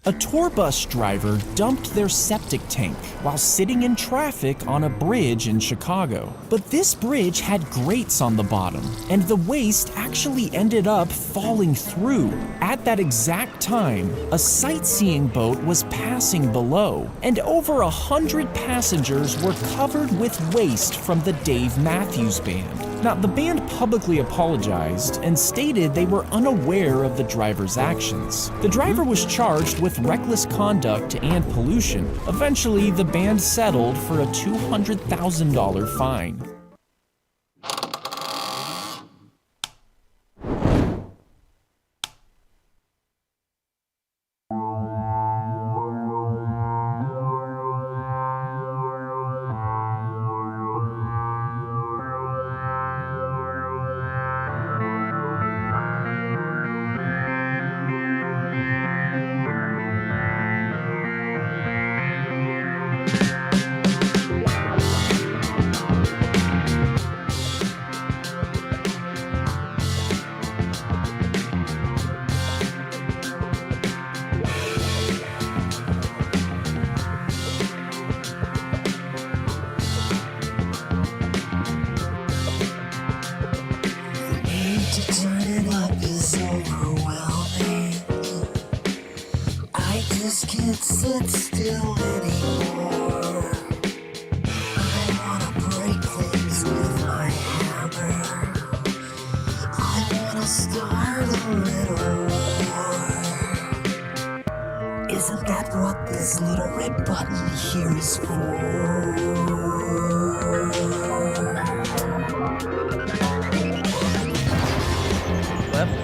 A tour bus driver dumped their septic tank while sitting in traffic on a bridge in Chicago. But this bridge had grates on the bottom, and the waste actually ended up falling through. At that exact time, a sightseeing boat was passing below, and over 100 passengers were covered with waste from the Dave Matthews Band. Now, the band publicly apologized and stated they were unaware of the driver's actions. The driver was charged with reckless conduct and pollution. Eventually, the band settled for a $200,000 fine. Can't sit still anymore. I wanna break things with my hammer. I wanna start a little war. Isn't that what this little red button here is for? Left.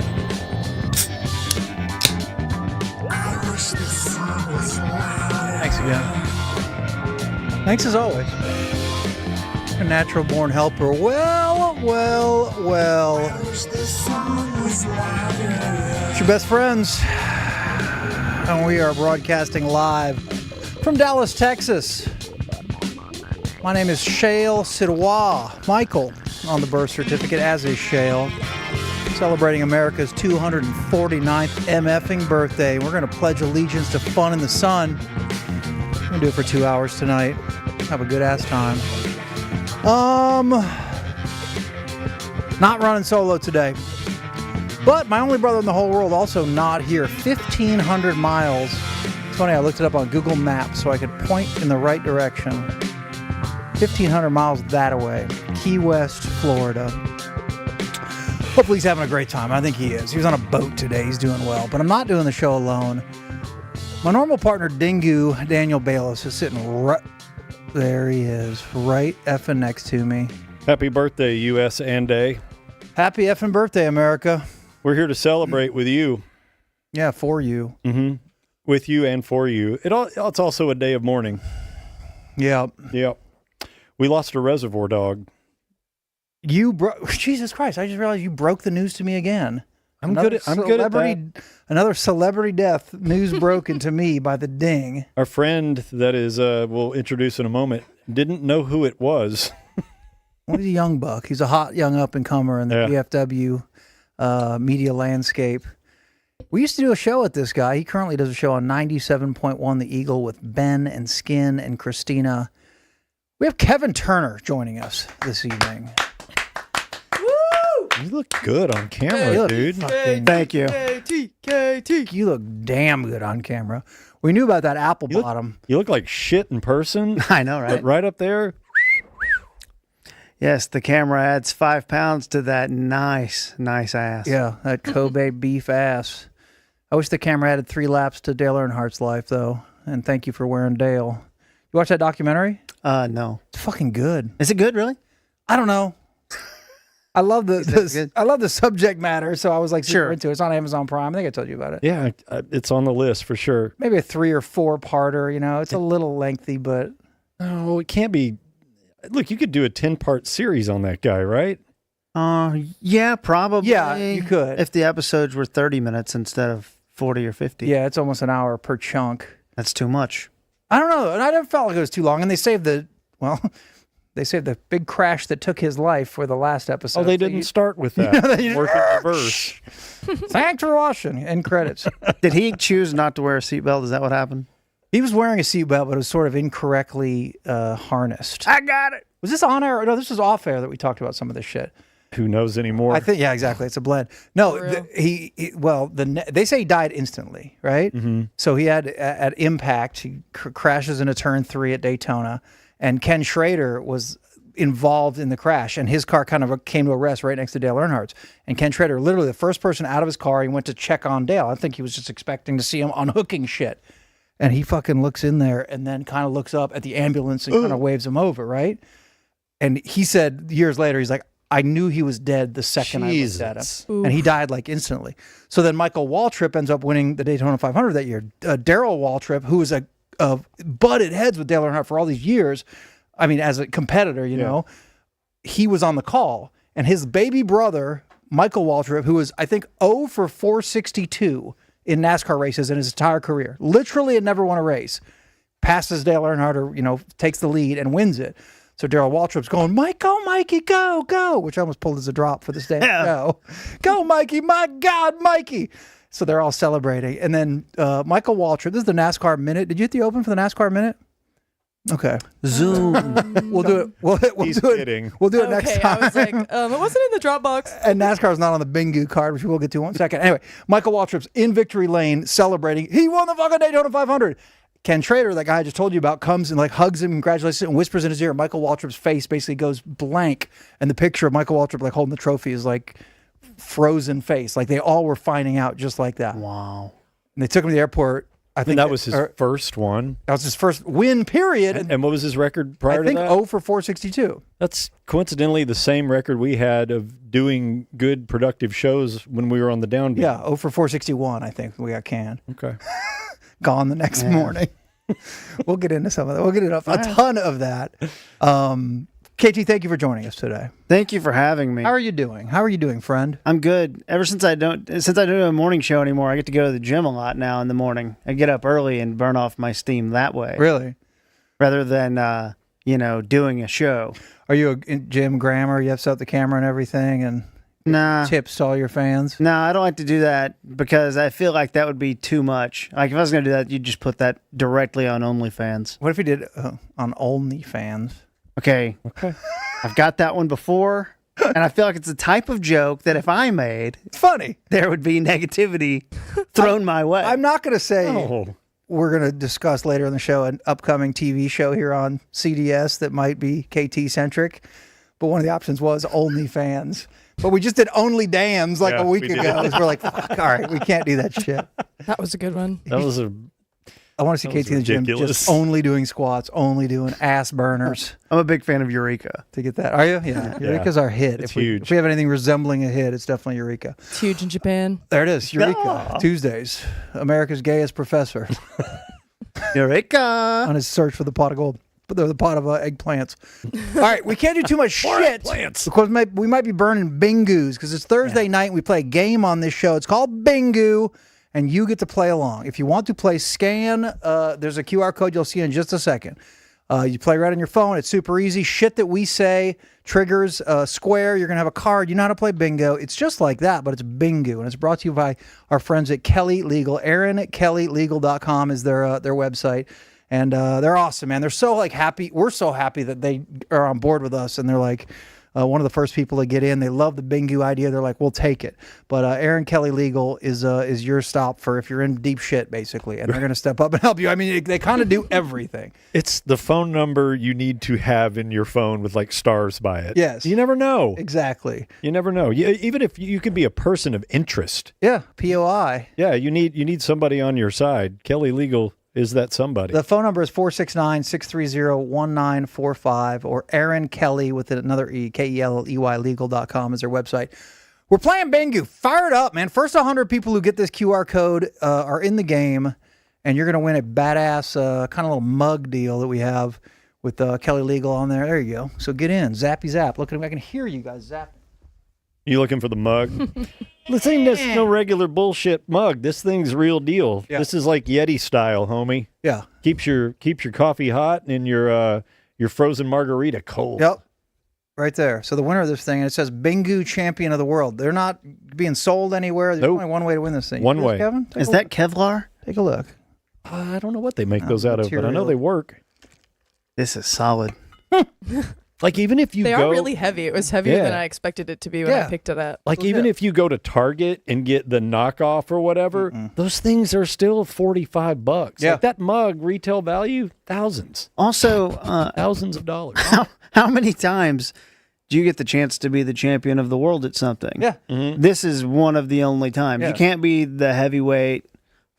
Thanks again. Thanks as always. A natural born helper. Well. It's your best friends. And we are broadcasting live from Dallas, Texas. My name is Shale Sirois. Michael on the birth certificate, as is Shale. Celebrating America's 249th MFing birthday. We're going to pledge allegiance to fun in the sun. We're going to do it for 2 hours tonight. Have a good ass time. Not running solo today. But my only brother in the whole world also not here. 1,500 miles. It's funny, I looked it up on Google Maps so I could point in the right direction. 1,500 miles that away. Key West, Florida. Hopefully he's having a great time. I think he is. He was on a boat today. He's doing well. But I'm not doing the show alone. My normal partner, Dingu, Daniel Balis, is sitting right... There he is. Right effing next to me. Happy birthday, U.S. and A. Happy effing birthday, America. We're here to celebrate with you. Yeah, for you. Mm-hmm. With you and for you. It's also a day of mourning. Yeah. Yeah. We lost a reservoir dog. Jesus Christ, I just realized you broke the news to me again. I'm good at that. Another celebrity death news broken to me by the Ding. Our friend that is, we'll introduce in a moment, didn't know who it was. Well, he's a young buck. He's a hot young up-and-comer in the VFW media landscape. We used to do a show with this guy. He currently does a show on 97.1 The Eagle with Ben and Skin and Christina. We have Kevin Turner joining us this evening. You look good on camera, dude. Thank you. KT. You look damn good on camera. We knew about that apple bottom. You look like shit in person. I know, right? But right up there. Yes, the camera adds 5 pounds to that nice ass. Yeah, that Kobe beef ass. I wish the camera added 3 laps to Dale Earnhardt's life, though. And thank you for wearing Dale. You watch that documentary? No. It's fucking good. Is it good, really? I don't know. I love the subject matter, so I was like super into it. It's on Amazon Prime. I think I told you about it. Yeah, it's on the list for sure. Maybe a 3 or 4 parter. You know, it's a little lengthy, but no, it can't be. Look, you could do a 10-part series on that guy, right? Yeah, probably. Yeah, you could if the episodes were 30 minutes instead of 40 or 50. Yeah, it's almost an hour per chunk. That's too much. I don't know, and I never felt like it was too long. And they saved They saved the big crash that took his life for the last episode. Oh, they didn't start with that. Work in reverse. Thanks for watching. End credits. Did he choose not to wear a seatbelt? Is that what happened? He was wearing a seatbelt, but it was sort of incorrectly harnessed. I got it. Was this on air? No, this was off air that we talked about some of this shit. Who knows anymore? I think, yeah, exactly. It's a blend. No, For they say he died instantly, right? Mm-hmm. So he had at impact, he crashes into turn 3 at Daytona, and Ken Schrader was involved in the crash, and his car kind of came to a rest right next to Dale Earnhardt's. And Ken Schrader, literally the first person out of his car, he went to check on Dale. I think he was just expecting to see him unhooking shit. And he fucking looks in there and then kind of looks up at the ambulance and kind of waves him over, right? And he said years later, he's like, I knew he was dead the second I looked at him. Oof. And he died like instantly. So then Michael Waltrip ends up winning the Daytona 500 that year. Darrell Waltrip, who was butted heads with Dale Earnhardt for all these years, I mean, as a competitor, you know, he was on the call. And his baby brother, Michael Waltrip, who was, I think, 0 for 462 in NASCAR races in his entire career, literally had never won a race, passes Dale Earnhardt or, you know, takes the lead and wins it. So Darrell Waltrip's going, Mikey, go, go, which I almost pulled as a drop for this day. Go, Mikey, my God, Mikey. So they're all celebrating. And then Michael Waltrip, this is the NASCAR Minute. Did you hit the open for the NASCAR Minute? Okay. Zoom. We'll do it. We'll He's do kidding. it. We'll do it next time. I was like, it wasn't in the Dropbox. And NASCAR's not on the bingo card, which we'll get to in 1 second. Anyway, Michael Waltrip's in victory lane celebrating. He won the fucking Daytona 500. Ken Schrader, that guy I just told you about, comes and like hugs him, congratulates him, and whispers in his ear. Michael Waltrip's face basically goes blank, and the picture of Michael Waltrip like holding the trophy is like frozen face. Like they all were finding out just like that. Wow. And they took him to the airport. I think And that was his first one. That was his first win, period. And what was his record prior I think to that? 0 for 462. That's coincidentally the same record we had of doing good, productive shows when we were on the downbeat. Yeah, 0 for 461, I think we got canned. Okay. Gone the next morning. We'll get into some of that. We'll get into a ton of that. KT, thank you for joining us today. Thank you for having me. How are you doing? How are you doing, friend? I'm good. Ever since I don't do a morning show anymore, I get to go to the gym a lot now in the morning. I get up early and burn off my steam that way. Really? Rather than doing a show. Are you a Jim Grammer? You have set up the camera and everything and Nah. tips to all your fans? No, I don't like to do that because I feel like that would be too much. Like if I was going to do that, you'd just put that directly on OnlyFans. What if you did on OnlyFans? Okay. I've got that one before, and I feel like it's the type of joke that if I made, It's funny. there would be negativity thrown my way. I'm not going to say Oh. we're going to discuss later in the show an upcoming TV show here on CDS that might be KT-centric, but one of the options was OnlyFans. But we just did Only Dams like Yeah, a week we did. ago. So we're like, fuck, all right, we can't do that shit. That was a good one. That was a I want to see That was KT in the gym ridiculous. just only doing squats, only doing ass burners I'm a big fan of Eureka. to get that. Are you? Yeah. Eureka's our hit. It's If we huge. have anything resembling a hit, it's definitely Eureka. It's huge in Japan. There it is. Eureka. Tuesdays. America's gayest professor Eureka! on his search for the pot of gold. The pot of eggplants. All right, we can't do too much shit because we might be burning bingoos because it's Thursday night and we play a game on this show. It's called Bingo, and you get to play along. If you want to play, scan. There's a QR code you'll see in just a second. You play right on your phone. It's super easy. Shit that we say triggers square. You're going to have a card. You know how to play bingo. It's just like that, but it's bingo. And it's brought to you by our friends at Kelly Legal. Aaron at kellylegal.com is their website. And they're awesome, man. They're so like happy. We're so happy that they are on board with us. And they're like one of the first people to get in. They love the bingo idea. They're like, we'll take it. But Aaron Kelly Legal is your stop for if you're in deep shit, basically. And they're going to step up and help you. I mean, they kind of do everything. It's the phone number you need to have in your phone with like stars by it. Yes. You never know. Exactly. You never know. Even if you could be a person of interest. Yeah. POI. Yeah, you need somebody on your side. Kelly Legal is that somebody. The phone number is 469-630-1945 or Aaron Kelly with another E, K-E-L-L-E-Y legal.com is their website. We're playing bingo. Fire it up, man. First 100 people who get this QR code are in the game, and you're going to win a badass kind of little mug deal that we have with Kelly Legal on there. There you go. So get in. Zappy zap. Look at me. I can hear you guys zapping. You looking for the mug? This ain't just no regular bullshit mug. This thing's real deal. Yeah. This is like Yeti style, homie. Yeah. Keeps your coffee hot and your your frozen margarita cold. Yep. Right there. So the winner of this thing, and it says Bingu Champion of the World. They're not being sold anywhere. There's only one way to win this thing. One way. Kevin? Is that Kevlar? Take a look. I don't know what they make those out of, but I know they work. This is solid. Like even if you They go, are really heavy. It was heavier Yeah. than I expected it to be when I picked it up. like even if you go to Target and get the knockoff or whatever, those things are still $45. Yeah. Like that mug retail value thousands, Also, thousands of dollars. how many times do you get the chance to be the champion of the world at something? Yeah. This is one of the only times. Yeah. You can't be the heavyweight,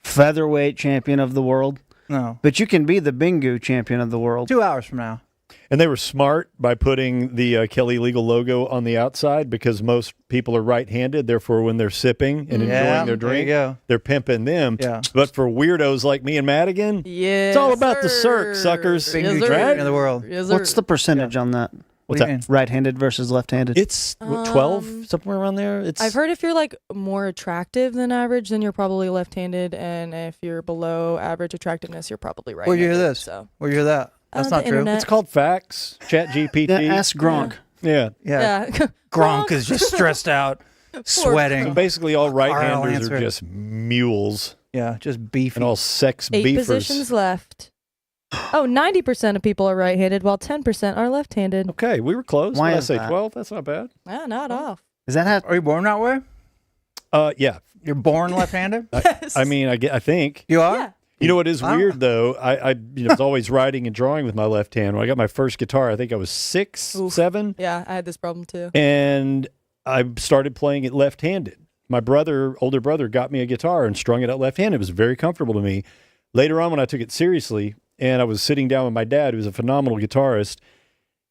featherweight champion of the world, No. but you can be the Bingu champion of the world. 2 hours from now. And they were smart by putting the Kelly Legal logo on the outside because most people are right-handed. Therefore, when they're sipping and enjoying their there drink, you go. they're pimping them. Yeah. But for weirdos like me and Madigan, Yeah. it's all about the Cirque, suckers. Bingu Yes, sir. Champion of the World. Yes, sir. What's the percentage on that? What's What do you that? mean? Right-handed versus left-handed? It's what, 12, somewhere around there. It's I've heard if you're like more attractive than average, then you're probably left-handed, and if you're below average attractiveness, you're probably right. Where'd you hear this? So Where'd you hear that? That's the not true. internet. It's called facts. Chat GPT. Yeah, ask Gronk. Yeah. Yeah. yeah, Gronk is just stressed out, So sweating. basically, all I'll right-handers answer are it. just mules Yeah, just beefy. and all sex 8 beefers. positions left. Oh, 90% of people are right-handed, while 10% are left-handed. Okay, we were close. Why When I is say that? 12, that's not bad. Ah, not off. Is that how? Are you born that way? Yeah. You're born left-handed? I mean, I think. You are? Yeah. You know what is Wow. weird though? I was always writing and drawing with my left hand. When I got my first guitar, I think I was 6, Oof. 7, Yeah, I had this problem too. and I started playing it left-handed. My older brother, got me a guitar and strung it out left-handed. It was very comfortable to me. Later on, when I took it seriously, and I was sitting down with my dad, who was a phenomenal guitarist,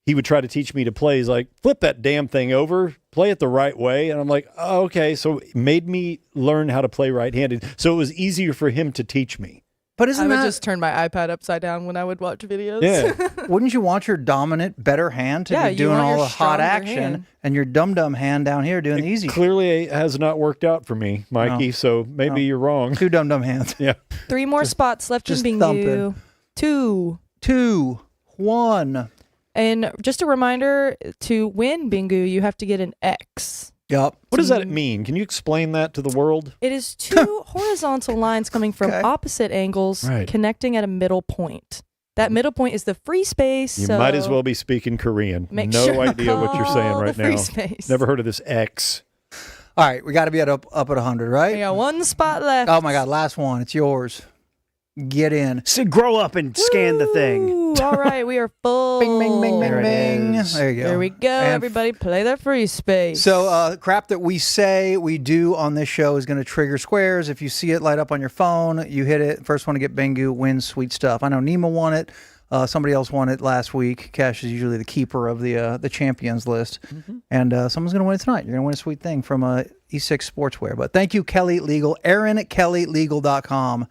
he would try to teach me to play. He's like, flip that damn thing over, play it the right way. And I'm like, oh, okay. So it made me learn how to play right-handed. So it was easier for him to teach me. But I isn't would that, just turn my iPad upside down when I would watch videos. Yeah. wouldn't you want your dominant, better hand to Yeah, be you doing want all your the hot stronger action hand. and your dum-dum hand down here doing the easy shit? Clearly has not worked out for me, Mikey. No. So maybe No. you're wrong. 2 dum-dum hands. Yeah. 3 more spots left in just Bingu. thumping. 2. 2, 1. And just a reminder, to win Bingu, you have to get an X. Yup. What does that mean? Can you explain that to the world? It is 2 horizontal lines coming from Okay. opposite angles, Right. connecting at a middle point. That middle point is the free space. You so might as well be speaking Korean. make No sure idea what you're saying all right the free now. Space. Never heard of this X. All right, we got to be up at 100, right? We got 1 spot left. Oh my God, last one. It's yours. Get in. So grow up and scan the thing. Woo! All right, we are full. Bing, bing, bing, bing, There it bing. is. There you go. There we go. And Everybody play their free space. So, crap that we say we do on this show is going to trigger squares. If you see it light up on your phone, you hit it. First one to get Bingu wins sweet stuff. I know Nima won it. Somebody else won it last week. Cash is usually the keeper of the champions list. And someone's going to win it tonight. You're going to win a sweet thing from E6 Sportswear. But thank you, Kelly Legal. Aaron at kellylegal.com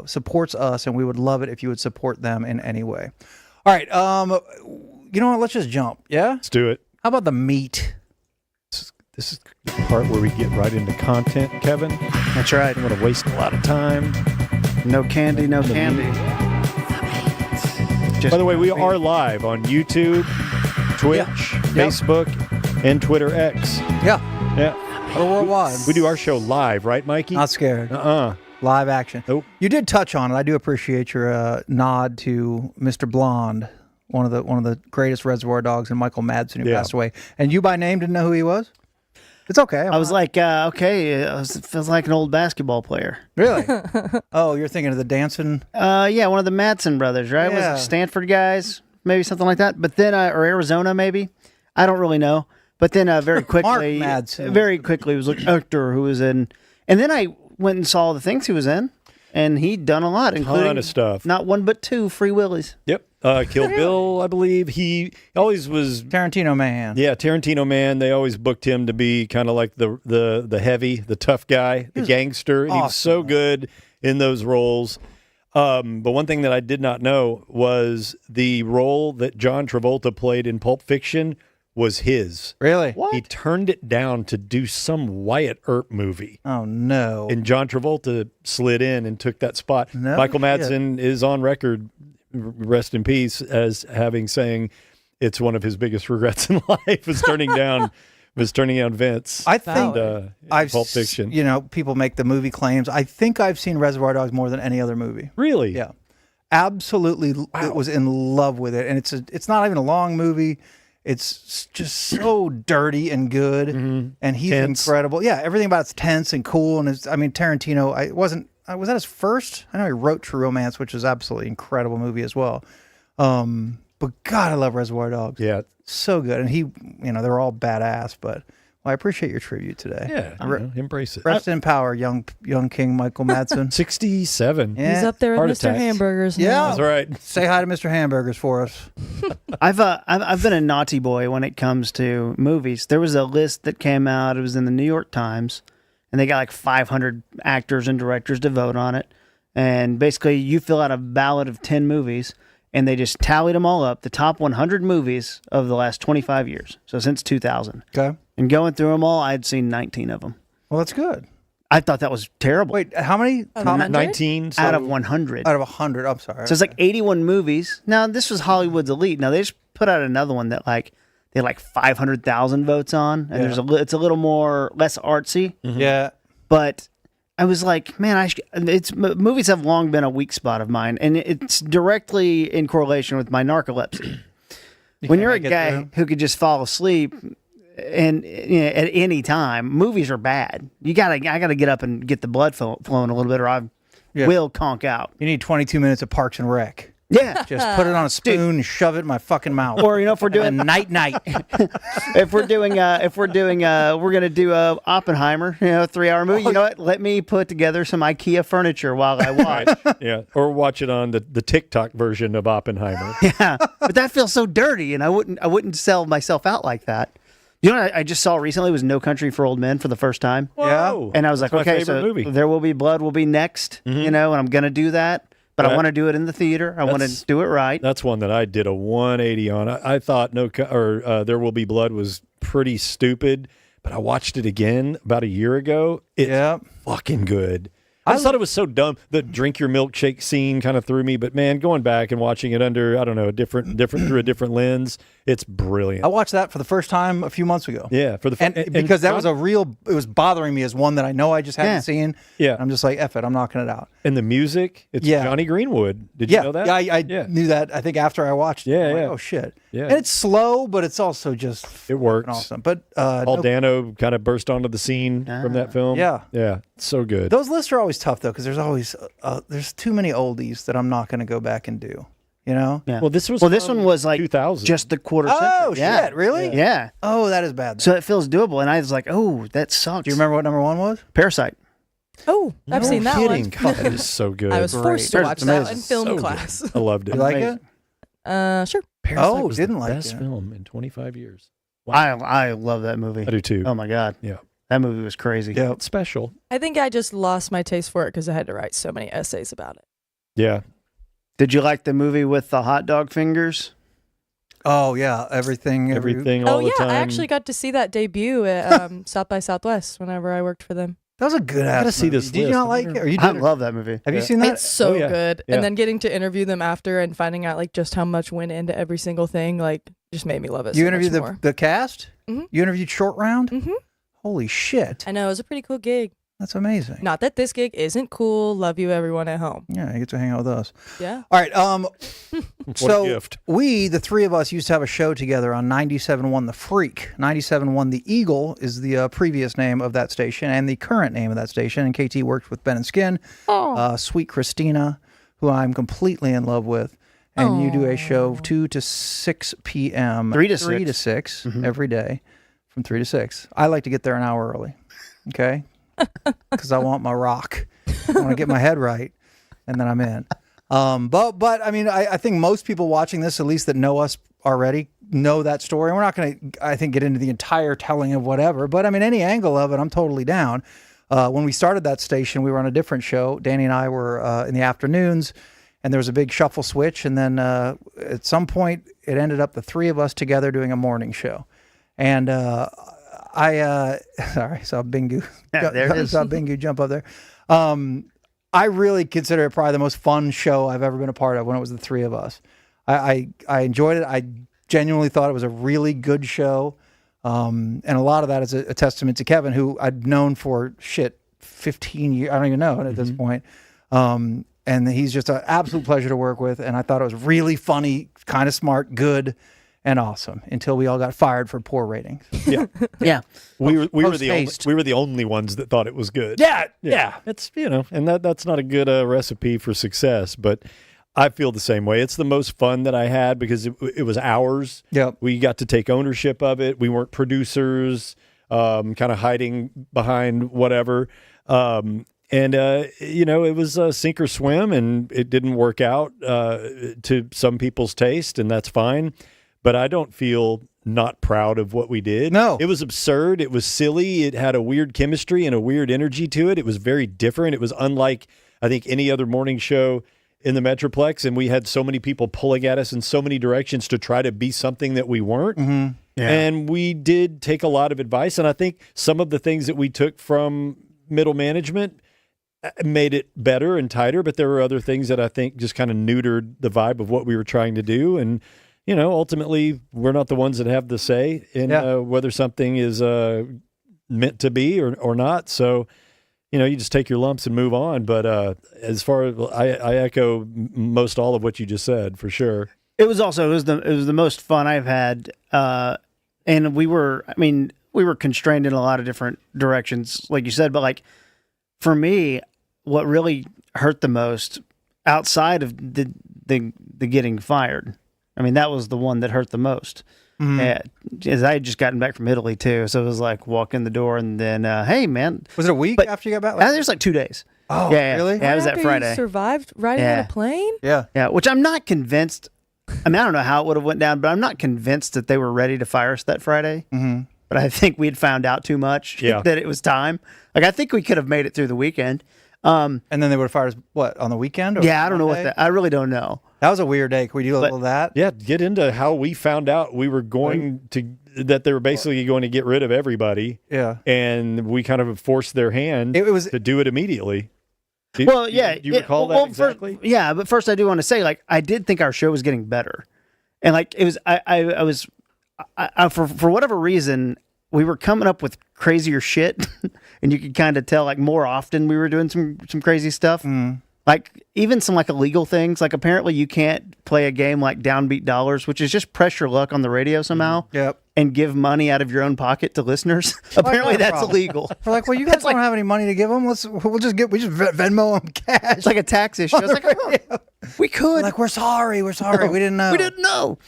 supports us, and we would love it if you would support them in any way. All right. You know what? Let's just jump. Yeah? Let's do it. How about the meat? This is the part where we get right into content, Kevin. That's right. I don't want to waste a lot of time. No candy, no candy. Just By the way, we are live on YouTube, Twitch, Facebook, and Twitter X. Yeah. Yeah. We're worldwide. We do our show live, right, Mikey? Not scared. Uh-uh. Live action. Nope. You did touch on it. I do appreciate your nod to Mr. Blonde, one of the greatest Reservoir Dogs, and Michael Madsen, who Yeah. passed away. And you by name didn't know who he was? It's okay. I was like, okay, it feels like an old basketball player. Really? Oh, you're thinking of the dancing? Yeah, one of the Madsen brothers, right? Yeah. Was it Stanford guys, maybe something like that. But then, or Arizona, maybe. I don't really know. But then, very quickly, Madsen. very quickly, it was like actor who was in, and then I went and saw the things he was in, and he'd done a lot, including of stuff. not one but 2 Free Willies. Yep. Kill Bill, I believe. He always was. Tarantino man. Yeah, Tarantino man. They always booked him to be kind of like the heavy, the tough guy, the gangster. And he was so good in those roles. But one thing that I did not know was the role that John Travolta played in Pulp Fiction was his. Really? He turned it down to do some Wyatt Earp movie. Oh, no. And John Travolta slid in and took that spot. No Michael shit. Madsen is on record rest in peace, as saying it's one of his biggest regrets in life was turning down Vince. I think Pulp Fiction. People make the movie claims. I think I've seen Reservoir Dogs more than any other movie. Really? Yeah, absolutely. Wow. Was in love with it, and it's not even a long movie. It's just so dirty and good, and he's tense. Incredible. Yeah, everything about it's tense and cool. And Tarantino. Was that his first? I know he wrote True Romance, which is absolutely incredible movie as well. But God, I love Reservoir Dogs. Yeah, so good. And they're all badass. But I appreciate your tribute today. Yeah, embrace it. Rest in power, young King Michael Madsen. 67. Yeah. He's up there with Mr. Hamburgers. Now. Yeah, that's right. Say hi to Mr. Hamburgers for us. I've been a naughty boy when it comes to movies. There was a list that came out. It was in the New York Times, and they got like 500 actors and directors to vote on it. And basically, you fill out a ballot of 10 movies, and they just tallied them all up, the top 100 movies of the last 25 years. So since 2000. Okay. And going through them all, I'd seen 19 of them. Well, that's good. I thought that was terrible. Wait, how many? 19? Out of 100. Out of 100. I'm sorry. So it's like 81 movies. Now, this was Hollywood's elite. Now, they just put out another one that they had like 500,000 votes on. And it's a little more, less artsy. Mm-hmm. Yeah. But I was like, man, movies have long been a weak spot of mine. And it's directly in correlation with my narcolepsy. When you're a guy who could just fall asleep and at any time, movies are bad. I gotta get up and get the blood flowing a little bit, or I will conk out. You need 22 minutes of Parks and Rec. Yeah, just put it on a spoon and shove it in my fucking mouth. Or if we're doing night, if we're gonna do a Oppenheimer, 3-hour movie. You know what? Let me put together some IKEA furniture while I watch. Yeah, or watch it on the TikTok version of Oppenheimer. Yeah, but that feels so dirty, and I wouldn't sell myself out like that. You know what I just saw recently was No Country for Old Men for the first time. Whoa. And I was like, okay, so movie. There Will Be Blood will be next, and I'm going to do that. But I want to do it in the theater. I want to do it right. That's one that I did a 180 on. I thought There Will Be Blood was pretty stupid, but I watched it again about a year ago. It's fucking good. I just thought it was so dumb. The drink your milkshake scene kind of threw me, but man, going back and watching it under, I don't know, different through a different lens, it's brilliant. I watched that for the first time a few months ago. Yeah, because that was it was bothering me as one that I know I just hadn't seen. Yeah. I'm just like, F it, I'm knocking it out. And the music, it's Johnny Greenwood. Did you know that? Yeah, I knew that, I think, after I watched it. Yeah, like, oh, shit. Yeah. And it's slow, but it's also just it works. Awesome. But Paul Dano kind of burst onto the scene from that film. Yeah. Yeah, so good. Those lists are always tough, though, because there's always there's too many oldies that I'm not going to go back and do. Yeah. Well, this one was like 2000. just the quarter century. Oh, shit, really? Yeah. Oh, that is bad. So it feels doable, and I was like, oh, that sucks. Do you remember what number one was? Parasite. Oh, I've seen that one. God, that is so good. I was forced to watch that in film class. I loved it. You like it? Sure. Parasite was didn't the like best it. film in 25 years. Wow. I love that movie. I do too. Oh my God. Yeah. That movie was crazy. Yeah. It's special. I think I just lost my taste for it because I had to write so many essays about it. Yeah. Did you like the movie with the hot dog fingers? Oh, yeah. Everything all oh, the yeah. time. I actually got to see that debut at South by Southwest whenever I worked for them. That was a good ass gotta see movie. this Did you list. not like it? Or you I did? love that movie. Have you seen that? It's so Oh, yeah. good. Yeah. And then getting to interview them after and finding out like just how much went into every single thing, like just made me love it You so interviewed much more. the cast? Mhm. You interviewed Short Round? Mhm. Holy shit. I know, it was a pretty cool gig. That's amazing. Not that this gig isn't cool. Love you, everyone at home. Yeah, you get to hang out with us. Yeah. All right. What So a gift. we, the three of us, used to have a show together on 97.1 The Freak. 97.1 The Eagle is the previous name of that station and the current name of that station. And KT worked with Ben and Skin. Sweet Christina, who I'm completely in love with. And you do a show 2 to 6 p.m. 3 to 3 to 6 every day from 3 to 6. I like to get there an hour early. Okay? Because I want my rock. I want to get my head right, and then I'm in. But I mean, I think most people watching this, at least that know us already, know that story. And we're not going to, I think, get into the entire telling of whatever. But I mean, any angle of it, I'm totally down. When we started that station, we were on a different show. Danny and I were in the afternoons, and there was a big shuffle switch. And then at some point, it ended up the three of us together doing a morning show. And sorry, saw Bingu. Yeah, there it is. Saw Bingu jump up there. I really consider it probably the most fun show I've ever been a part of when it was the three of us. I enjoyed it. I genuinely thought it was a really good show. And a lot of that is a testament to Kevin, who I'd known for 15 years. I don't even know at this point. And he's just an absolute pleasure to work with. And I thought it was really funny, kind of smart, good, and awesome until we all got fired for poor ratings. Yeah. Yeah. We were Post-haste. the only ones that thought it was good. Yeah. It's, and that's not a good recipe for success, but I feel the same way. It's the most fun that I had because it was ours. Yep. We got to take ownership of it. We weren't producers, kind of hiding behind whatever. It was sink or swim, and it didn't work out to some people's taste, and that's fine. But I don't feel not proud of what we did. No. It was absurd. It was silly. It had a weird chemistry and a weird energy to it. It was very different. It was unlike, I think, any other morning show in the Metroplex, and we had so many people pulling at us in so many directions to try to be something that we weren't. Mm-hmm. Yeah. And we did take a lot of advice, and I think some of the things that we took from middle management made it better and tighter, but there were other things that I think just kind of neutered the vibe of what we were trying to do. And, ultimately, we're not the ones that have the say in whether something is meant to be or not. So, you just take your lumps and move on. But as far as I echo most all of what you just said, for sure. It was the most fun I've had. And we were constrained in a lot of different directions, like you said, but for me, what really hurt the most outside of the getting fired, that was the one that hurt the most. As I had just gotten back from Italy too, so it was like walk in the door and then, hey man, Was it a week after you got back? it was like 2 days. Oh, yeah, really? Yeah, it was that After Friday. You survived riding on a plane? Yeah. Yeah, which I'm not convinced. I don't know how it would have went down, but I'm not convinced that they were ready to fire us that Friday. Mm-hmm. But I think we had found out too much that it was time. I think we could have made it through the weekend. And then they would have fired us, on the weekend? Or I don't know what I really don't know. That was a weird day. Can we do a little of that? Yeah, get into how we found out we were that they were basically going to get rid of everybody. Yeah. And we kind of forced their hand to do it immediately. Do you recall that exactly? But first I do want to say, I did think our show was getting better. And it was, I was, for whatever reason, we were coming up with crazier shit, and you could kind of tell more often we were doing some crazy stuff. Even some illegal things. Apparently you can't play a game like Downbeat Dollars, which is just press your luck on the radio somehow. Yep. And give money out of your own pocket to listeners. Apparently that's illegal. We're like, well, you guys don't have any money to give them. We just Venmo them cash. It's like a tax issue. I was like, we could. We're sorry. We didn't know. We didn't know.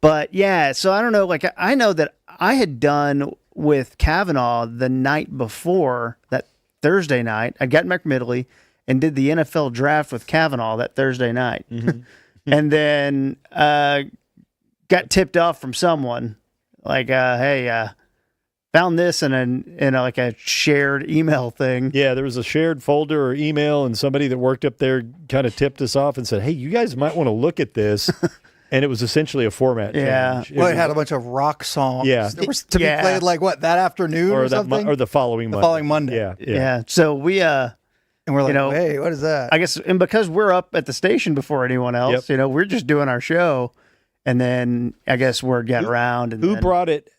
But yeah, so I don't know. I know that I had done with Kavanaugh the night before, that Thursday night. I'd gotten back from Italy and did the NFL draft with Kavanaugh that Thursday night. Mm-hmm. And then got tipped off from someone hey, found this in a shared email thing. Yeah, there was a shared folder or email, and somebody that worked up there kind of tipped us off and said, hey, you guys might want to look at this. And it was essentially a format change. Well, it had a bunch of rock songs. Yeah. That were to be played that afternoon or something? Or the following Monday. The following Monday. Yeah. So we... and we're like, hey, what is that? I guess, and because we're up at the station before anyone else, we're just doing our show. And then I guess word got around. And who brought it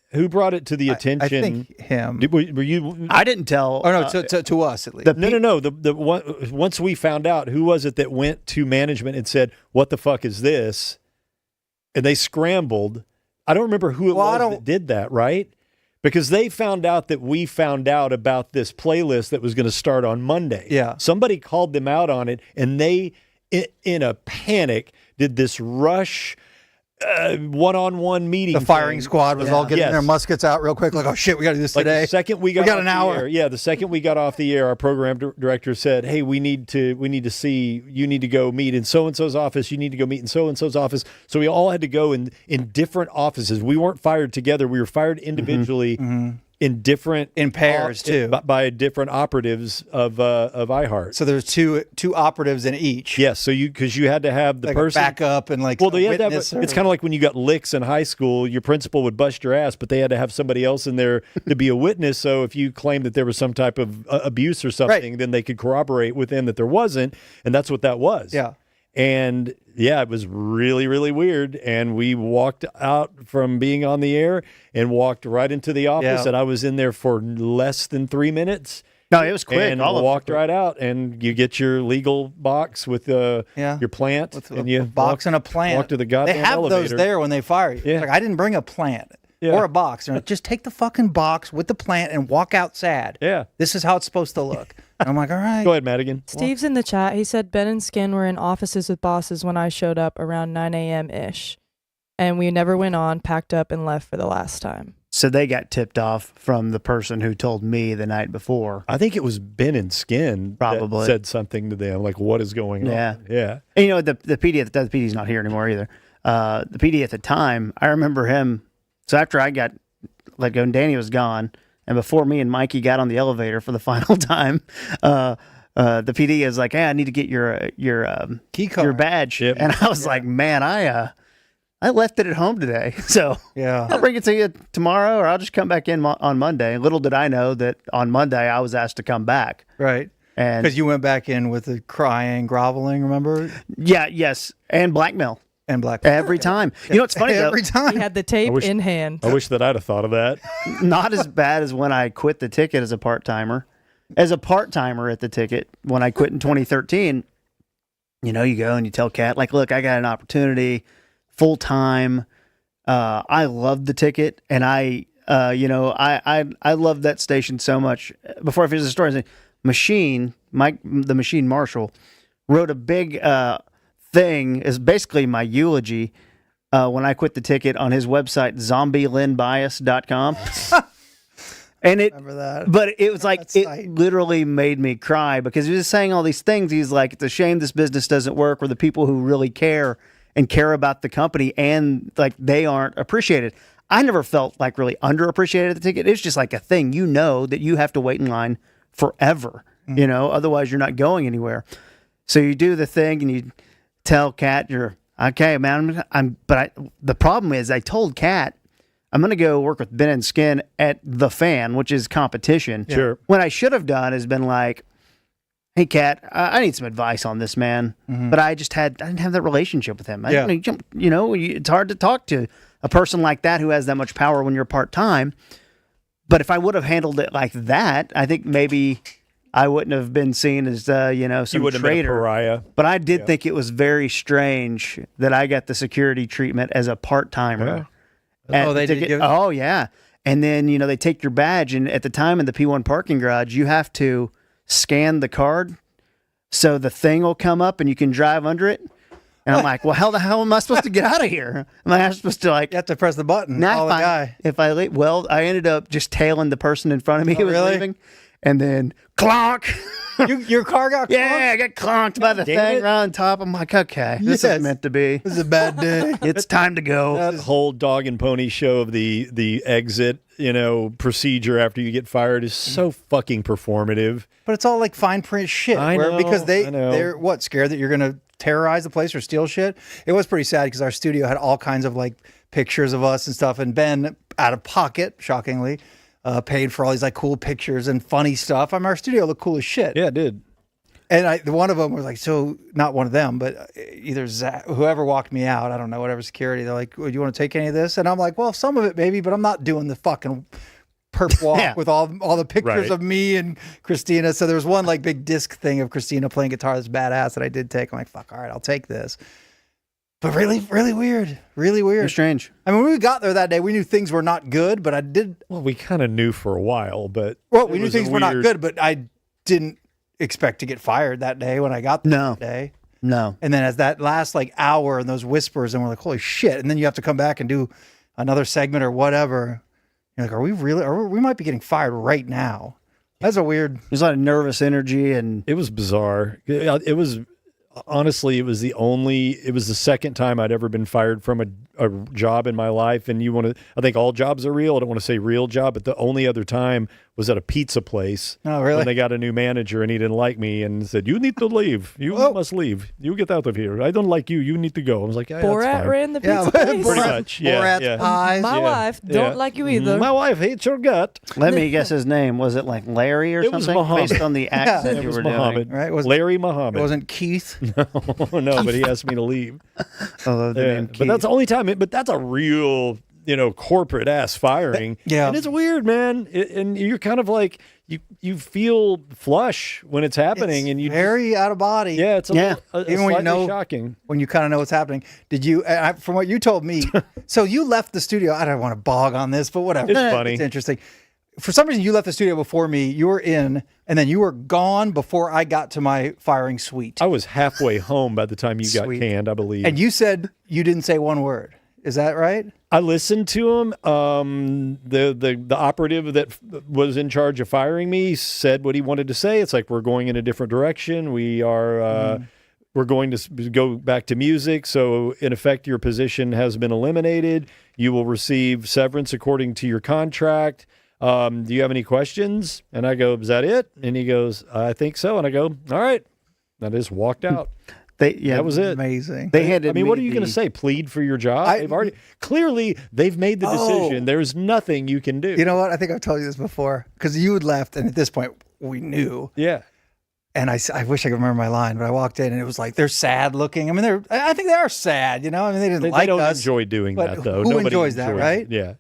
to the attention? I think him. Were you? I didn't tell. Oh, no, to us at least. No. The one, once we found out, who was it that went to management and said, what the fuck is this? And they scrambled. I don't remember who it was that did that, right? Because they found out that we found out about this playlist that was going to start on Monday. Yeah. Somebody called them out on it, and they, in a panic, did this rush one-on-one meeting. The firing squad was all getting their muskets out real quick, oh shit, we got to do this today. The second we got an hour. The second we got off the air, our program director said, hey, we need to see, you need to go meet in so-and-so's office, you need to go meet in so-and-so's office. So we all had to go in different offices. We weren't fired together, we were fired individually in different In pairs, too. by different operatives of iHeart. So there's two operatives in each. Yes, so because you had to have the Like person a backup and like well, a they had to have, witness it's kind of like when you got licks in high school, your principal would bust your ass, but they had to have somebody else in there to be a witness. So if you claimed that there was some type of abuse or something, then they could corroborate with them that there wasn't, and that's what that was. Yeah. And yeah, it was really, really weird. And we walked out from being on the air and walked right into the office, Yeah. and I was in there for less than 3 minutes. No, it was quick. And walked right out, and you get your legal box with your plant, and you box and a plant. Walk to the goddamn They have elevator. those there when they fire you. Yeah. It's like, I didn't bring a plant or a box. They're like, just take the fucking box with the plant and walk out sad. Yeah. This is how it's supposed to look. And I'm like, all right. Go ahead, Madigan. Steve's in the chat. He said Ben and Skin were in offices with bosses when I showed up around 9 a.m. ish. And we never went on, packed up, and left for the last time. So they got tipped off from the person who told me the night before. I think it was Ben and Skin Probably. that said something to them, like, what is going on? Yeah. And you know, the PD the PD's not here anymore either. The PD at the time, I remember him. So after I got let go and Danny was gone, and before me and Mikey got on the elevator for the final time, the PD is like, "Hey, I need to get your Key card. your badge." Yep. And I was like, "Man, I left it at home today, so Yeah. I'll bring it to you tomorrow, or I'll just come back in on Monday." Little did I know that on Monday I was asked to come back. Right. And Because you went back in with the crying, groveling, remember? yes, and blackmail And black. every time. You know what's funny though? Every time. He had the tape in hand. I wish that I'd have thought of that. Not as bad as when I quit the ticket as a part-timer. As a part-timer at the ticket, when I quit in 2013, you know, you go and you tell Kat, like, look, I got an opportunity full-time. I loved the ticket, and I love that station so much. Before I finish the story, the machine marshal, wrote a big thing, is basically my eulogy when I quit the ticket on his website, zombielinbias.com. And Remember that? but it was like, That it site. literally made me cry because he was saying all these things. He's like, it's a shame this business doesn't work, or the people who really care and care about the company, and like they aren't appreciated. I never felt like really underappreciated at the ticket. It's just like a thing, you know, that you have to wait in line forever, you know, otherwise you're not going anywhere. So you do the thing and you tell Kat, you're okay, man. The problem is I told Kat, I'm going to go work with Ben and Skin at The Fan, which is competition. Sure. What I should have done is been like, hey, Kat, I need some advice on this, man. But I didn't have that relationship with him. It's hard to talk to a person like that who has that much power when you're part-time. But if I would have handled it like that, I think maybe I wouldn't have been seen as, some You would have been a traitor. pariah. But I did think it was very strange that I got the security treatment as a part-timer. Oh, they did give it? Oh, yeah. And then, they take your badge, and at the time in the P1 parking garage, you have to scan the card so the thing will come up and you can drive under it. And I'm like, well, how the hell am I supposed to get out of here? Am I supposed to You have to press the button. Call the guy. if I leave? Well, I ended up just tailing the person in front of me who was really? leaving, and then clonk. Your car got Yeah, I got clonked by the damn thing it. right on top. I'm like, okay, this Yes. is meant to be. This is a bad day. It's time to go. That whole dog and pony show of the exit, procedure after you get fired is so fucking performative. But it's all like fine print shit. I know, Because I know. they're scared that you're going to terrorize the place or steal shit. It was pretty sad because our studio had all kinds of like pictures of us and stuff. And Ben, out of pocket, shockingly, paid for all these like cool pictures and funny stuff. I mean, our studio looked cool as shit. Yeah, it did. And one of them was like, so not one of them, but either Zach, whoever walked me out, I don't know, whatever security. They're like, "Do you want to take any of this?" And I'm like, well, some of it maybe, but I'm not doing the fucking perp walk Yeah. with all the pictures Right. of me and Christina. So there was one like big disc thing of Christina playing guitar that's badass that I did take. I'm like, fuck, all right, I'll take this. But really, really weird. Really You're weird. strange. I mean, when we got there that day, we knew things were not good, but Well, we kind of knew for a while, but we it knew was a things were not weird- good, but I didn't expect to get fired that day when I got there No. that day. No. And then as that last like hour and those whispers, and we're like, holy shit. And then you have to come back and do another segment or whatever. You're like, are we really, we might be getting fired right now. That's a weird. There's a lot of nervous energy, and It was bizarre. It was honestly, it was the second time I'd ever been fired from a job in my life, and I think all jobs are real. I don't want to say real job, but the only other time was at a pizza place. Oh, really? When they got a new manager and he didn't like me and said, "You need to leave. You must leave. You get out of here. I don't like you. You need to go." I was like, "Yeah, that's Borat fine." ran the pizza place. Pretty much. Yeah, Borat's yeah. pies. My wife don't like you either. My wife hates your gut. Let me guess his name. Was it like Larry or It was something? Muhammad. Based on the accent It you was were Muhammad. doing. Right? Larry It Muhammad. wasn't Keith. No, but he asked me to leave. I love the Yeah, name but Keith. that's the only time. But that's a real, corporate ass firing. Yeah. And it's weird, man. And you're kind of like you feel flush when it's happening, and you very out of body. yeah, it's Yeah. Even when you slightly know shocking. when you kind of know what's happening. Did you? From what you told me, so you left the studio. I don't want to bog on this, but whatever. It's funny. It's interesting. For some reason, you left the studio before me. You were in, and then you were gone before I got to my firing suite. I was halfway home by the time you got Sweet. canned, I believe. And you said you didn't say one word. Is that right? I listened to him. The operative that was in charge of firing me said what he wanted to say. It's like, we're going in a different direction. We are we're going to go back to music. So in effect, your position has been eliminated. You will receive severance according to your contract. Do you have any questions? And I go, is that it? And he goes, I think so. And I go, all right. And I just walked out. That was it. Amazing. They handed I mean, what are you me going to say? Plead for your job? They've made the decision. There's nothing you can do. You know what? I think I've told you this before because you had left, and at this point, we knew. Yeah. And I wish I could remember my line, but I walked in, and it was like, they're sad looking. I mean, I think they are sad, I mean, they didn't They like don't us. enjoy doing but that, though. who Nobody enjoys that, right? Yeah.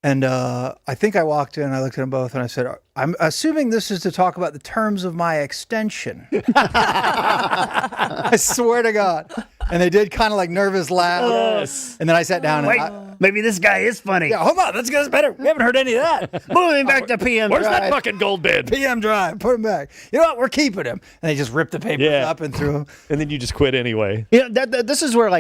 And I think I walked in, I looked at them both, and I said, I'm assuming this is to talk about the terms of my extension. I swear to God. And they did kind of like nervous laugh. Yes. And then I sat down and Maybe this guy is funny. yeah, hold on, let's get us better. We haven't heard any of that. Moving back to PM Where's Drive. that fucking gold bid? PM Drive, put him back. You know what? We're keeping him. And they just ripped the papers Yeah. up and threw them. And then you just quit anyway. This is where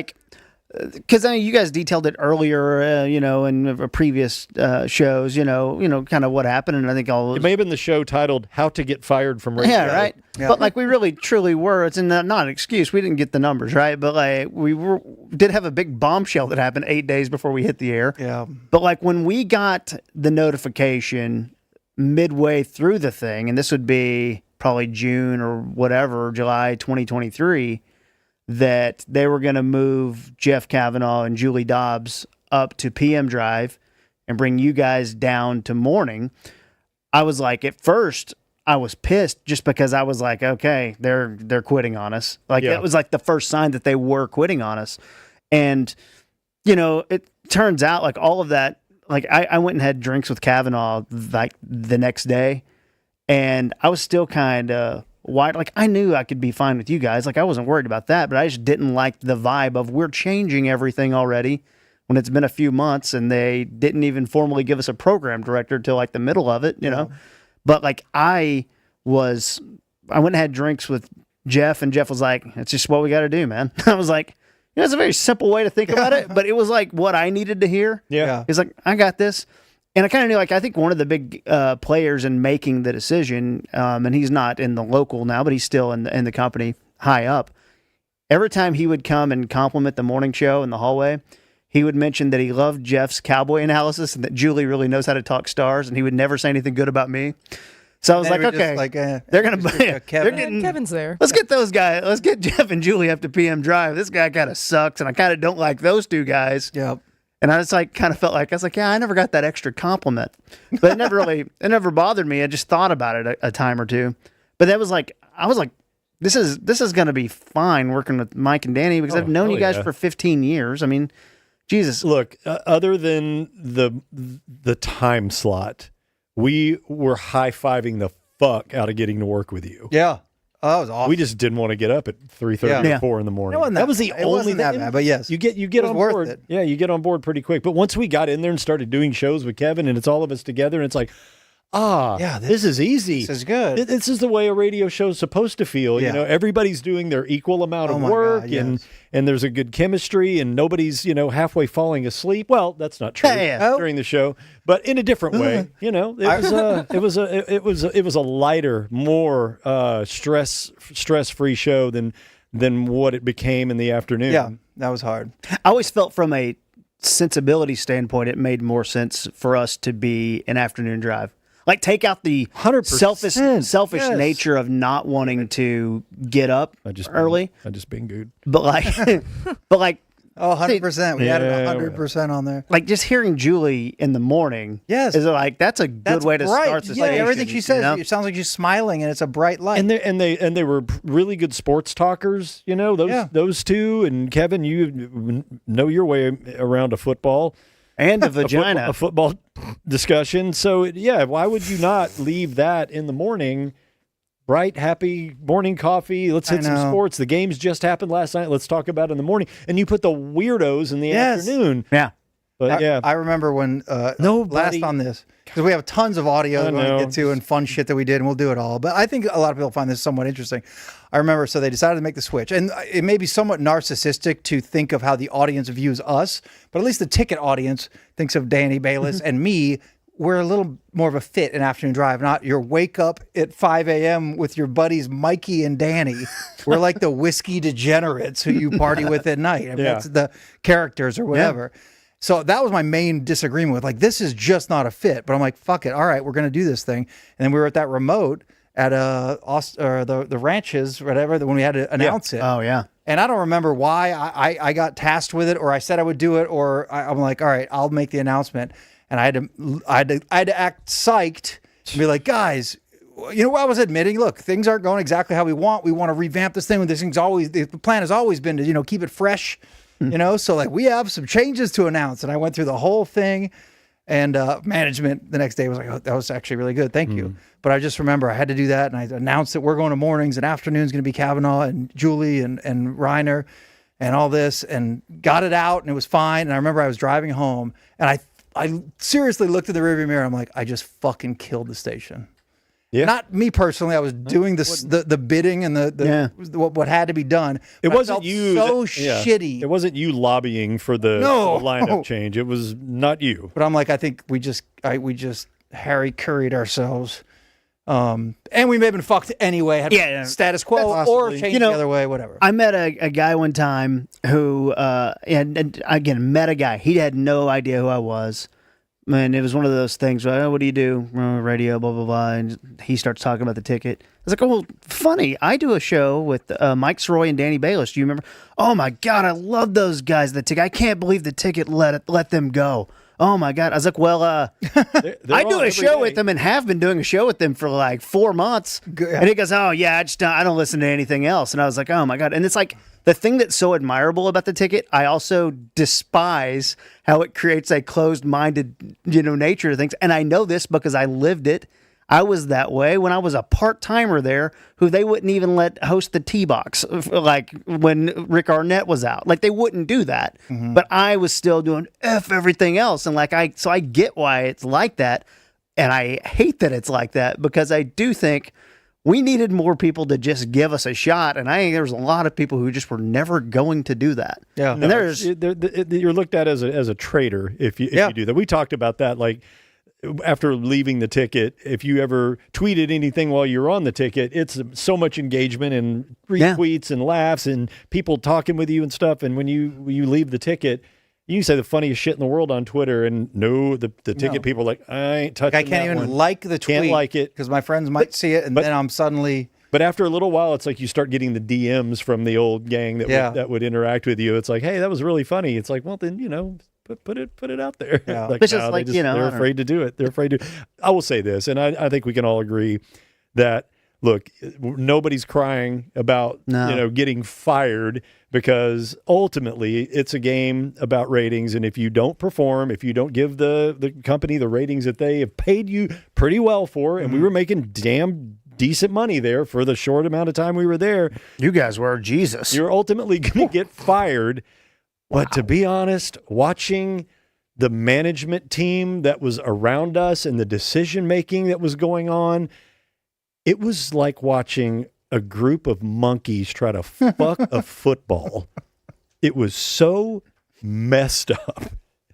because I mean, you guys detailed it earlier, in previous shows, kind of what happened, and I think It may have been the show titled "How to Get Fired from Radio." yeah, right. Yeah. But we really truly were. It's not an excuse. We didn't get the numbers right, but did have a big bombshell that happened 8 days before we hit the air. Yeah. But when we got the notification midway through the thing, and this would be probably June or whatever, July 2023. That they were going to move Jeff Kavanaugh and Julie Dobbs up to PM Drive and bring you guys down to morning. I was like, at first, I was pissed just because I was like, okay, they're quitting on us. That was like the first sign that they were quitting on us. And, it turns out all of that, I went and had drinks with Kavanaugh the next day, and I was still kind of why? I knew I could be fine with you guys. I wasn't worried about that, but I just didn't like the vibe of we're changing everything already when it's been a few months and they didn't even formally give us a program director till the middle of it, know. But I went and had drinks with Jeff, and Jeff was like, "It's just what we got to do, man." I was like, it's a very simple way to think about it, but it was what I needed to hear. Yeah. He's like, I got this. And I kind of knew, I think one of the big players in making the decision, and he's not in the local now, but he's still in the company high up. Every time he would come and compliment the morning show in the hallway, he would mention that he loved Jeff's cowboy analysis and that Julie really knows how to talk stars, and he would never say anything good about me. So I was like, okay, they're going to Kevin's there. Let's get those guys. Let's get Jeff and Julie up to PM Drive. This guy kind of sucks, and I kind of don't like those two guys. Yep. And I just kind of felt I was like, yeah, I never got that extra compliment, but it never bothered me. I just thought about it a time or two, but that was I was like, this is going to be fine working with Mike and Danny because I've known you guys for 15 years. I mean, Jesus. Look, other than the time slot, we were high-fiving the fuck out of getting to work with you. Yeah. Oh, that was awesome. We just didn't want to get up at 3:30 or 4 in the morning. That was the it only wasn't that thing. bad, but yes, you get was on worth board. it. Yeah, you get on board pretty quick. But once we got in there and started doing shows with Kevin, and it's all of us together, and it's like, yeah, this is easy. This is good. This is the way a radio show is supposed to feel. Yeah. Everybody's doing their equal amount of my work, God, yes. and there's a good chemistry, and nobody's halfway falling asleep. Well, that's not true during the show, but in a different way. It was a lighter, more stress-free show than what it became in the afternoon. Yeah, that was hard. I always felt from a sensibility standpoint, it made more sense for us to be an afternoon drive. Like, take out the 100%. selfish Yes. nature of not wanting to get up early. I just been good. But like, Oh, 100%. We added Yeah, 100% on there. like just hearing Julie in the morning. Yes. Is like, that's a good way to bright. start the Yeah, station, everything she says, you know? it sounds like she's smiling and it's a bright light. And they were really good sports talkers, you know, those two. And Kevin, you know your way around a football. And a vagina. A football discussion. So, yeah, why would you not leave that in the morning? Bright, happy morning coffee. Let's hit some sports. The games just happened last night. Let's talk about it in the morning. And you put the weirdos in the afternoon. Yeah. But I remember when last on this, because we have tons of audio that we want to get to and fun shit that we did, and we'll do it all. But I think a lot of people find this somewhat interesting. I remember, so they decided to make the switch. And it may be somewhat narcissistic to think of how the audience views us, but at least the ticket audience thinks of Danny Balis and me. We're a little more of a fit in afternoon drive, not your wake up at 5 a.m. with your buddies Mikey and Danny. We're like the whiskey degenerates who you party with at night. I mean, that's the characters or whatever. Yeah. So that was my main disagreement with, like, this is just not a fit. But I'm like, fuck it. All right, we're going to do this thing. And then we were at that remote at the ranches, whatever, when we had to announce it. Oh, yeah. And I don't remember why I got tasked with it, or I said I would do it, or I'm like, all right, I'll make the announcement. And I had to act psyched and be like, guys, you know, I was admitting, look, things aren't going exactly how we want. We want to revamp this thing. The plan has always been to, you know, keep it fresh, you know. So like, we have some changes to announce. And I went through the whole thing, and management the next day was like, oh, that was actually really good. Thank you. But I just remember I had to do that. And I announced that we're going to mornings, and afternoons going to be Kavanaugh and Julie and Reiner and all this, and got it out, and it was fine. And I remember I was driving home, and I seriously looked at the rearview mirror. I'm like, I just fucking killed the station. Yeah. Not me personally. I was doing this, the bidding and what had to be done. It wasn't you. Shitty. It wasn't you lobbying for the lineup change. It was not you. But I'm like, I think we just Harry Curried ourselves. And we may have been fucked anyway. Had status quo or changed the other way, whatever. I met a guy one time who, and again, met a guy. He had no idea who I was. And it was one of those things where, what do you do? Radio, blah, blah, blah. And he starts talking about the ticket. I was like, oh, well, funny. I do a show with Mike Sroy and Danny Balis. Do you remember? Oh, my God, I love those guys. The ticket. I can't believe the ticket let them go. Oh, my God. I was like, well, I do a show with them and have been doing a show with them for like 4 months. And he goes, oh, yeah, I don't listen to anything else. And I was like, oh, my God. And it's like, the thing that's so admirable about the ticket, I also despise how it creates a closed-minded, nature to things. And I know this because I lived it. I was that way when I was a part-timer there, who they wouldn't even let host the T-Box, like when Rick Arnett was out. Like, they wouldn't do that. Mm-hmm. But I was still doing everything else. And so I get why it's like that. And I hate that it's like that, because I do think we needed more people to just give us a shot, and I think there's a lot of people who just were never going to do that. Yeah, and you're looked at as a traitor if you do that. We talked about that, like after leaving the ticket. If you ever tweeted anything while you're on the ticket, it's so much engagement and retweets and laughs and people talking with you and stuff. And when you leave the ticket, you say the funniest shit in the world on Twitter, and the ticket people are like, I ain't touching that. I can't even like the tweet. Can't like it. Because my friends might see it, and then I'm suddenly... But after a little while, it's like you start getting the DMs from the old gang that would interact with you. It's like, hey, that was really funny. It's like, well, then, put it out there. Yeah. Like, they're afraid to do it. They're afraid to... I will say this, and I think we can all agree that, look, nobody's crying about getting fired, because ultimately it's a game about ratings. And if you don't perform, if you don't give the company the ratings that they have paid you pretty well for, and we were making damn decent money there for the short amount of time we were there. You guys were Jesus. You're ultimately going to get fired. Wow. But to be honest, watching the management team that was around us and the decision making that was going on, it was like watching a group of monkeys try to fuck a football. It was so messed up.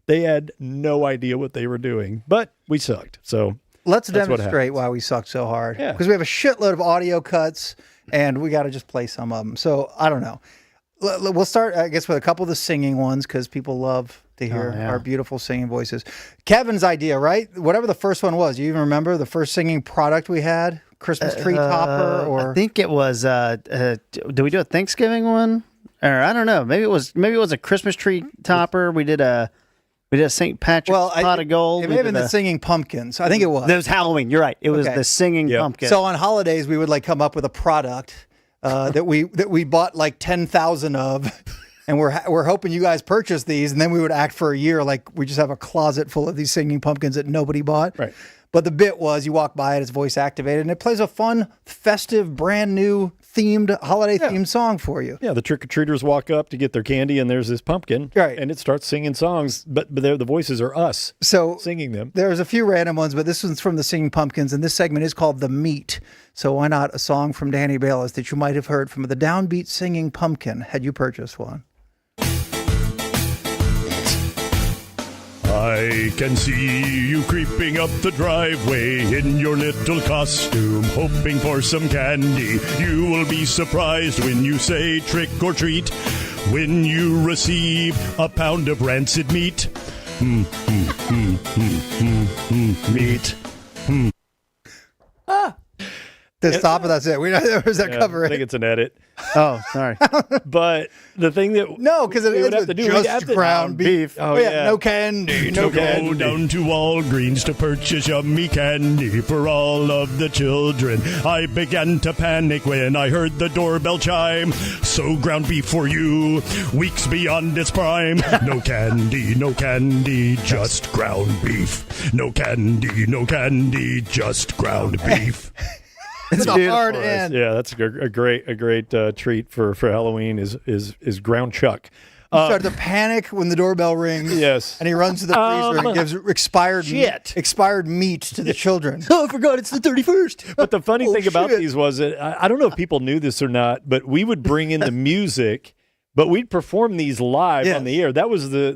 They had no idea what they were doing, but we sucked. So let's demonstrate why we sucked so hard. Because we have a shitload of audio cuts, and we got to just play some of them. So I don't know. we'll start, I guess, with a couple of the singing ones because people love to hear yeah. our beautiful singing voices. Kevin's idea, right? Whatever the first one was. You even remember the first singing product we had? Christmas tree topper, or I think it was. Did we do a Thanksgiving one? Or I don't know. Maybe it was a Christmas tree topper. We did a St. Patrick's pot of gold. It may have been the singing pumpkins. I think it was. It was Halloween. You're right. It was the singing pumpkin. So on holidays, we would like come up with a product that we bought like 10,000 of, and we're hoping you guys purchase these, and then we would act for a year like we just have a closet full of these singing pumpkins that nobody bought. Right. But the bit was you walk by it, it's voice activated, and it plays a fun, festive, brand new holiday themed song for you. Yeah, the trick-or-treaters walk up to get their candy, and there's this pumpkin, right, and it starts singing songs, but the voices are us singing them. There's a few random ones, but this one's from the Singing Pumpkins, and this segment is called The Meat. So why not a song from Danny Balis that you might have heard from the downbeat singing pumpkin had you purchased one? I can see you creeping up the driveway in your little costume, hoping for some candy. You will be surprised when you say trick or treat, when you receive a pound of rancid meat. Meat. To stop it, that's it. Where's that cover? I think it's an edit. Oh, sorry. But the thing that because it would have to do just ground beef. Oh yeah, no candy. No candy. Go down to Walgreens to purchase yummy candy for all of the children. I began to panic when I heard the doorbell chime. So ground beef for you, weeks beyond its prime. No candy, just ground beef. No candy, just ground beef. It's a hard end. Yeah, that's a great treat for Halloween is ground chuck. You start to panic when the doorbell rings. Yes. And he runs to the freezer and gives expired meat to the children. Oh, I forgot it's the 31st. But the funny thing about these was that I don't know if people knew this or not, but we would bring in the music, but we'd perform these live on the air. That was the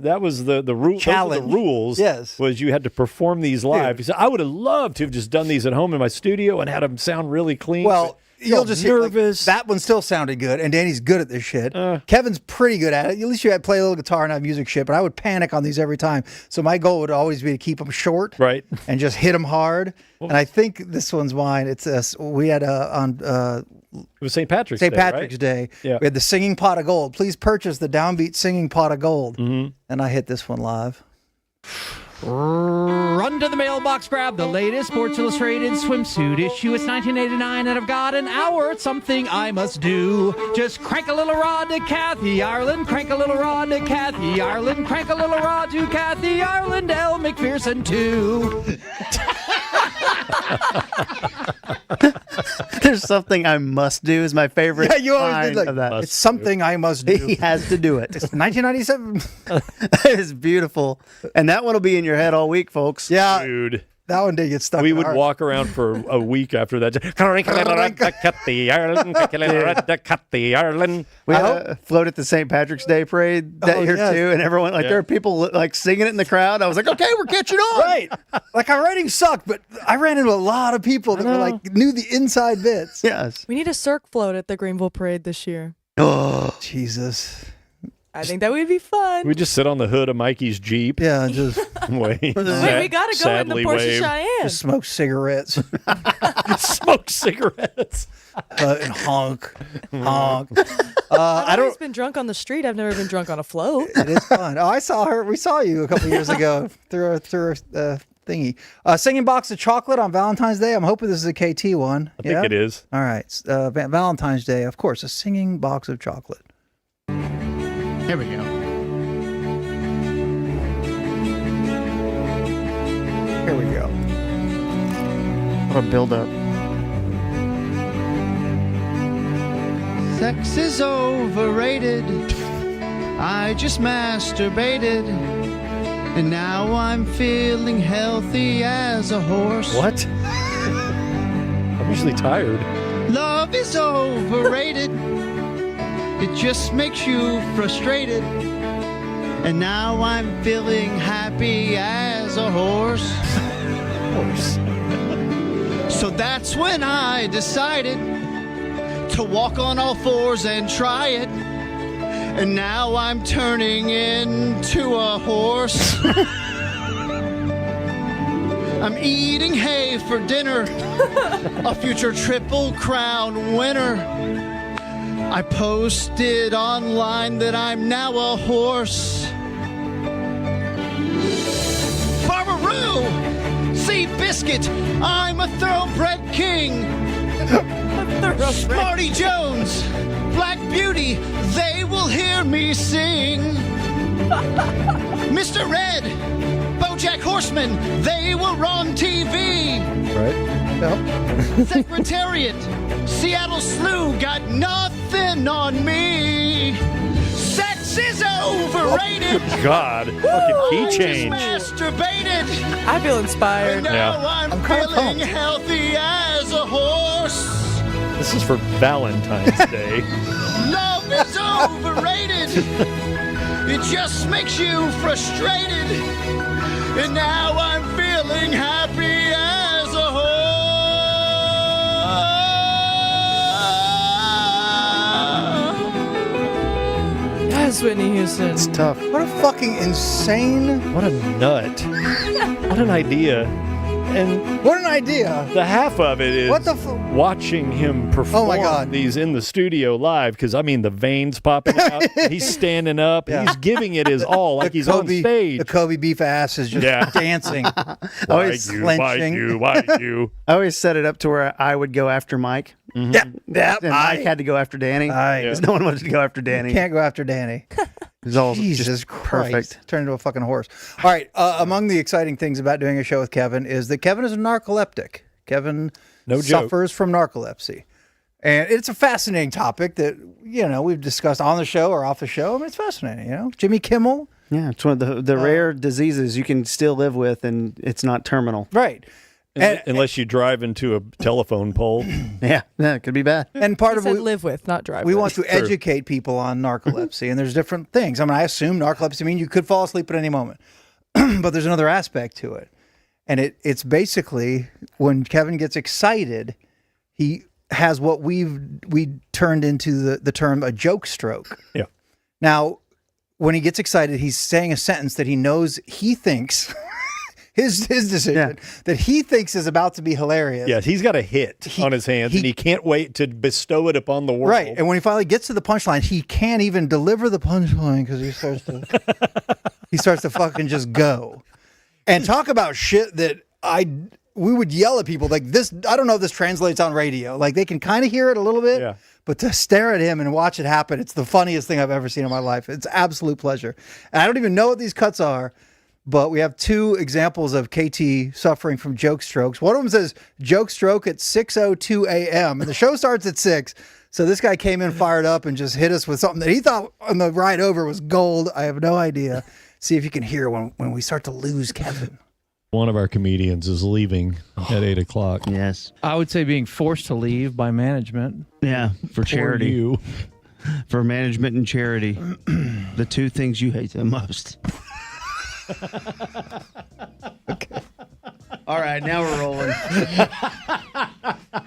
rule. Challenge. The rules. Yes. Was you had to perform these live. So I would have loved to have just done these at home in my studio and had them sound really clean. Well, you'll just hear, nervous. that one still sounded good, and Danny's good at this shit. Kevin's pretty good at it. At least you had to play a little guitar and have music shit, but I would panic on these every time. So my goal would always be to keep them short, right, and just hit them hard. And I think this one's mine. It's we had it was St. Patrick's Day. Yeah. We had the singing pot of gold. Please purchase the downbeat singing pot of gold. Mm-hmm. And I hit this one live. Run to the mailbox, grab the latest Sports Illustrated swimsuit issue. It's 1989, and I've got an hour. It's something I must do. Just crank a little rod to Kathy Ireland. Crank a little rod to Kathy Ireland. Crank a little rod to Kathy Ireland. Elle McPherson too. There's something I must do is my favorite. Yeah, you always line did like of that. It's something I must do. He has to do it. It's 1997. It's beautiful. And that one will be in your head all week, folks. Yeah. Dude. That one did get stuck. We in would our walk around for a week after that. Ireland. We float at the St. Patrick's Day parade that year too, and everyone there are people like singing it in the crowd. I was like, okay, we're catching on. Right. Like our writing sucked, but I ran into a lot of people that were like knew the inside bits. Yes. We need a Cirque float at the Greenville Parade this year. Oh, Jesus. I think that would be fun. We just sit on the hood of Mikey's Jeep. Yeah, just wait. Wait, we got to go in the Porsche Cheyenne. Just smoke cigarettes. Smoke cigarettes. And honk. I've always been drunk on the street. I've never been drunk on a float. It is fun. Oh, I saw her. We saw you a couple years ago through a thingy. Singing box of chocolate on Valentine's Day. I'm hoping this is a KT one. I think it is. All right. Valentine's Day, of course, a singing box of chocolate. Here we go. Here we go. What a build-up. Sex is overrated. I just masturbated. And now I'm feeling healthy as a horse. What? I'm usually tired. Love is overrated. It just makes you frustrated. And now I'm feeling happy as a horse. So that's when I decided to walk on all fours and try it. and now I'm turning into a horse. I'm eating hay for dinner, a future Triple Crown winner. I posted online that I'm now a horse. Barbaroo! See Biscuit, I'm a thoroughbred king. Smarty Jones, Black Beauty, they will hear me sing. Mr. Red, BoJack Horseman, they were on TV. Right? Yep. Secretariat, Seattle Slew got nothing on me. Sex is overrated. God, fucking key Just change. masturbated. I feel inspired. And now Yeah. I'm I'm kinda feeling pumped. healthy as a horse. This is for Valentine's Day. Love is overrated. It just makes you frustrated. And now I'm feeling happy as a horse. Yes, Whitney Houston. It's tough. What a fucking insane. What a nut. What an idea. And What an idea. the half of it is What the watching him perform God. these in the studio live, because I mean the veins popping out. He's standing up. Yeah. He's giving it his all, like he's on stage. The Kobe beef ass is just Yeah. dancing. Why Always you? Why clenching. you? Why you? I always set it up to where I would go after Mike, Yep. Yep. and Mike had to go after Danny. I Because no one wanted to go after Danny. can't go after Danny. It's all Jesus just Christ. perfect. Turned into a fucking horse. All right. Among the exciting things about doing a show with Kevin is that Kevin is a narcoleptic. Kevin No joke. suffers from narcolepsy. And it's a fascinating topic that, we've discussed on the show or off the show. I mean, it's fascinating, Jimmy Kimmel. Yeah, it's one of the rare diseases you can still live with, and it's not terminal. Right. Unless you drive into a telephone pole. Yeah, it could be bad. And part He of said what live with, not drive we with. want to educate people on narcolepsy, and there's different things. I mean, I assume narcolepsy means you could fall asleep at any moment, but there's another aspect to it, and it's basically when Kevin gets excited, he has what we turned into the term a joke stroke. Yeah. Now, when he gets excited, he's saying a sentence that he knows he thinks. His decision that he thinks is about to be hilarious. Yeah, he's got a hit on his hands, and he can't wait to bestow it upon the world. Right, and when he finally gets to the punchline, he can't even deliver the punchline because he starts to fucking just go, and talk about shit that we would yell at people like this. I don't know if this translates on radio. Like they can kind of hear it a little bit, Yeah. but to stare at him and watch it happen, it's the funniest thing I've ever seen in my life. It's absolute pleasure, and I don't even know what these cuts are. But we have two examples of KT suffering from joke strokes. One of them says joke stroke at 6:02 a.m. and the show starts at 6. So this guy came in fired up and just hit us with something that he thought on the ride over was gold. I have no idea. See if you can hear when we start to lose Kevin. One of our comedians is leaving at 8 o'clock. Yes. I would say being forced to leave by management. Yeah, for charity. you. For management and charity. The two things you hate the most. Okay. All right, now we're rolling.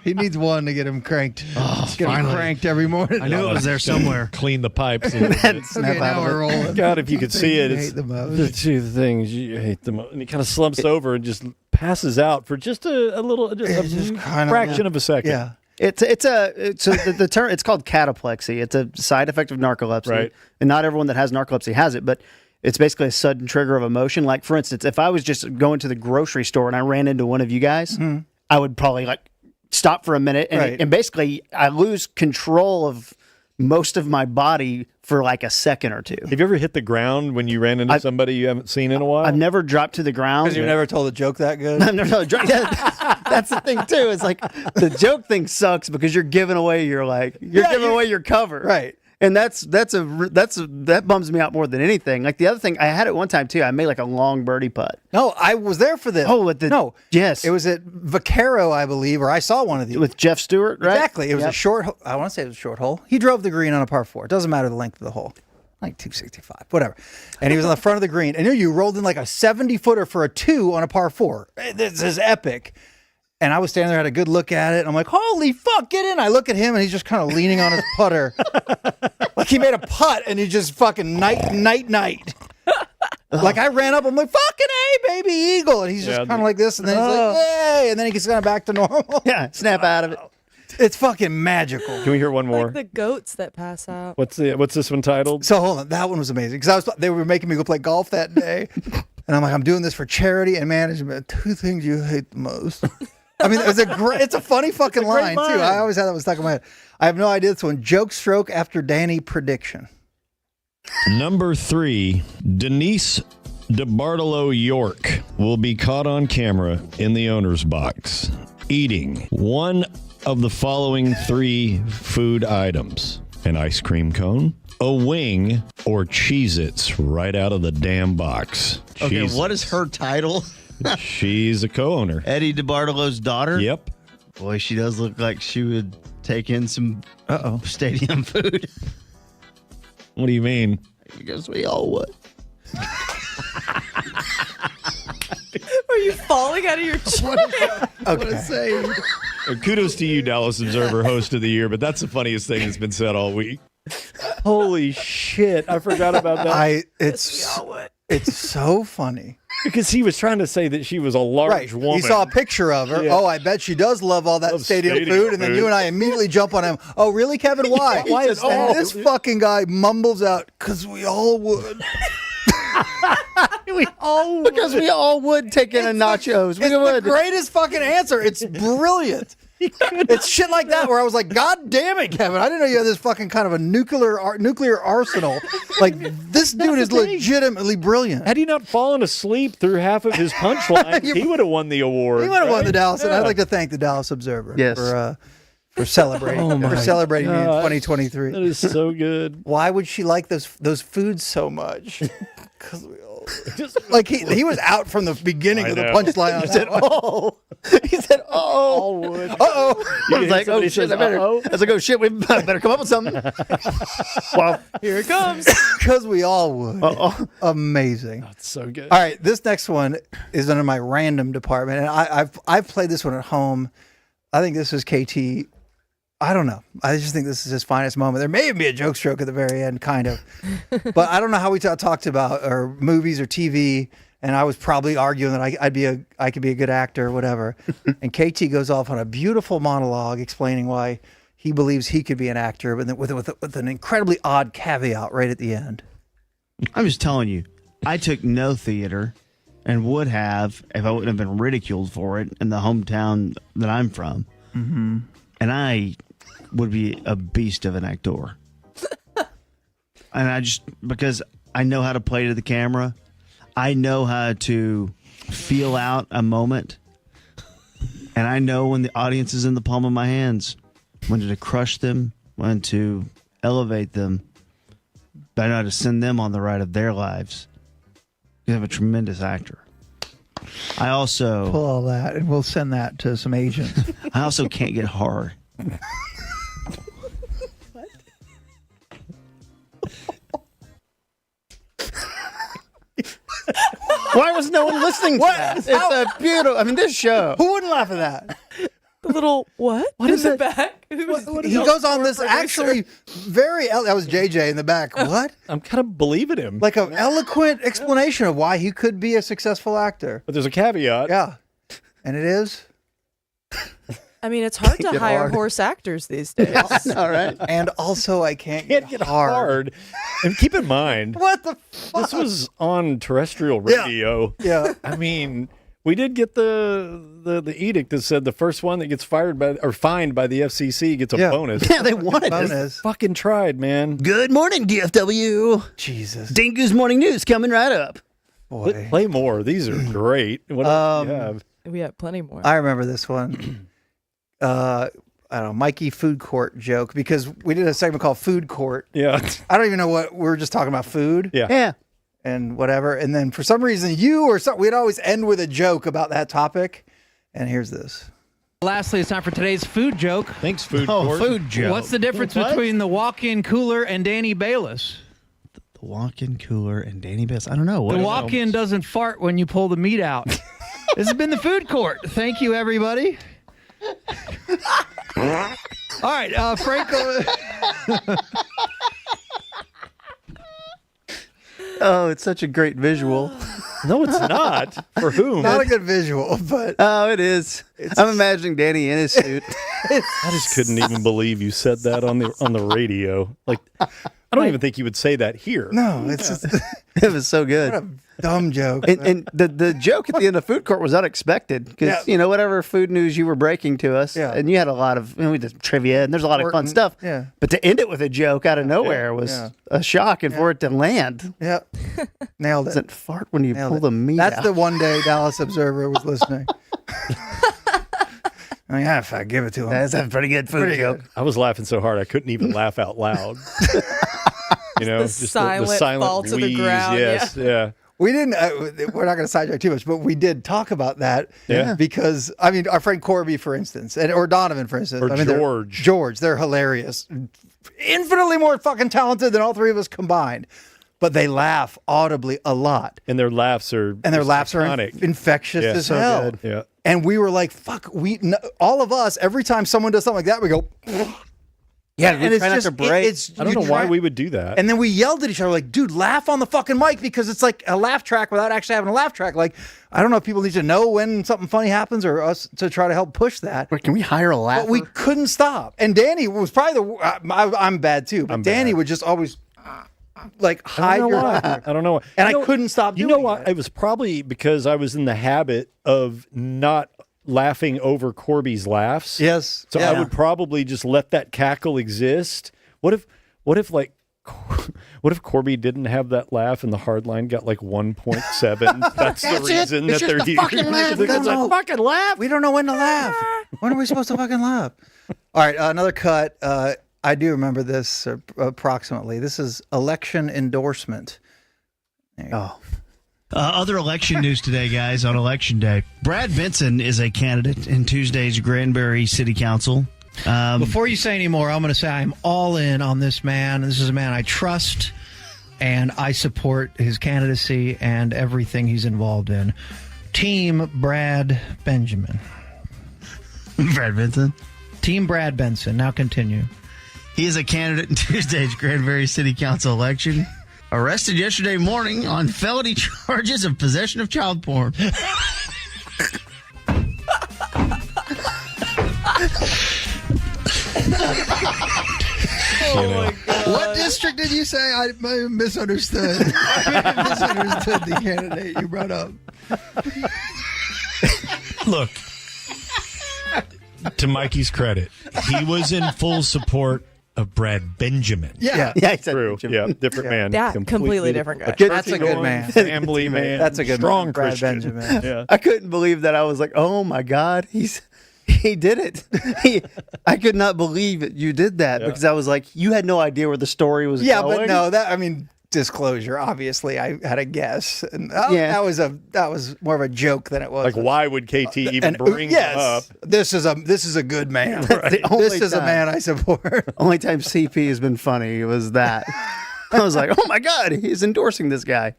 He needs one to get him cranked. Oh, Getting cranked every morning. I knew it was there somewhere. Clean the pipes. A little bit. Okay, now we're rolling. God, if you could see it, You it's hate the most. the two things you hate the most. And he kind of slumps over and just passes out for just a little, just just a kinda- fraction of a second. Yeah. It's the term. It's called cataplexy. It's a side effect of narcolepsy, Right. And not everyone that has narcolepsy has it, but it's basically a sudden trigger of emotion. Like for instance, if I was just going to the grocery store and I ran into one of you guys, I would probably stop for a minute and, and basically I lose control of most of my body for like a second or two. Have you ever hit the ground when you ran into somebody you haven't seen in a while? I've never dropped to the ground. Because you've never told a joke that good? I've never dropped. Yeah, that's the thing too. It's like the joke thing sucks because you're giving away your giving away your cover. Right. And that bums me out more than anything. Like the other thing, I had it one time too. I made like a long birdie putt. No, I was there for this. Oh, yes, It was at Vaquero, I believe, or I saw one of these. with Jeff Stewart, right? Exactly. It was a short, I want to say it was a short hole. He drove the green on a par 4. It doesn't matter the length of the hole. Like 265, whatever. And he was on the front of the green. And you rolled in like a 70-footer for a 2 on a par 4. This is epic. And I was standing there, had a good look at it. And I'm like, holy fuck, get in. I look at him and he's just kind of leaning on his putter. Like Like he made a putt and he just fucking night. Like I ran up, I'm like, fucking A, baby eagle. And he's just kind of like this. And then he's like, yay. And then he gets kind of back to normal. Yeah, snap out of it. It's fucking magical. Can we hear one more? Like the goats that pass out. What's this one titled? So hold on, that one was amazing because they were making me go play golf that day, and I'm like, I'm doing this for charity and management. 2 things you hate the most. I mean, it's a funny fucking line too. I always had that one stuck in my head. I have no idea this one. Joke stroke after Danny prediction. Number 3, Denise DeBartolo York will be caught on camera in the owner's box eating one of the following 3 food items: an ice cream cone, a wing, or Cheez-Its right out of the damn box. Okay, what is her title? She's a co-owner. Eddie DeBartolo's daughter? Yep. Boy, she does look like she would take in some stadium food. What do you mean? Because we all would. Are you falling out of your chair? Okay. Kudos to you, Dallas Observer Host of the Year, but that's the funniest thing that's been said all week. Holy shit. I forgot about that. It's so funny. Because he was trying to say that she was a large woman. He saw a picture of her. Yeah. Oh, I bet she does love all that stadium food. And then you and I immediately jump on him. Oh, really, Kevin? Why? Why is that? This fucking guy mumbles out, because we all would. Because we all would take in a nachos. It's the greatest fucking answer. It's brilliant. It's shit like that where I was like, God damn it, Kevin. I didn't know you had this fucking kind of a nuclear arsenal. Like, this dude is legitimately brilliant. Had he not fallen asleep through half of his punchline, he would have won the award. He would have won the Dallas. And I'd like to thank the Dallas Observer for celebrating me in 2023. That is so good. Why would she like those foods so much? Because we all like he was out from the beginning of the punchline. He said, "Oh," All would. I was like, "Oh shit!" I was like, "Oh shit! We better come up with something." Well, Here it comes. because we all would. Amazing. That's so good. All right, this next one is under my random department, and I've played this one at home. I think this is KT. I don't know. I just think this is his finest moment. There may even be a joke stroke at the very end, kind of. But I don't know how we talked about or movies or TV, and I was probably arguing that I could be a good actor or whatever. And KT goes off on a beautiful monologue explaining why he believes he could be an actor, but with an incredibly odd caveat right at the end. I'm just telling you, I took no theater and would have if I wouldn't have been ridiculed for it in the hometown that I'm from. Mm-hmm. And I would be a beast of an actor. And because I know how to play to the camera, I know how to feel out a moment, and I know when the audience is in the palm of my hands, when to crush them, when to elevate them, but I know how to send them on the ride of their lives. You have a tremendous actor. I also pull all that, and we'll send that to some agents. I also can't get hard. Why was no one listening to that? It's a beautiful. I mean, this show. Who wouldn't laugh at that? The little what? What is in it? the back? He goes on this actually that was JJ in the back. What? I'm kind of believing him. Like an eloquent explanation of why he could be a successful actor. But there's a caveat. Yeah. And it is? I mean, it's hard to hire horse actors these days. All right. And also, I can't Get get hard. And keep in mind, What the fuck? this was on terrestrial radio. Yeah. I mean, we did get the edict that said the first one that gets fined by the FCC gets a bonus. Yeah, they wanted this. Bonus. Fucking tried, man. Good morning, DFW. Jesus. Dingu's Morning News coming right up. Boy. Play more. These are great. What else do you have? We have plenty more. I remember this one. I don't know, Mikey Food Court joke, because we did a segment called Food Court. Yeah. I don't even know what we were just talking about food. Yeah. And whatever. And then for some reason, we'd always end with a joke about that topic. And here's this. Lastly, it's time for today's food joke. Thanks, Food Court. Food joke. What's the difference between the walk-in cooler and Danny Balis? The walk-in cooler and Danny Balis. I don't know. The walk-in doesn't fart when you pull the meat out. This has been the Food Court. Thank you, everybody. All right, Franco. Oh, it's such a great visual. No, it's not. For whom? Not a good visual, but Oh, it is. I'm imagining Danny in his suit. I just couldn't even believe you said that on the radio. Like, I don't even think you would say that here. no, it's just It was so good. what a dumb joke. And the joke at the end of food court was unexpected because whatever food news you were breaking to us, and you had a lot of we did trivia and there's a lot of fun stuff. Yeah. But to end it with a joke out of nowhere was a shock, and for it to land, Yep. Nailed it. doesn't fart when you Nailed pull it. the meat That's out. the one day Dallas Observer was listening. I mean, if I give it to him. That's a pretty good food joke. I was laughing so hard I couldn't even laugh out loud. Just silent fall to the wheeze. ground, Yes, yeah. We didn't, we're not going to sidetrack too much, but we did talk about that Yeah. because, I mean, our friend Corby, for instance, or Donovan, for instance. Or I mean, George. They're hilarious. Infinitely more fucking talented than all three of us combined. But they laugh audibly a lot. And their laughs are iconic. Infectious as So hell. good. Yeah. And we were like, fuck, all of us, every time someone does something like that, we go, Yeah, and it's just, I don't know why we would do that. And then we yelled at each other like, dude, laugh on the fucking mic because it's like a laugh track without actually having a laugh track. Like, I don't know if people need to know when something funny happens or us to try to help push that. Can we hire a laugher? But we couldn't stop. And Danny was probably I'm bad too, but Danny would just always like hide your laughter. I don't know why. And I couldn't stop doing You know what? it. It was probably because I was in the habit of not laughing over Corby's laughs. Yes. So I would probably just let that cackle exist. What if Corby didn't have that laugh and the hard line got like 1.7? That's the reason that they're using It's a fucking laugh. We don't know when to laugh. When are we supposed to fucking laugh? All right, another cut. I do remember this approximately. This is election endorsement. Other election news today, guys, on Election Day. Brad Benson is a candidate in Tuesday's Granbury City Council. Before you say any more, I'm going to say I'm all in on this man. This is a man I trust, and I support his candidacy and everything he's involved in. Team Brad Benjamin. Brad Benson? Team Brad Benson. Now continue. He is a candidate in Tuesday's Granbury City Council election. Arrested yesterday morning on felony charges of possession of child porn. What district did you say? I misunderstood. I misunderstood the candidate you brought up. Look, to Mikey's credit, he was in full support of Brad Benjamin. Yeah. Yeah, he said True. Benjamin. Yeah, different man. Yeah, completely different guy. That's a good man. Family man. That's a good strong man, Brad Christian. Benjamin. Yeah. I couldn't believe that. I was like, oh my God, he did it. I could not believe it. You did that because I was like, you had no idea where the story was going. But no, disclosure, obviously I had a guess. And that was more of a joke than it was. Like, why would KT even bring him up? This is a good man. the only This is a time. man I support. Only time CP has been funny was that. I was like, oh my God, he's endorsing this guy.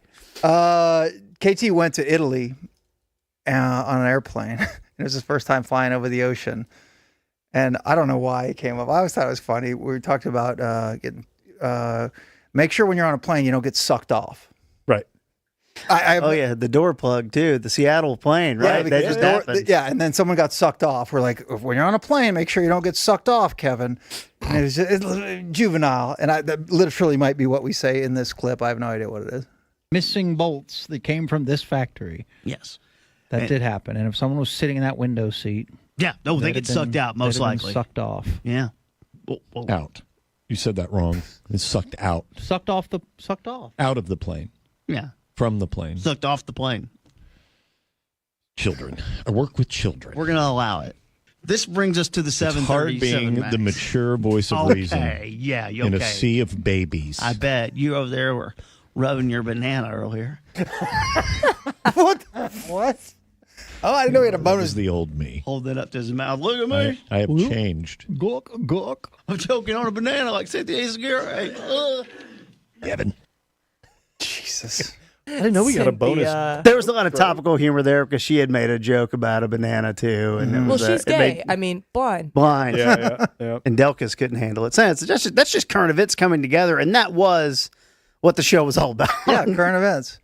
KT went to Italy on an airplane. It was his first time flying over the ocean. And I don't know why it came up. I always thought it was funny. We talked about getting make sure when you're on a plane you don't get sucked off. Right. The door plug too, the Seattle plane, right? Yeah, that just happened. and then someone got sucked off. We're like, when you're on a plane, make sure you don't get sucked off, Kevin. And it was it's juvenile. And that literally might be what we say in this clip. I have no idea what it is. Missing bolts that came from this factory. Yes. That did happen. And if someone was sitting in that window seat. Yeah. No, they get sucked out, most they'd have been likely. Sucked off. Yeah. Out. You said that wrong. It's sucked out. Sucked off. Out of the plane. Yeah. From the plane. Sucked off the plane. Children. I work with children. We're going to allow it. This brings us to the 737 It's hard being Max. the mature voice of reason Yeah, you in a sea of babies. I bet. You over there were rubbing your banana earlier. What? Oh, I didn't know we had a That bonus. was the old me. Hold that up to his mouth. Look at me. I have changed. Gawk. I'm choking on a banana like Cynthia Aguirre. Kevin. Jesus. I didn't know we got a bonus. There was a lot of topical humor there because she had made a joke about a banana too, and it Well, was, she's it gay. made Blind. blind. Yeah. And Delkus couldn't handle it. So that's just current events coming together, and that was what the show was all about. Yeah, current events.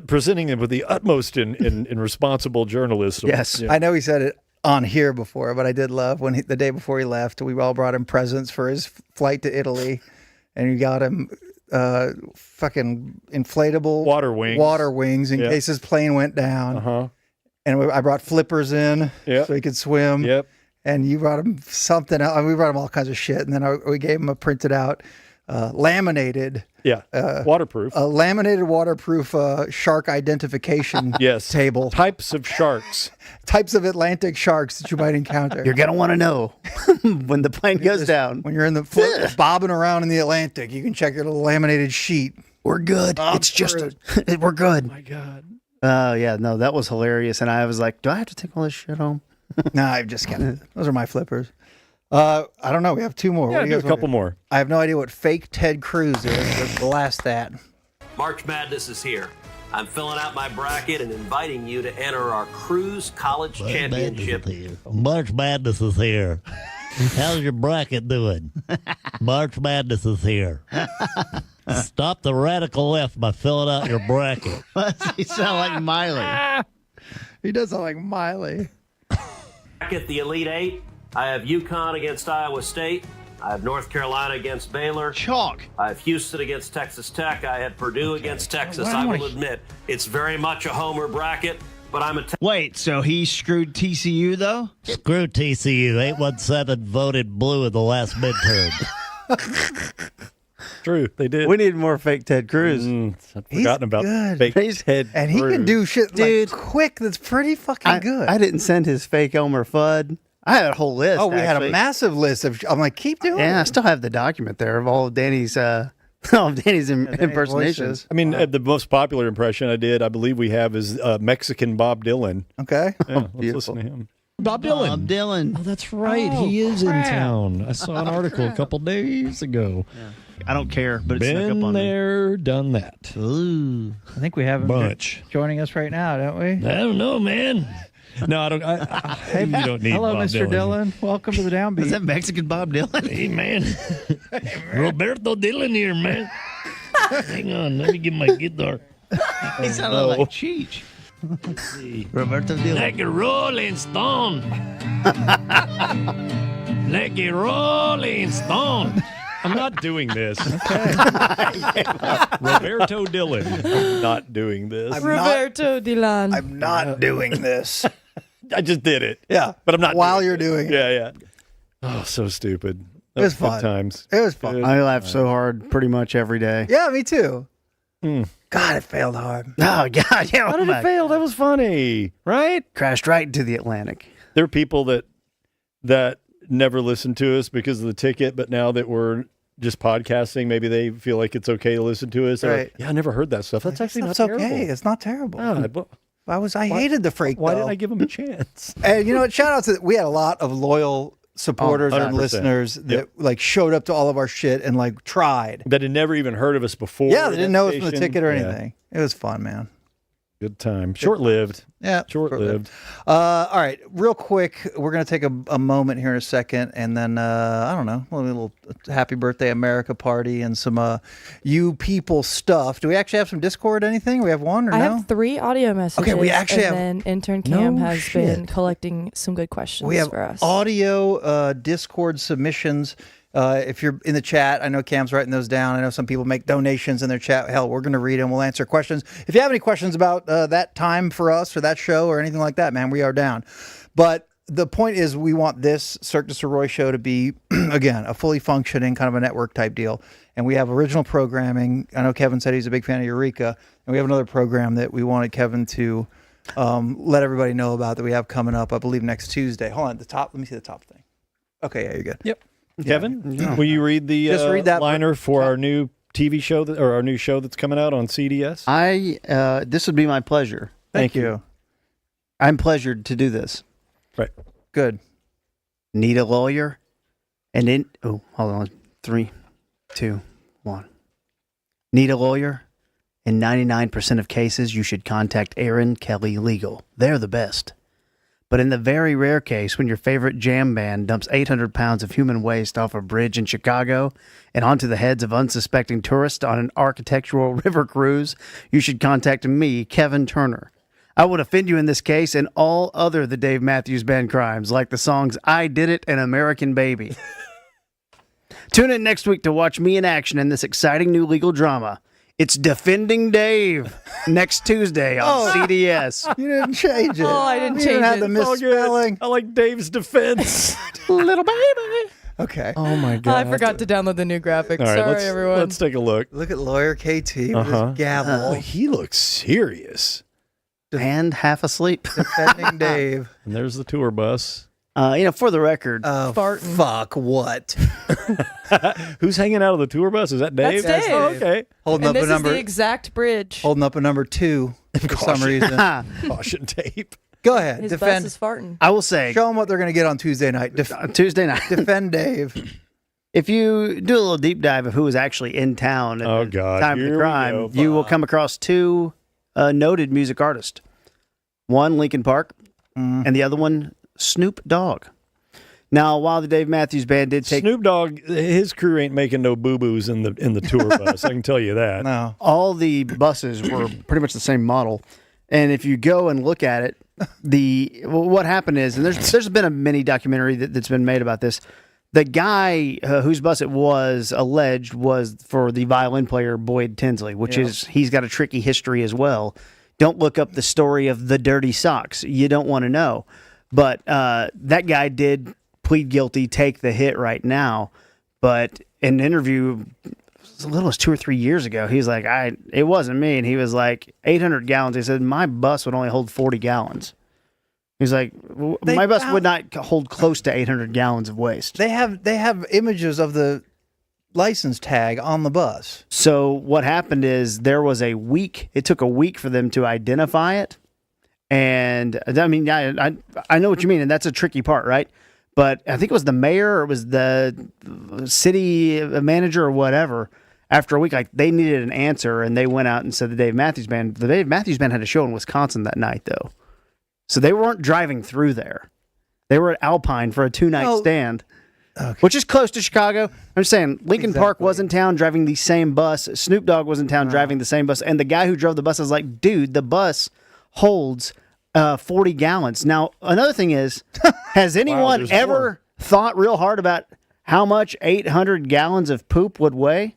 Presenting it with the utmost in responsible journalism. Yes. Yeah. I know he said it on here before, but I did love when the day before he left, we all brought him presents for his flight to Italy, and you got him fucking inflatable Water wings in case his plane went down. Uh-huh. And I brought flippers in so he could swim. Yep. And you brought him something else. We brought him all kinds of shit. And then we gave him a printed out, laminated. Yeah. Waterproof. A laminated waterproof shark identification table. Types of sharks. Types of Atlantic sharks that you might encounter. You're going to want to know when the plane goes down. When you're in the bobbing around in the Atlantic, you can check your little laminated sheet. We're good. It's just, we're good. Oh, my God. Yeah, no, that was hilarious. And I was like, do I have to take all this shit home? No, I've just got it. Those are my flippers. I don't know. We have two more. Yeah, do a couple more. I have no idea what fake Ted Cruz is. The last that. March Madness is here. I'm filling out my bracket and inviting you to enter our Cruise College Championship. March Madness is here. How's your bracket doing? March Madness is here. Stop the radical left by filling out your bracket. You sound like Miley. He does sound like Miley. Bracket the Elite Eight. I have UConn against Iowa State. I have North Carolina against Baylor. Chalk. I have Houston against Texas Tech. I have Purdue against Texas. I will admit, it's very much a homer bracket, but I'm a... Wait, so he screwed TCU, though? Screw TCU. 817 voted blue in the last midterm. True, they did. We need more fake Ted Cruz. I'd forgotten about fake Ted And he Cruz. can do shit like quick that's pretty fucking good. I didn't send his fake Elmer Fudd. I had a whole list. We had a actually. massive list of. I'm like, keep doing Yeah, I it. still have the document there of all of Danny's impersonations. I mean, the most popular impression I did, I believe we have, is Mexican Bob Dylan. Okay. Yeah, let's listen to him. Bob Dylan. Bob Dylan. Oh, that's right. He is in town. I saw an article a couple days ago. I don't care, but it's snuck up Been on there, done that. me. Ooh. I think we have him Bunch. joining us right now, don't we? I don't know, man. No, I don't. Hey, you don't need Hello, Bob Mr. Dillon. Welcome to the Downbeat. Is that Mexican Bob Dylan? Hey, man. Roberto Dylan here, man. Hang on. Let me get my guitar. He sounded like Cheech. Roberto Dylan. Like a rolling stone. Like a rolling stone. I'm not doing this. Roberto Dylan. I'm not doing this. Roberto Dylan. I'm not doing this. I just did it. Yeah, but I'm not while doing you're it. doing it. Yeah, yeah. Oh, so stupid. It was Good fun. times. It was fun. I laugh so hard pretty much every day. Yeah, me too. God, it failed hard. Oh, God. Yeah, How did it fail? That was funny, right? Crashed right into the Atlantic. There are people that never listened to us because of the ticket, but now that we're just podcasting, maybe they feel like it's okay to listen to us. Right. Yeah, I never heard that stuff. That's actually not It's okay. terrible. It's not terrible. Yeah, I hated the freak. why though. didn't I give them a chance? And you know what? Shout out to we had a lot of loyal supporters and 100%. listeners that like showed up to all of our shit and like tried. That had never even heard of us before. Yeah, they didn't know us from the station. ticket or Yeah. anything. It was fun, man. Good time. Short-lived. Yeah, Short-lived. All right, real quick, we're gonna take a moment here in a second, and then I don't know, a little Happy Birthday America party and some you people stuff. Do we actually have some Discord? Anything? We have one or I no? have 3 audio messages. Okay, we actually have- and then intern Cam No has shit. been collecting some good questions We have for us. audio Discord submissions. If you're in the chat, I know Cam's writing those down. I know some people make donations in their chat. Hell, we're going to read them. We'll answer questions. If you have any questions about that time for us or that show or anything like that, man, we are down. But the point is we want this Cirque Du Sirois show to be, again, a fully functioning kind of a network type deal. And we have original programming. I know Kevin said he's a big fan of Eureka. And we have another program that we wanted Kevin to let everybody know about that we have coming up, I believe, next Tuesday. Hold on, at the top. Let me see the top thing. Okay, yeah, you're good. Yep. Kevin, will you read the Just read that liner for our new TV show or our new show that's coming out on CDS? This would be my pleasure. Thank you. I'm pleasured to do this. Right. Good. Need a lawyer? Hold on. 3, 2, 1. Need a lawyer? In 99% of cases, you should contact Aaron Kelly Legal. They're the best. But in the very rare case when your favorite jam band dumps 800 pounds of human waste off a bridge in Chicago and onto the heads of unsuspecting tourists on an architectural river cruise, you should contact me, Kevin Turner. I will defend you in this case and all other the Dave Matthews Band crimes, like the songs I Did It and American Baby. Tune in next week to watch me in action in this exciting new legal drama. It's Defending Dave next Tuesday on CDS. You didn't change it. Oh, I didn't you change didn't have it. the misspelling. I like Dave's defense. Little baby. Okay. Oh my God. I forgot to download the new graphic. All right, Sorry, everyone. let's take a look. Look at lawyer KT with his gavel. Boy, he looks serious. And half asleep. Defending Dave. And there's the tour bus. For the record. Farting. Fuck, what? Who's hanging out of the tour bus? Is that Dave? That's Dave. Oh, okay. Holding And up this a number. is the exact bridge. Holding up a number 2 for some reason. Caution tape. Go ahead. His Defend. bus is farting. I will say. Show them what they're going to get on Tuesday night. Tuesday night. Defend Dave. If you do a little deep dive of who was actually in town at the time of the crime, you will come across 2 noted music artists. One, Linkin Park, and the other one, Snoop Dogg. Now, while the Dave Matthews Band did take Snoop Dogg, his crew ain't making no boo-boos in the tour bus. I can tell you that. No. all the buses were pretty much the same model, and if you go and look at it, what happened is, and there's been a mini documentary that's been made about this. The guy whose bus it was alleged was for the violin player Boyd Tinsley, which is he's got a tricky history as well. Don't look up the story of the dirty socks. You don't want to know. But that guy did plead guilty, take the hit right now. But in an interview as little as 2 or 3 years ago, he's like, it wasn't me. And he was like, 800 gallons. He said, my bus would only hold 40 gallons. He's like, my bus would not hold close to 800 gallons of waste. They have images of the license tag on the bus. So what happened is there was a week. It took a week for them to identify it. And I mean, I know what you mean. And that's a tricky part, right? But I think it was the mayor or it was the city manager or whatever. After a week, like they needed an answer, and they went out and said the Dave Matthews Band. The Dave Matthews Band had a show in Wisconsin that night, though, so they weren't driving through there. They were at Alpine for a 2-night stand, which is close to Chicago. I'm just saying, Linkin Park was in town driving the same bus. Snoop Dogg was in town driving the same bus, and the guy who drove the bus was like, "Dude, the bus holds 40 gallons." Now, another thing is, has anyone ever thought real hard about how much 800 gallons of poop would weigh?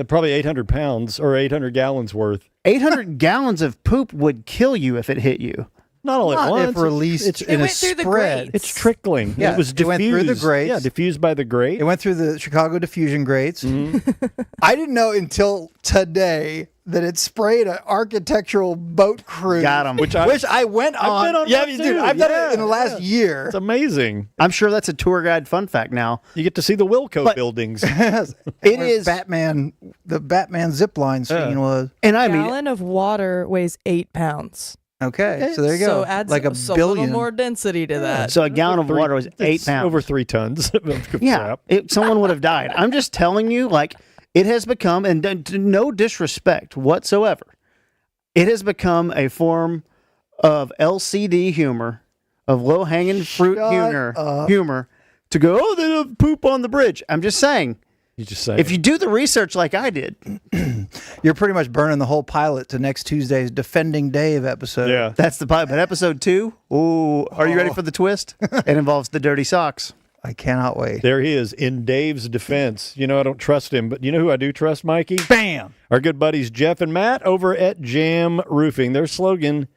Probably 800 pounds or 800 gallons worth. 800 gallons of poop would kill you if it hit you. Not all at once. If released in a spread. It's trickling. Yeah, it was diffused. It went through the grates. Yeah, diffused by the grate. It went through the Chicago diffusion grates. I didn't know until today that it sprayed an architectural boat cruise. Got 'em. Which I went on. I've been on yeah, one you too. did. I've done Yeah, it in the last year. It's amazing. I'm sure that's a tour guide fun fact now. You get to see the Wilco buildings. It is Batman. The Batman zip line scene was. And A gallon of water weighs 8 pounds. Okay, so there you go. So adds like a a billion. little more density to that. So a gallon of water was 8 It's pounds. over 3 tons. of Yeah, crap. someone would have died. I'm just telling you, like, it has become, and no disrespect whatsoever, it has become a form of LCD humor, of low-hanging fruit humor, to go, oh, they have poop on the bridge. I'm just saying. You just say If you do the research like I did, you're pretty much burning the whole pilot to next Tuesday's Defending Dave episode. Yeah. That's the pilot. But episode 2, ooh, are you ready for the twist? It involves the dirty socks. I cannot wait. There he is in Dave's defense. You know, I don't trust him, but you know who I do trust, Mikey? Bam! Our good buddies Jeff and Matt over at Jam Roofing. Their slogan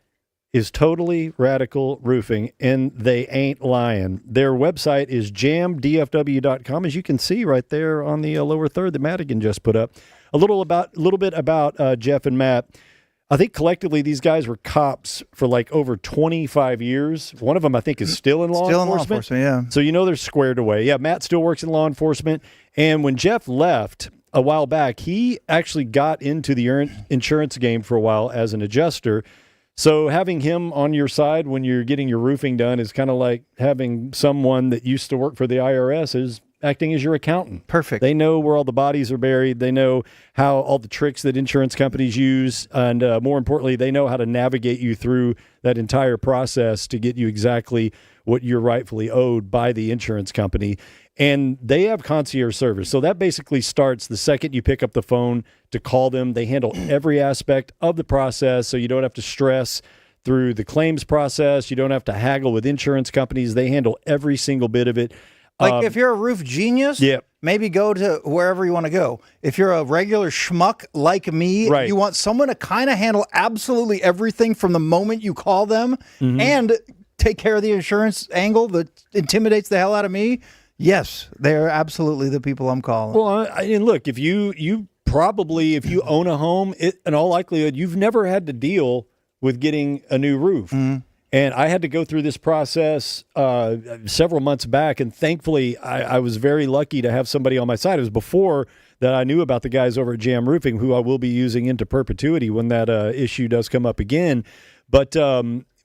is totally radical roofing, and they ain't lying. Their website is jamdfw.com, as you can see right there on the lower third that Madigan just put up. A little bit about Jeff and Matt. I think collectively these guys were cops for like over 25 years. One of them, I think, is still in law enforcement. Yeah. So you know they're squared away. Yeah, Matt still works in law enforcement. And when Jeff left a while back, he actually got into the insurance game for a while as an adjuster. So having him on your side when you're getting your roofing done is kind of like having someone that used to work for the IRS is acting as your accountant. Perfect. They know where all the bodies are buried. They know how all the tricks that insurance companies use. And more importantly, they know how to navigate you through that entire process to get you exactly what you're rightfully owed by the insurance company. And they have concierge service. So that basically starts the second you pick up the phone to call them. They handle every aspect of the process, so you don't have to stress through the claims process. You don't have to haggle with insurance companies. They handle every single bit of it. Like if you're a roof genius, maybe go to wherever you want to go. If you're a regular schmuck like me, you want someone to kind of handle absolutely everything from the moment you call them and take care of the insurance angle that intimidates the hell out of me. Yes, they are absolutely the people I'm calling. Well, and look, if you probably, if you own a home, in all likelihood, you've never had to deal with getting a new roof. And I had to go through this process several months back, and thankfully I was very lucky to have somebody on my side. It was before that I knew about the guys over at Jam Roofing, who I will be using into perpetuity when that issue does come up again. But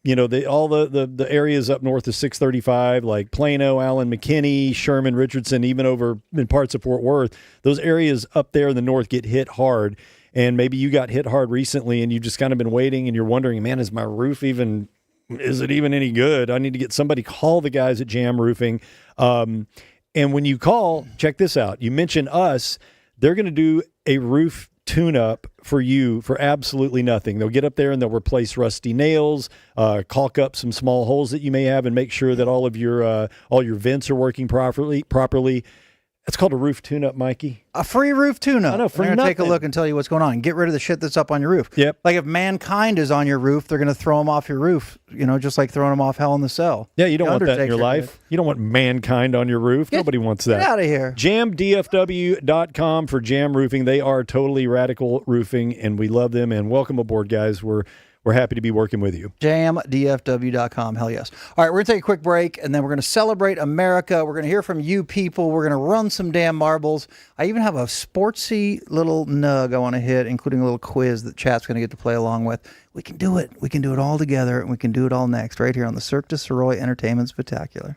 you know, all the areas up north of 635, like Plano, Allen, McKinney, Sherman, Richardson, even over in parts of Fort Worth, those areas up there in the north get hit hard. And maybe you got hit hard recently and you've just kind of been waiting and you're wondering, man, is my roof is it even any good? I need to get somebody. Call the guys at Jam Roofing. And when you call, check this out. You mention us, they're going to do a roof tune-up for you for absolutely nothing. They'll get up there and they'll replace rusty nails, caulk up some small holes that you may have, and make sure that all your vents are working properly. It's called a roof tune-up, Mikey. A free roof tune-up. I know, they're going to take a look and tell you what's going on. Get rid of the shit that's up on your roof. Yep. Like if Mankind is on your roof, they're going to throw them off your roof, you know, just like throwing them off Hell in the Cell. Yeah, you don't want that in your life. You don't want Mankind on your roof. Nobody wants that. Get out of here. JamDFW.com for Jam Roofing. They are totally radical roofing, and we love them. And welcome aboard, guys. We're happy to be working with you. JamDFW.com. Hell yes. All right, we're going to take a quick break, and then we're going to celebrate America. We're going to hear from you people. We're going to run some damn marbles. I even have a sportsy little nug I want to hit, including a little quiz that chat's going to get to play along with. We can do it. We can do it all together, and we can do it all next, right here on the Cirque Du Sirois Entertainment Spectacular.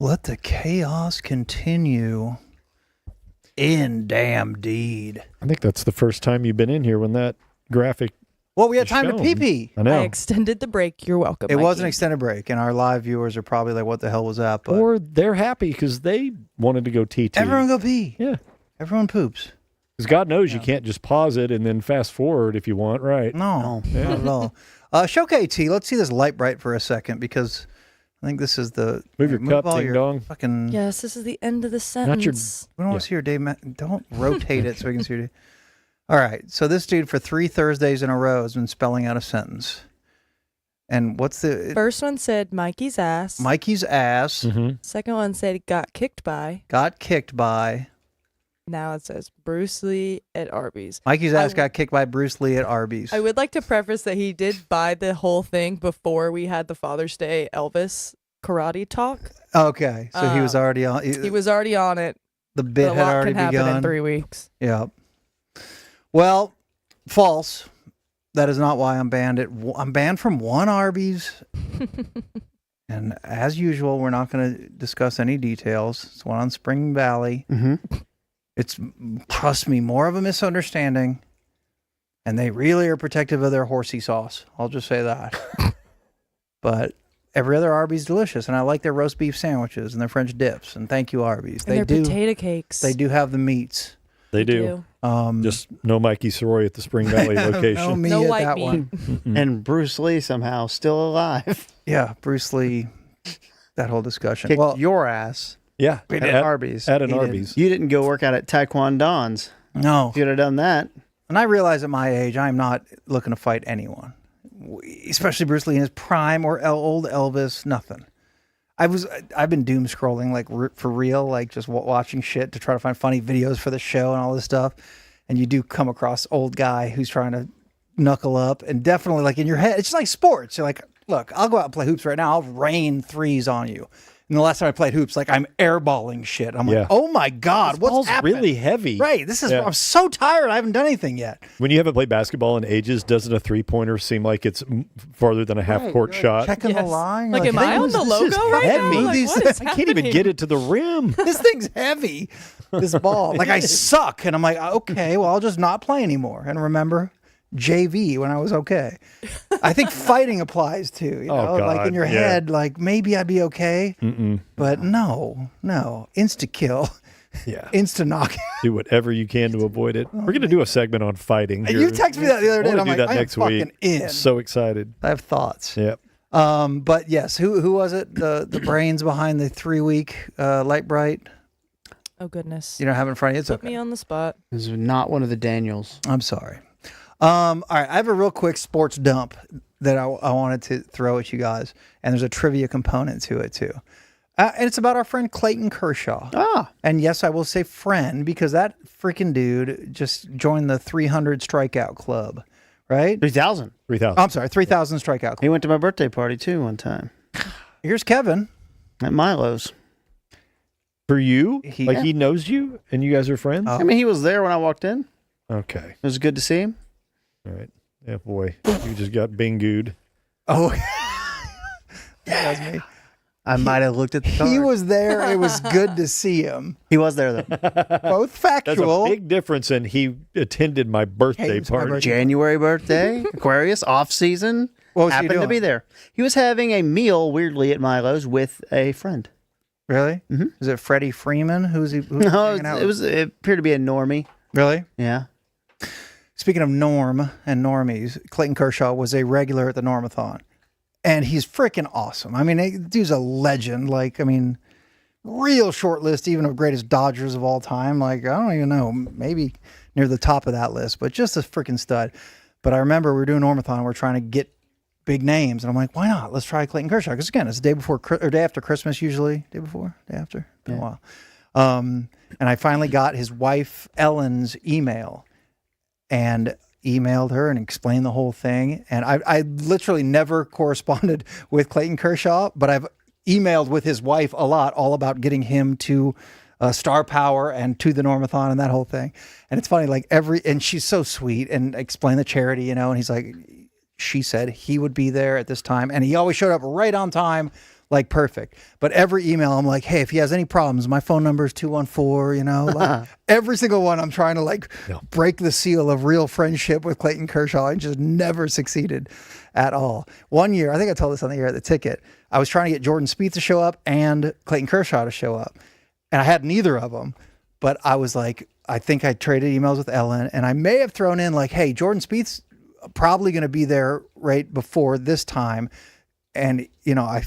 Let the chaos continue. Indeed. I think that's the first time you've been in here when that graphic. Well, we had is time shown. to pee-pee. I know. I extended the break. You're welcome. It was an Mikey. extended break, and our live viewers are probably like, what the hell was that? But Or they're happy because they wanted to go TT. everyone go pee. Yeah. Everyone poops. Because God knows you can't just pause it and then fast forward if you want, right? No, not at all. Show KT. Let's see this Lightbrite for a second because I think this is the... Move your cup, all ding your dong. Fucking... Yes, this is the end of the Not your- sentence. We don't want to see your day. Don't rotate it so we can see your day. All right. So this dude for 3 Thursdays in a row has been spelling out a sentence. And what's the... First one said Mikey's ass. Mikey's ass Mm-hmm. Second one said got kicked by. got kicked by... Now it says Bruce Lee at Arby's. Mikey's ass got kicked by Bruce Lee at Arby's. I would like to preface that he did buy the whole thing before we had the Father's Day Elvis karate talk. Okay. So he was already on... He was already on it. The bit But a had lot already can happen begun. in 3 weeks. Yeah. Well, false. That is not why I'm banned. I'm banned from one Arby's. And as usual, we're not going to discuss any details. It's one on Spring Valley. Mm-hmm. It's, trust me, more of a misunderstanding. And they really are protective of their horsey sauce. I'll just say that. But every other Arby's delicious. And I like their roast beef sandwiches and their French dips. And thank you, Arby's. And their potato cakes. They do have the meats. They do. Just no Mikey Sirois at the Spring Valley location. No me No at white that meat. one. And Bruce Lee somehow still alive. Yeah, Bruce Lee, that whole discussion. Kicked Well, your ass Yeah. at Arby's. At an He did. Arby's. You didn't go work out at Taekwondo's. no. If you'd have done that. And I realize at my age, I'm not looking to fight anyone, especially Bruce Lee in his prime or old Elvis, nothing. I've been doom scrolling like for real, like just watching shit to try to find funny videos for the show and all this stuff. And you do come across old guy who's trying to knuckle up, and definitely like in your head, it's just like sports. You're like, look, I'll go out and play hoops right now. I'll rain threes on you. And the last time I played hoops, like I'm airballing shit. I'm like, oh my God, what's ball's happening? really heavy. Right. I'm so tired. I haven't done anything yet. When you haven't played basketball in ages, doesn't a 3-pointer seem like it's farther than a half-court shot? Checking the line. Like, am I on the logo right now? heavy. Like, what is I can't even get it to the rim. This thing's heavy, this ball. Like, I suck. And I'm like, okay, well, I'll just not play anymore. And remember JV when I was okay. I think fighting applies too. You know, like in your head, like maybe I'd be okay. But no. Insta-kill. Yeah. Insta-knock. Do whatever you can to avoid it. We're going to do a segment on fighting. You texted me that the other day. We'll And I'm do like, that I am next fucking week. in. I'm so excited. I have thoughts. Yep. But yes, who was it? The brains behind the 3-week Lightbrite. Oh, goodness. You don't have it in front of you. It's Put okay. me on the spot. This is not one of the Daniels. I'm sorry. All right, I have a real quick sports dump that I wanted to throw at you guys, and there's a trivia component to it too. And it's about our friend Clayton Kershaw. And yes, I will say friend because that freaking dude just joined the 300 strikeout club, right? 3,000. 3,000. I'm sorry, 3,000 strikeout club. He went to my birthday party too one time Here's Kevin. at Milo's. For you? He- He knows you and you guys are friends? Oh. I mean, he was there when I walked in. Okay. It was good to see him. All right. Yeah, boy. You just got bingooed. Oh, that was me. I might have looked at the card. He was there. It was good to see him. He was there though. Both That's factual. a big difference, and he attended my birthday it's my party. birthday. January birthday, Aquarius, off season. What was he happened to doing? be there. He was having a meal weirdly at Milo's with a friend. Really? Mhm. Is it Freddie Freeman? Who's he? Who's No, hanging out it appeared to be a normie. Really? Yeah. Speaking of Norm and normies, Clayton Kershaw was a regular at the Normathon. And he's freaking awesome. I mean, dude's a legend. Like, I mean, real short list, even of greatest Dodgers of all time. Like, I don't even know, maybe near the top of that list, but just a freaking stud. But I remember we were doing Normathon. We're trying to get big names. And I'm like, why not? Let's try Clayton Kershaw. Because again, it's the day before or day after Christmas usually. Day before? Day after? Been a while. And I finally got his wife Ellen's email and emailed her and explained the whole thing. And I literally never corresponded with Clayton Kershaw, but I've emailed with his wife a lot, all about getting him to Star Power and to the Normathon and that whole thing. And it's funny, like and she's so sweet and explained the charity, you know, and he's like, she said he would be there at this time. And he always showed up right on time, like perfect. But every email, I'm like, hey, if he has any problems, my phone number is 214, you know, like every single one. I'm trying to like break the seal of real friendship with Clayton Kershaw. I just never succeeded at all. One year, I think I told this on the air at the ticket, I was trying to get Jordan Spieth to show up and Clayton Kershaw to show up. And I had neither of them, but I was like, I think I traded emails with Ellen, and I may have thrown in like, hey, Jordan Spieth's probably going to be there right before this time. And, you know, I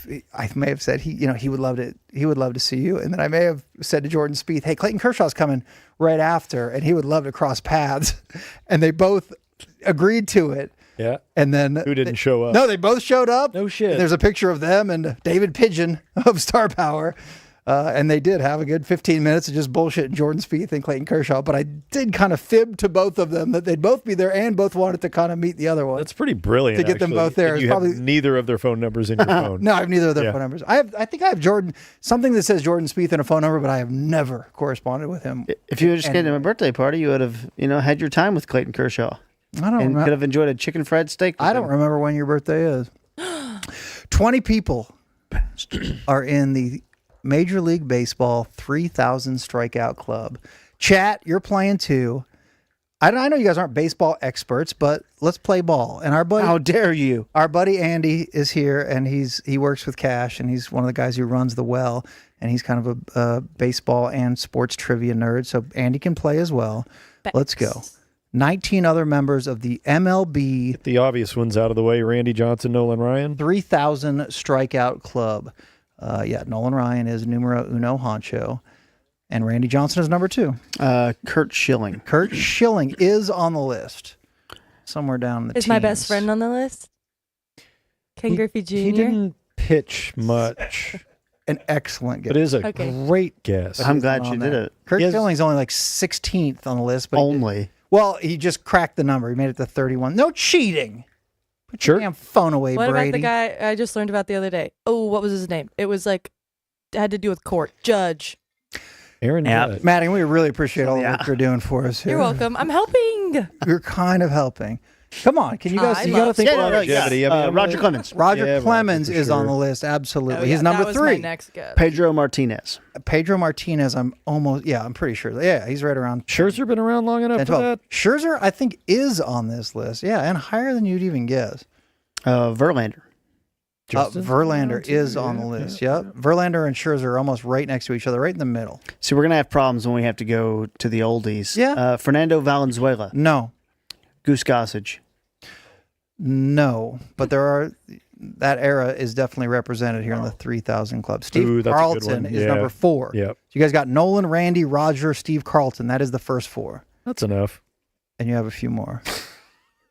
may have said he would love to see you. And then I may have said to Jordan Spieth, hey, Clayton Kershaw's coming right after, and he would love to cross paths. And they both agreed to it. Yeah. And then who didn't show up? No, they both showed up. No shit. And there's a picture of them and David Pigeon of Star Power. And they did have a good 15 minutes of just bullshit Jordan Spieth and Clayton Kershaw. But I did kind of fib to both of them that they'd both be there and both wanted to kind of meet the other one. That's pretty brilliant to get them both there. And you have neither of their phone numbers in your phone. No, I have neither of their phone numbers. I think I have something that says Jordan Spieth and a phone number, but I have never corresponded with him. If you had just came to my birthday party, you would have, had your time with Clayton Kershaw. I don't remember. Could have enjoyed a chicken fried steak. I don't remember when your birthday is. 20 people are in the Major League Baseball 3,000 strikeout club. Chat, you're playing too. I know you guys aren't baseball experts, but let's play ball. And our buddy, how dare you? Our buddy Andy is here, and he works with Cash, and he's one of the guys who runs the well, and he's kind of a baseball and sports trivia nerd. So Andy can play as well. Thanks. Let's go. 19 other members of the MLB. Get the obvious ones out of the way. Randy Johnson, Nolan Ryan. 3,000 strikeout club. Nolan Ryan is numero uno honcho. And Randy Johnson is number 2. Kurt Schilling. Kurt Schilling is on the list. Somewhere down in the Is teens. my best friend on the list? Ken Griffey Jr.? He didn't pitch much. An excellent guess. But it is a great guess. I'm glad you did it. Kurt Schilling's only like 16th on the list. But he just cracked the number. He made it to 31. No cheating. Put your damn phone away, What Brady. about the guy I just learned about the other day? Oh, what was his name? It was like, it had to do with court. Judge. Aaron Judge. Maddie, we really appreciate all the work you're doing for us here. You're welcome. I'm helping. You're kind of helping. Come on, can you guys? You got to think about longevity. Roger Clemens. Roger Clemens is on the list. Absolutely, he's number 3. That was my next guess. Pedro Martinez. Pedro Martinez. I'm pretty sure. Yeah, he's right around. Scherzer been around long enough for that? Scherzer, I think, is on this list. Yeah, and higher than you'd even guess. Verlander. Verlander is on the list. Yep. Verlander and Scherzer are almost right next to each other, right in the middle. See, we're going to have problems when we have to go to the oldies. Yeah. Fernando Valenzuela. No. Goose Gossage. No. But that era is definitely represented here in the 3,000 club. Steve Carlton is number 4. Yep. So you guys got Nolan, Randy, Roger, Steve Carlton. That is the first 4. That's enough. And you have a few more.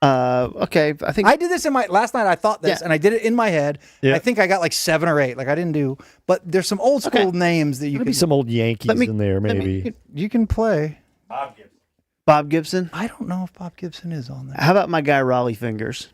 Okay, I think I did this last night. I thought this, and I did it in my head. Yeah. I think I got like 7 or 8. Like I didn't do, but there's some old school names that you Maybe can. some old Yankees in there, maybe. You can play. Bob Gibson. I don't know if Bob Gibson is on there. How about my guy Raleigh Fingers?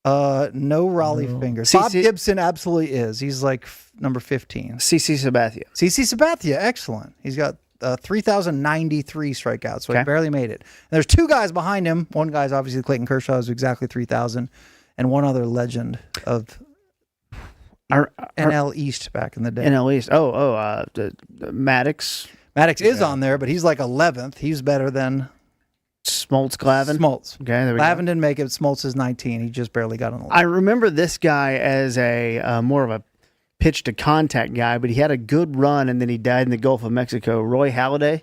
No Raleigh Fingers. Bob Gibson absolutely is. He's like number 15. CC Sabathia. CC Sabathia, excellent. He's got 3,093 strikeouts, so he barely made it. And there's 2 guys behind him. One guy's obviously Clayton Kershaw, who's exactly 3,000, and one other legend of NL East back in the day. NL East. Maddox. Maddox is on there, but he's like 11th. He's better than Smoltz Glavine. Smoltz. Okay, there we Glavine go. didn't make it. Smoltz is 19. He just barely got on the list. I remember this guy as a more of a pitch to contact guy, but he had a good run and then he died in the Gulf of Mexico. Roy Halladay.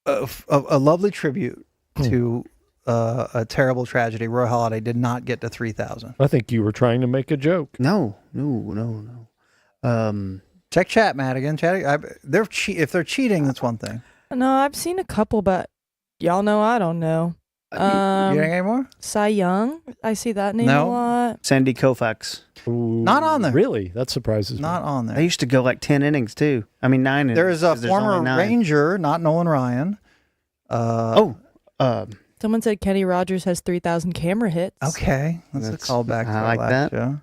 A lovely tribute to a terrible tragedy. Roy Halladay did not get to 3,000. I think you were trying to make a joke. No. Check chat, Madigan. If they're cheating, that's one thing. No, I've seen a couple, but y'all know I don't know. You got any more? Cy Young. I see that name a lot. Sandy Koufax. Ooh, not on there. Really? That surprises me. Not on there. They used to go like 10 innings too. I mean 9 innings. There is a former Ranger, not Nolan Ryan. Someone said Kenny Rogers has 3,000 camera hits. Okay, that's a callback to I our like last that.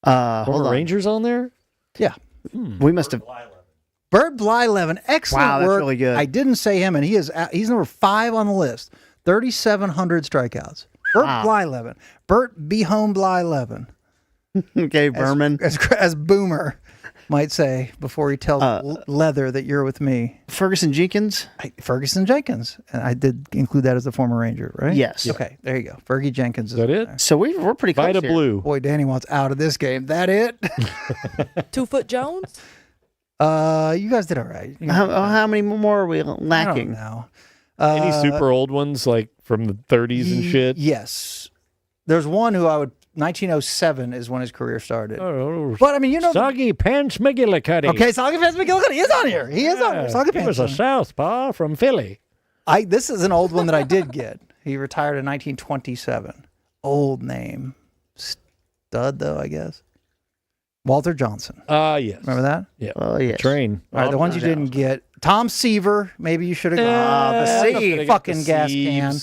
show. Former Rangers on there? Yeah. We must have. Bert Blyleven, excellent Wow, that's work. really good. I didn't say him, and he's number 5 on the list. 3,700 strikeouts. Bert Blyleven. Bert Be Home Blyleven. Okay, Berman. As Boomer might say before he tells Leather that you're with me. Ferguson Jenkins? Ferguson Jenkins. And I did include that as the former Ranger, right? Yes. Okay, there you go. Fergie Jenkins. Is that it? There. So we're pretty close Vita here. Blue. Boy, Danny wants out of this game. That it? 2 Foot Jones? You guys did all right. How many more are we lacking? I don't know. Any super old ones like from the 30s and shit? Yes. There's one who 1907 is when his career started. Oh, But I mean, you know. Soggy Pants McGillicuddy. Okay, Soggy Pants McGillicuddy is on here. He is on here. Soggy He Pants. was a southpaw from Philly. This is an old one that I did get. He retired in 1927. Old name. Stud, though, I guess. Walter Johnson. Yes. Remember that? Yeah. Oh, yes. Train. All right, the ones you didn't get. Tom Seaver. Maybe you should have got. the Fucking gas can.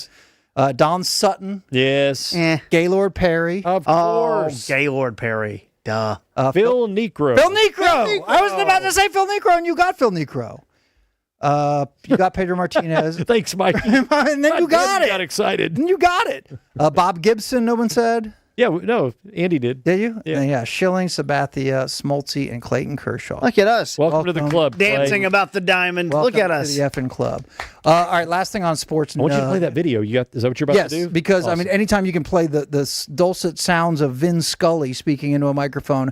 Don Sutton. Yes. Gaylord Perry. Of course. Gaylord Perry. Duh. Phil Necro. Phil Necro. I was about to say Phil Necro, and you got Phil Necro. You got Pedro Martinez. Thanks, Mike. And then you got it. Got excited. And you got it. Bob Gibson, no one said. Yeah, no, Andy did. Did you? Yeah. Schilling, Sabathia, Smoltzy, and Clayton Kershaw. Look at us. Welcome to the club. Dancing about the diamond. Welcome Look at to us. the effing club. All right, last thing on sports. I want you to play that video. Is that what you're about to do? Yes, because Awesome. I mean, anytime you can play the dulcet sounds of Vin Scully speaking into a microphone,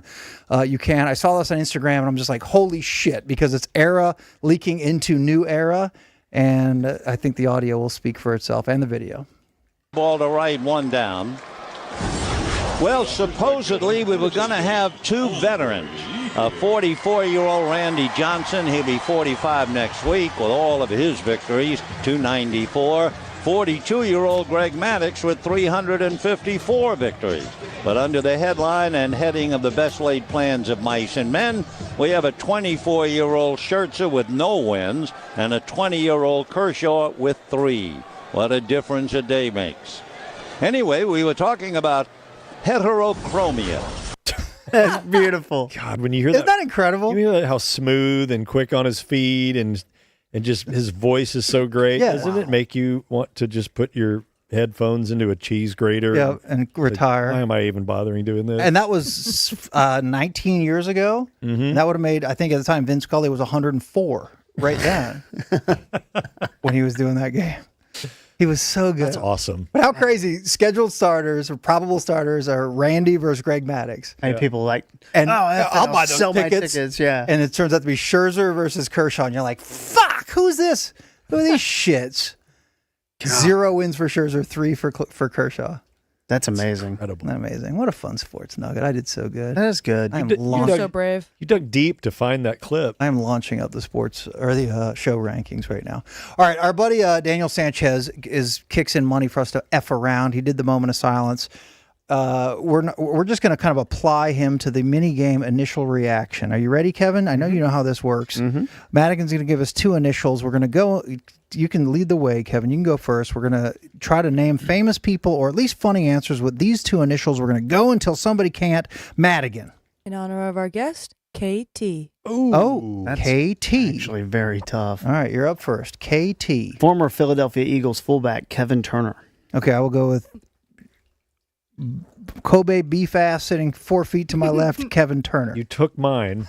you can. I saw this on Instagram, and I'm just like, holy shit, because it's era leaking into new era, and I think the audio will speak for itself and the video. Ball to right, one down. Well, supposedly we were going to have two veterans. A 44-year-old Randy Johnson, he'll be 45 next week with all of his victories, 294. 42-year-old Greg Maddux with 354 victories. But under the headline and heading of the best laid plans of mice and men, we have a 24-year-old Scherzer with no wins and a 20-year-old Kershaw with 3. What a difference a day makes. Anyway, we were talking about heterochromia. That's beautiful. God, when you hear Isn't that incredible? You hear how smooth and quick on his feet and just his voice is so great. Yeah. Doesn't it make you want to just put your headphones into a cheese grater? Yeah, and retire. Why am I even bothering doing this? And that was 19 years ago. Mm-hmm. And that would have made, I think at the time, Vin Scully was 104 right then when he was doing that game. He was so good. That's awesome. But how crazy. Scheduled starters or probable starters are Randy versus Greg Maddux. And people like, and I'll buy those sell tickets. my tickets. Yeah. And it turns out to be Scherzer versus Kershaw. And you're like, fuck, who's this? Who are these shits? 0 wins for Scherzer, 3 for Kershaw. That's amazing. Incredible. Isn't that amazing? What a fun sports nugget. I did so good. That is good. I am You're so brave. You dug deep to find that clip. I am launching up the sports or the show rankings right now. All right, our buddy Daniel Sanchez kicks in money for us to F around. He did the moment of silence. We're just going to kind of apply him to the mini game initial reaction. Are you ready, Kevin? I know you know how this works. Mm-hmm. Madigan's going to give us 2 initials. We're going to go. You can lead the way, Kevin. You can go first. We're going to try to name famous people or at least funny answers with these 2 initials. We're going to go until somebody can't. Madigan. In honor of our guest, KT. Ooh, that's KT. Actually, very tough. All right, you're up first. KT. Former Philadelphia Eagles fullback Kevin Turner. Okay, I will go with Kobe beef ass sitting 4 feet to my left, Kevin Turner. You took mine.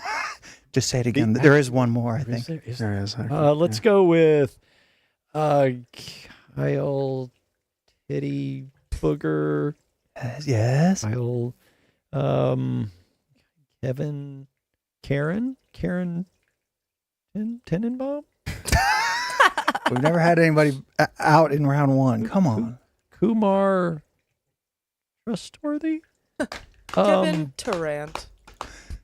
Just say it again. There is one more, I think. There is. Let's go with Kyle Titty Booger. Yes. Kyle Kevin Karen Tenenbaum. We've never had anybody out in round 1. Come on. Kumar Trustworthy? Kevin Durant.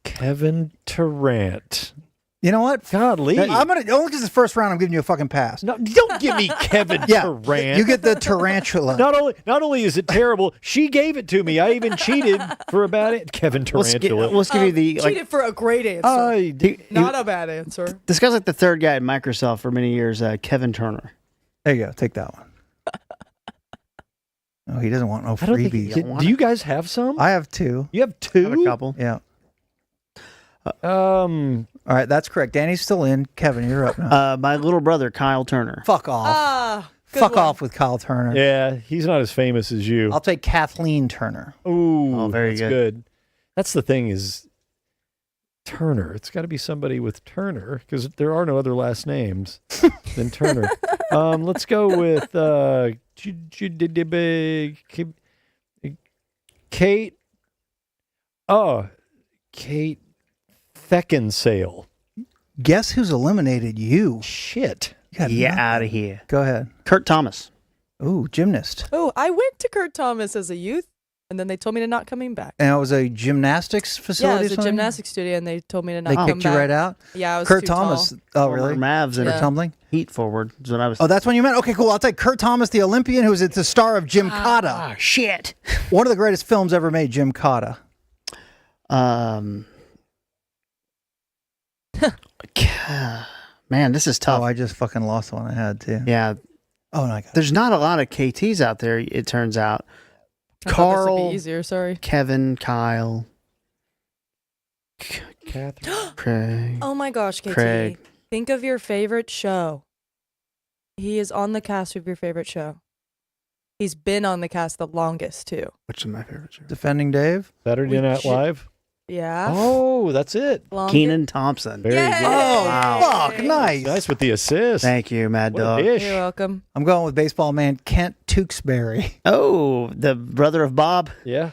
Kevin Durant. You know what? Godly. I'm gonna only because it's first round. I'm giving you a fucking pass. No, don't give me Kevin Durant. You get the tarantula. Not only is it terrible, she gave it to me. I even cheated for about it. Kevin Tarantula. Let's give you the Cheated for a great answer. Not a bad answer. This guy's like the third guy at Microsoft for many years. Kevin Turner. There you go. Take that one. Oh, he doesn't want no freebies. Do you guys have some? I have 2. You have 2? I have a couple. Yeah. All right, that's correct. Danny's still in. Kevin, you're up now. My little brother, Kyle Turner. Fuck off. Fuck off with Kyle Turner. Yeah, he's not as famous as you. I'll take Kathleen Turner. Ooh, Oh, very that's good. That's the thing is Turner. It's got to be somebody with Turner because there are no other last names than Turner. Let's go with Kate. Oh, Kate Beckinsale. Guess who's eliminated you? Shit. Get out of here. Go ahead. Kurt Thomas. Ooh, gymnast. Oh, I went to Kurt Thomas as a youth, and then they told me to not coming back. And it was a gymnastics facility. Yeah, it was a something? gymnastics studio, and they told me to not They come back. kicked you right out? Yeah, I was Kurt too Thomas. tall. Oh, really? Mavs and For tumbling? Heat forward is what I was. Oh, that's when you meant? Okay, cool. I'll take Kurt Thomas, the Olympian, who was the star of Jim Cotta. Shit. One of the greatest films ever made, Jim Cotta. Man, this is tough. Oh, I just fucking lost the one I had, too. Yeah. Oh, no, I got There's not a lot of KTs out there, it turns out. I thought this would Carl, be easier, sorry. Kevin, Kyle, Catherine. Craig. Oh my gosh, KT. Craig. Think of your favorite show. He is on the cast of your favorite show. He's been on the cast the longest, too. Which is my favorite show? Defending Dave? Saturday Night Live. Yeah. Oh, that's it. Keenan Thompson. Very good. Oh, Wow. fuck. Nice. Nice with the assist. Thank you, Mad What a Dog. dish. You're welcome. I'm going with baseball man Kent Tewksbury. Oh, the brother of Bob. Yeah.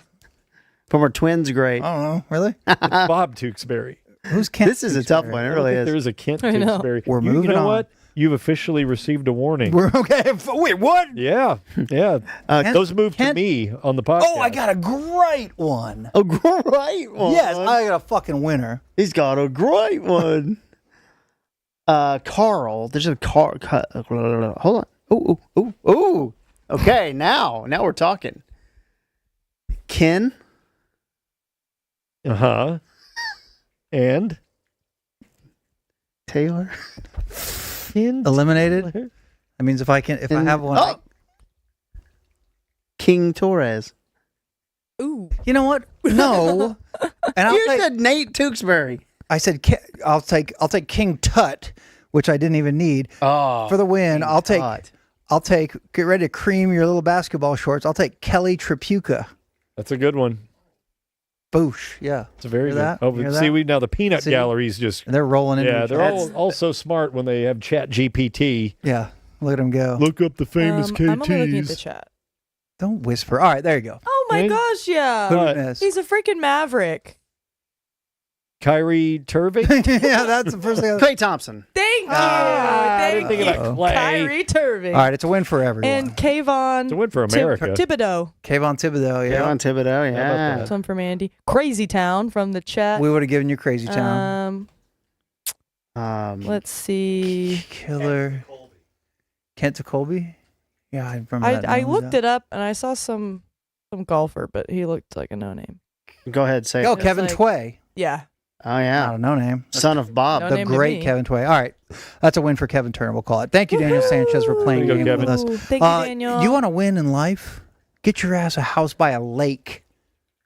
Former Twins great. I don't know. Really? It's Bob Tewksbury. Who's Kent This is a tough one. It I don't really think is. there is a Kent I know. Tewksbury. We're You moving know on. what? You've officially received a warning. We're okay. Wait, what? Yeah. Yeah. Those moved to me on the podcast. Oh, I got a great one. A great one. Yes, I got a fucking winner. He's got a great one. Carl. There's a car. Hold on. Ooh. Okay, now we're talking. Ken. Uh-huh. And? Taylor. Eliminated? That means if I have one. Oh. King Torres. Ooh. You know what? No. And You said Nate Tewksbury. I said I'll take King Tut, which I didn't even need for the win. I'll take get ready to cream your little basketball shorts. I'll take Kelly Tripucka. That's a good one. Boosh. Yeah. It's a very Hear good. that? Oh, Hear see, that? now the peanut See? gallery's just. They're rolling into Yeah, each they're other. all so smart when they have Chat GPT. Yeah. Look at them go. Look up the famous KTs. I'm only looking at the chat. Don't whisper. All right, there you go. Oh my gosh, yeah. Who did we miss? He's a freaking maverick. Kyrie Turving? Yeah, that's the first thing. Clay Thompson. Thank you. I Thank didn't think you. about Clay. Kyrie Turving. All right, it's a win for everyone. And Kayvon. It's a win for America. Thibodeau. Kayvon Thibodeau, yeah. Kayvon Thibodeau, yeah. That's one from Andy. Crazy Town from the chat. We would have given you Crazy Town. Let's see. Killer. Kent Colby? Yeah, I remember that. I name. looked it up and I saw some golfer, but he looked like a no name. Go ahead, say Oh, it. Kevin like- Tway. Yeah. Oh, yeah. Not a no name. Son of Bob. No The name to great me. Kevin Tway. All right. That's a win for Kevin Turner, we'll call it. Thank you, Daniel Sanchez, for playing There you the go, game with Kevin. us. Thank you, Daniel. You want to win in life? Get your ass a house by a lake.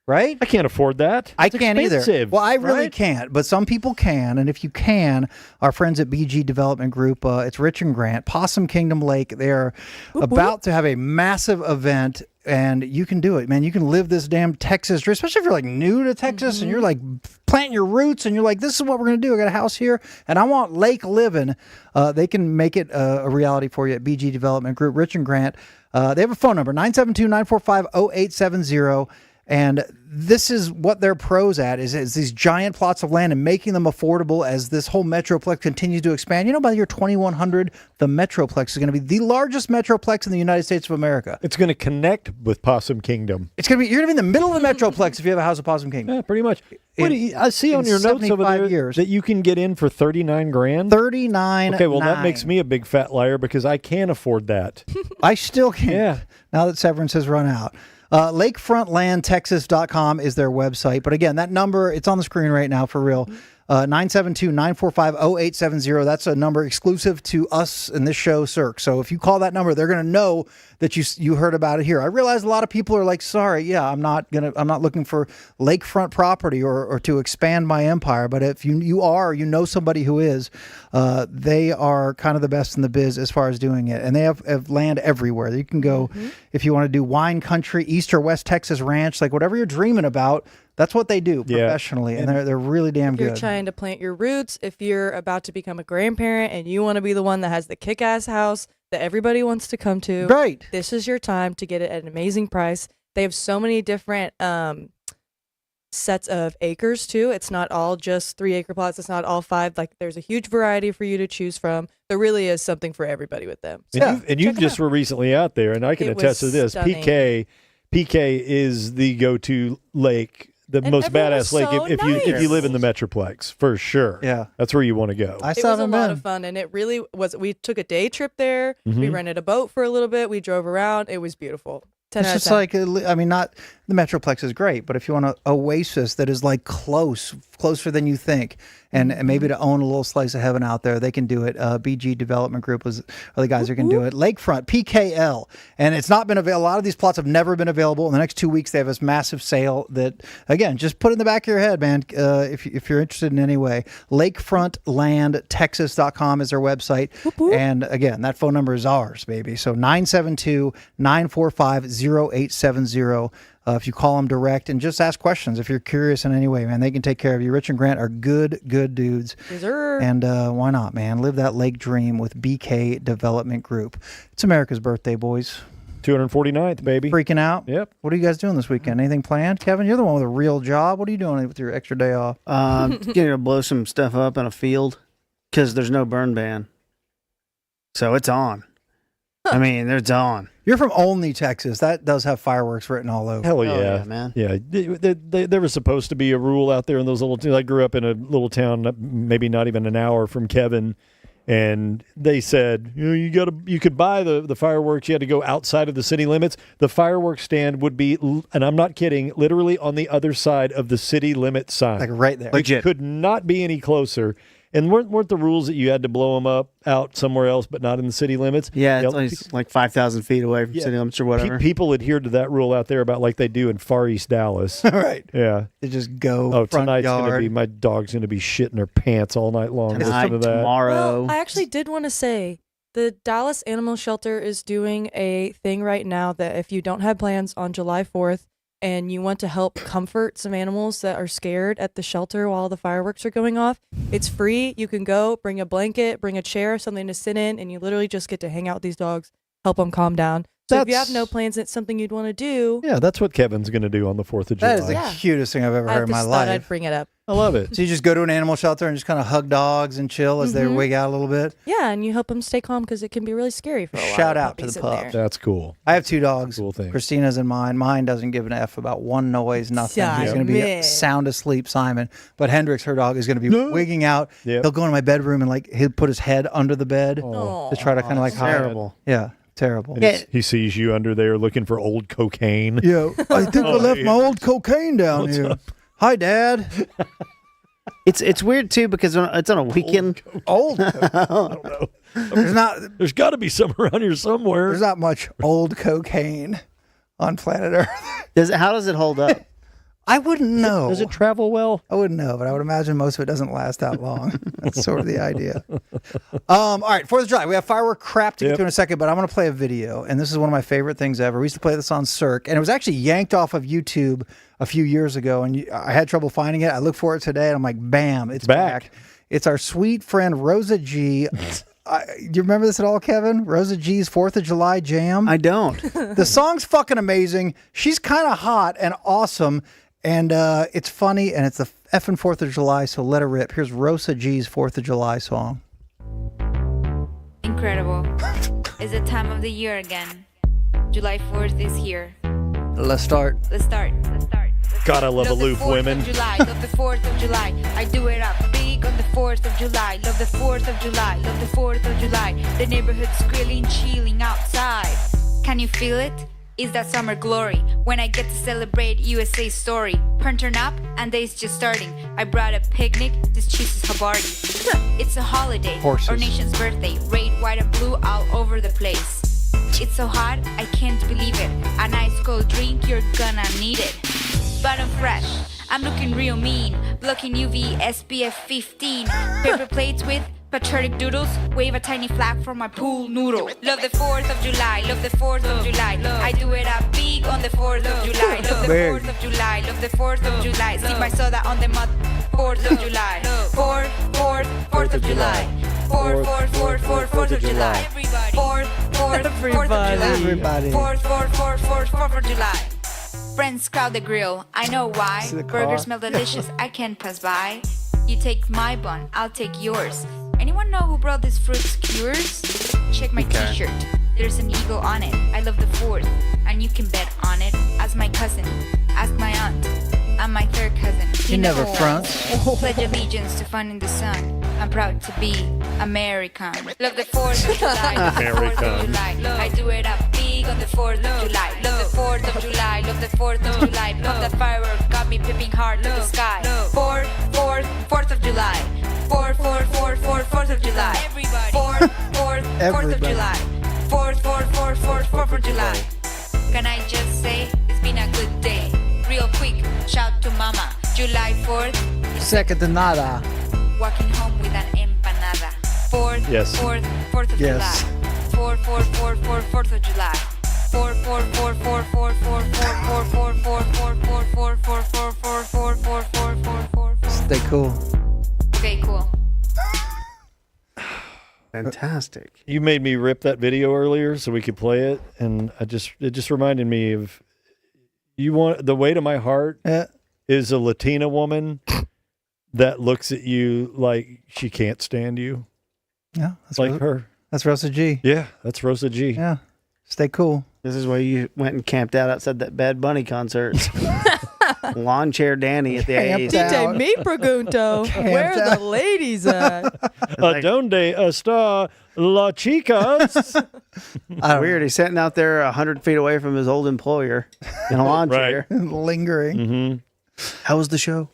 Right? I can't afford that. I It's can't either. expensive, Well, I really right? can't, but some people can. And if you can, our friends at BG Development Group, it's Rich and Grant, Possum Kingdom Lake. They're about to have a massive event, and you can do it, man. You can live this damn Texas dream, especially if you're like new to Texas and you're like planting your roots and you're like, this is what we're going to do. I got a house here and I want lake living. They can make it a reality for you at BG Development Group, Rich and Grant. They have a phone number, 972-945-0870. And this is what they're pros at is these giant plots of land and making them affordable as this whole Metroplex continues to expand. You know, by the year 2100, the Metroplex is going to be the largest Metroplex in the United States of America. It's going to connect with Possum Kingdom. It's going to be, you're going to be in the middle of the Metroplex if you have a house of Possum Kingdom. Yeah, pretty much. What do you, I see on your notes over there that you can get in for 39 grand. 39. Okay, well that makes me a big fat liar because I can't afford that. I still can't. Yeah. Now that severance has run out. Lakefrontlandtexas.com is their website. But again, that number, it's on the screen right now for real. 972-945-0870. That's a number exclusive to us in this show, Cirque. So if you call that number, they're going to know that you heard about it here. I realize a lot of people are like, sorry, yeah, I'm not looking for lakefront property or to expand my empire. But if you know somebody who is, they are kind of the best in the biz as far as doing it. And they have land everywhere. You can go if you want to do wine country, East or West Texas ranch, like whatever you're dreaming about. That's what they do professionally, and they're really damn If you're good. trying to plant your roots, if you're about to become a grandparent and you want to be the one that has the kick-ass house that everybody wants to come to, right? This is your time to get it at an amazing price. They have so many different sets of acres too. It's not all just 3-acre plots. It's not all 5. Like there's a huge variety for you to choose from. There really is something for everybody with them. So And you just were recently out there, and I can attest to this. Stunning. PK is the go-to lake, the And most everyone badass was lake so if you live in the nice. Metroplex, for sure. Yeah. That's where you want to go. I it still was a haven't lot been. of fun, and it really was. We took a day trip there. We Mhm. rented a boat for a little bit. We drove around. It was beautiful. 10 It's out of just 10. like, I mean, not the Metroplex is great, but if you want an oasis that is like closer than you think, and maybe to own a little slice of heaven out there, they can do it. BG Development Group are the guys who can do it. Lakefront, PKL. And it's not been available. A lot of these plots have never been available. In the next 2 weeks, they have this massive sale that, again, just put in the back of your head, man, if you're interested in any way. Lakefrontlandtexas.com is their website. And again, that phone number is ours, baby. So 972-945-0870. If you call them direct and just ask questions, if you're curious in any way, man, they can take care of you. Rich and Grant are good dudes. Yes, sir. And why not, man? Live that lake dream with BK Development Group. It's America's birthday, boys. 249th, baby. Freaking out? Yep. What are you guys doing this weekend? Anything planned? Kevin, you're the one with a real job. What are you doing with your extra day off? Getting to blow some stuff up in a field because there's no burn ban. So it's on. I mean, it's on. You're from Olney, Texas. That does have fireworks written all over. Hell Oh, yeah. yeah, man. Yeah. There was supposed to be a rule out there in those little towns. I grew up in a little town, maybe not even an hour from Kevin. And they said, you could buy the fireworks. You had to go outside of the city limits. The fireworks stand would be, and I'm not kidding, literally on the other side of the city limit sign. Like right there. It could not be any closer. And weren't the rules that you had to blow them up out somewhere else, but not in the city limits? Yeah, You know, it's like 5,000 feet away from city limits or whatever. People adhered to that rule out there about like they do in Far East Dallas. Right. Yeah. They just go Oh, front tonight's yard. going to be, my dog's going to be shitting her pants all night long. Tonight, Listen to that. tomorrow. Well, I actually did want to say the Dallas Animal Shelter is doing a thing right now that if you don't have plans on July 4th and you want to help comfort some animals that are scared at the shelter while the fireworks are going off, it's free. You can go, bring a blanket, bring a chair, something to sit in, and you literally just get to hang out with these dogs, help them calm down. So if you have no plans, it's something you'd want to do. Yeah, that's what Kevin's going to do on the 4th of July. That is the cutest thing I've ever heard in my just thought life. I'd bring it up. I love it. So you just go to an animal shelter and just kind of hug dogs and chill as they wig out a little bit? Yeah, and you help them stay calm because it can be really scary for a while. Shout out to the pup. That's cool. I have 2 dogs. Cool thing. Christina's and mine. Mine doesn't give an F about one noise, nothing. He's going to be Simon. sound asleep, Simon. But Hendrix, her dog, is going to be wigging out. Yep. He'll go into my bedroom and like he'll put his head under the bed to try to kind of like hide. Terrible. Yeah, terrible. And he sees you under there looking for old cocaine. Yeah, I think I left my old cocaine down What's here. up? Hi, Dad. It's weird too because it's on a weekend. Old. I don't know. There's got to be some around here somewhere. There's not much old cocaine on planet Earth. How does it hold up? I wouldn't know. Does it travel well? I wouldn't know, but I would imagine most of it doesn't last that long. That's sort of the idea. All right, 4th of July. We have firework crap to get to in a second, but I'm going to play a video, and this is one of my favorite things ever. We used to play this on Cirque, and it was actually yanked off of YouTube a few years ago, and I had trouble finding it. I looked for it today, and I'm like, bam, it's back. It's our sweet friend Rosa G. Do you remember this at all, Kevin? Rosa G's 4th of July jam? I don't. The song's fucking amazing. She's kind of hot and awesome. And it's funny, and it's the effing 4th of July, so let her rip. Here's Rosa G's 4th of July song. Incredible. It's the time of the year again. July 4th is here. Let's start. Let's start. God, I love aloof women. July, love the 4th of July. I do it up big on the 4th of July. Love the 4th of July. Love the 4th of July. The neighborhood squealing, chilling outside. Can you feel it? Is that summer glory when I get to celebrate USA's story? Turn up and day's just starting. I brought a picnic, this cheese is Havarti. It's a holiday, Horses. our nation's birthday. Red, white and blue all over the place. It's so hot, I can't believe it. A nice cold drink, you're gonna need it. But I'm fresh, I'm looking real mean. Blocking UV SPF 15. Paper plates with patriotic doodles. Wave a tiny flag for my pool noodle. Love the 4th of July, love the 4th of July. I do it up big on the the 4th of July. Love the 4th of July. Love the 4th of July. Sip my soda on the mud. 4th of July. 4th of July. 4th of July. 4th of July. Everybody. 4th of July. Friends crowd the grill. I know why. See the car? Burgers smell delicious. I can't pass by. You take my bun. I'll take yours. Anyone know who brought this fruit skewers? Check my t-shirt. There's an eagle on it. I love the 4th, and you can bet on it. Ask my cousin. Ask my aunt. I'm my third cousin. He never fronts. Pledge allegiance to fun in the sun. I'm proud to be American. Love the 4th of July. Love the 4th of July. I do it up big on the 4th of July. Love the 4th of July. Love the 4th of July. Pop that firework, got me peeping hard to the sky. 4th of July. 4th of July. 4th of July. 4th of July. Can I just say it's been a good day? Real quick, shout to mama. July 4th. Second to nada. Walking home with an empanada. 4th, Yes. 4th of Yes. July. 4th of July. 4. Stay cool. Okay, cool. Fantastic. You made me rip that video earlier so we could play it, and it just reminded me of the weight of my heart is a Latina woman that looks at you like she can't stand you. Yeah, that's like her. That's Rosa G. Yeah, that's Rosa G. Yeah, stay cool. This is where you went and camped out outside that Bad Bunny concert. Lawn chair Danny at the A's. DJ me pregunto, where are the ladies at? Donde está la chicas? Weird. He's sitting out there 100 feet away from his old employer in a lawn chair. Lingering. Mm-hmm. How was the show?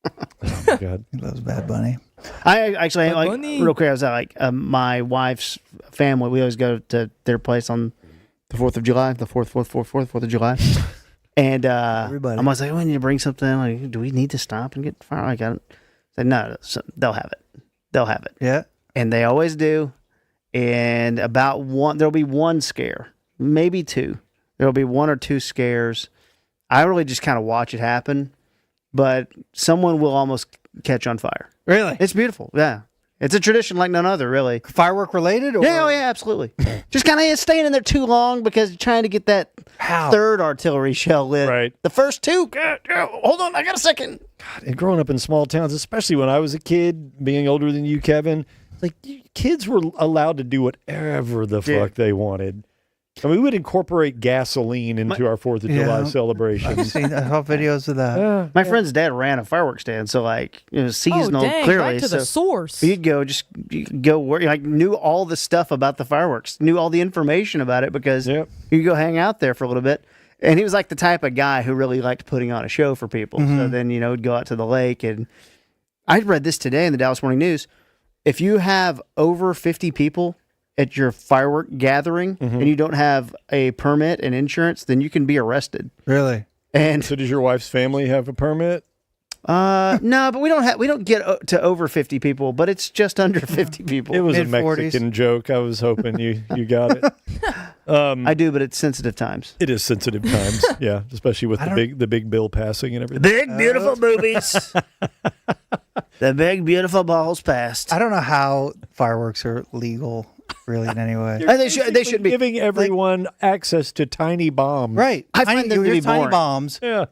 Oh, God. He loves Bad Bunny. I actually, Bad Bunny. real quick, I was at my wife's family. We always go to their place on the 4th of July, the 4th of July. And I'm always like, we need to bring something. Like, do we need to stop and get fire? I said, no, they'll have it. They'll have it. Yeah. And they always do. And there'll be one scare, maybe two. There'll be one or two scares. I really just kind of watch it happen, but someone will almost catch on fire. Really? It's beautiful. Yeah. It's a tradition like none other, really. Firework related? Or? Yeah, absolutely. Just kind of staying in there too long because you're trying to get that third artillery shell lit. Right. The first two, hold on, I got a second. God, and growing up in small towns, especially when I was a kid, being older than you, Kevin, like kids were allowed to do whatever the fuck they wanted. I mean, we would incorporate gasoline into our 4th of July celebrations. I've seen videos of that. My friend's dad ran a fireworks stand, so like it was seasonal. Clearly, back to the source. You'd go work. Like knew all the stuff about the fireworks, knew all the information about it because you could go hang out there for a little bit. And he was like the type of guy who really liked putting on a show for people. So then he'd go out to the lake. And I read this today in the Dallas Morning News. If you have over 50 people at your firework gathering and you don't have a permit and insurance, then you can be arrested. Really? And so does your wife's family have a permit? No, but we don't get to over 50 people, but it's just under 50 people. It was Mid-40s. a Mexican joke. I was hoping you got it. I do, but it's sensitive times. It is sensitive times. Yeah, especially with the big bill passing and everything. Big beautiful boobies. The big beautiful balls passed. I don't know how fireworks are legal, really, in any way. They should be giving everyone access to tiny bombs. Right. I find them to be tiny boring. bombs. Yeah.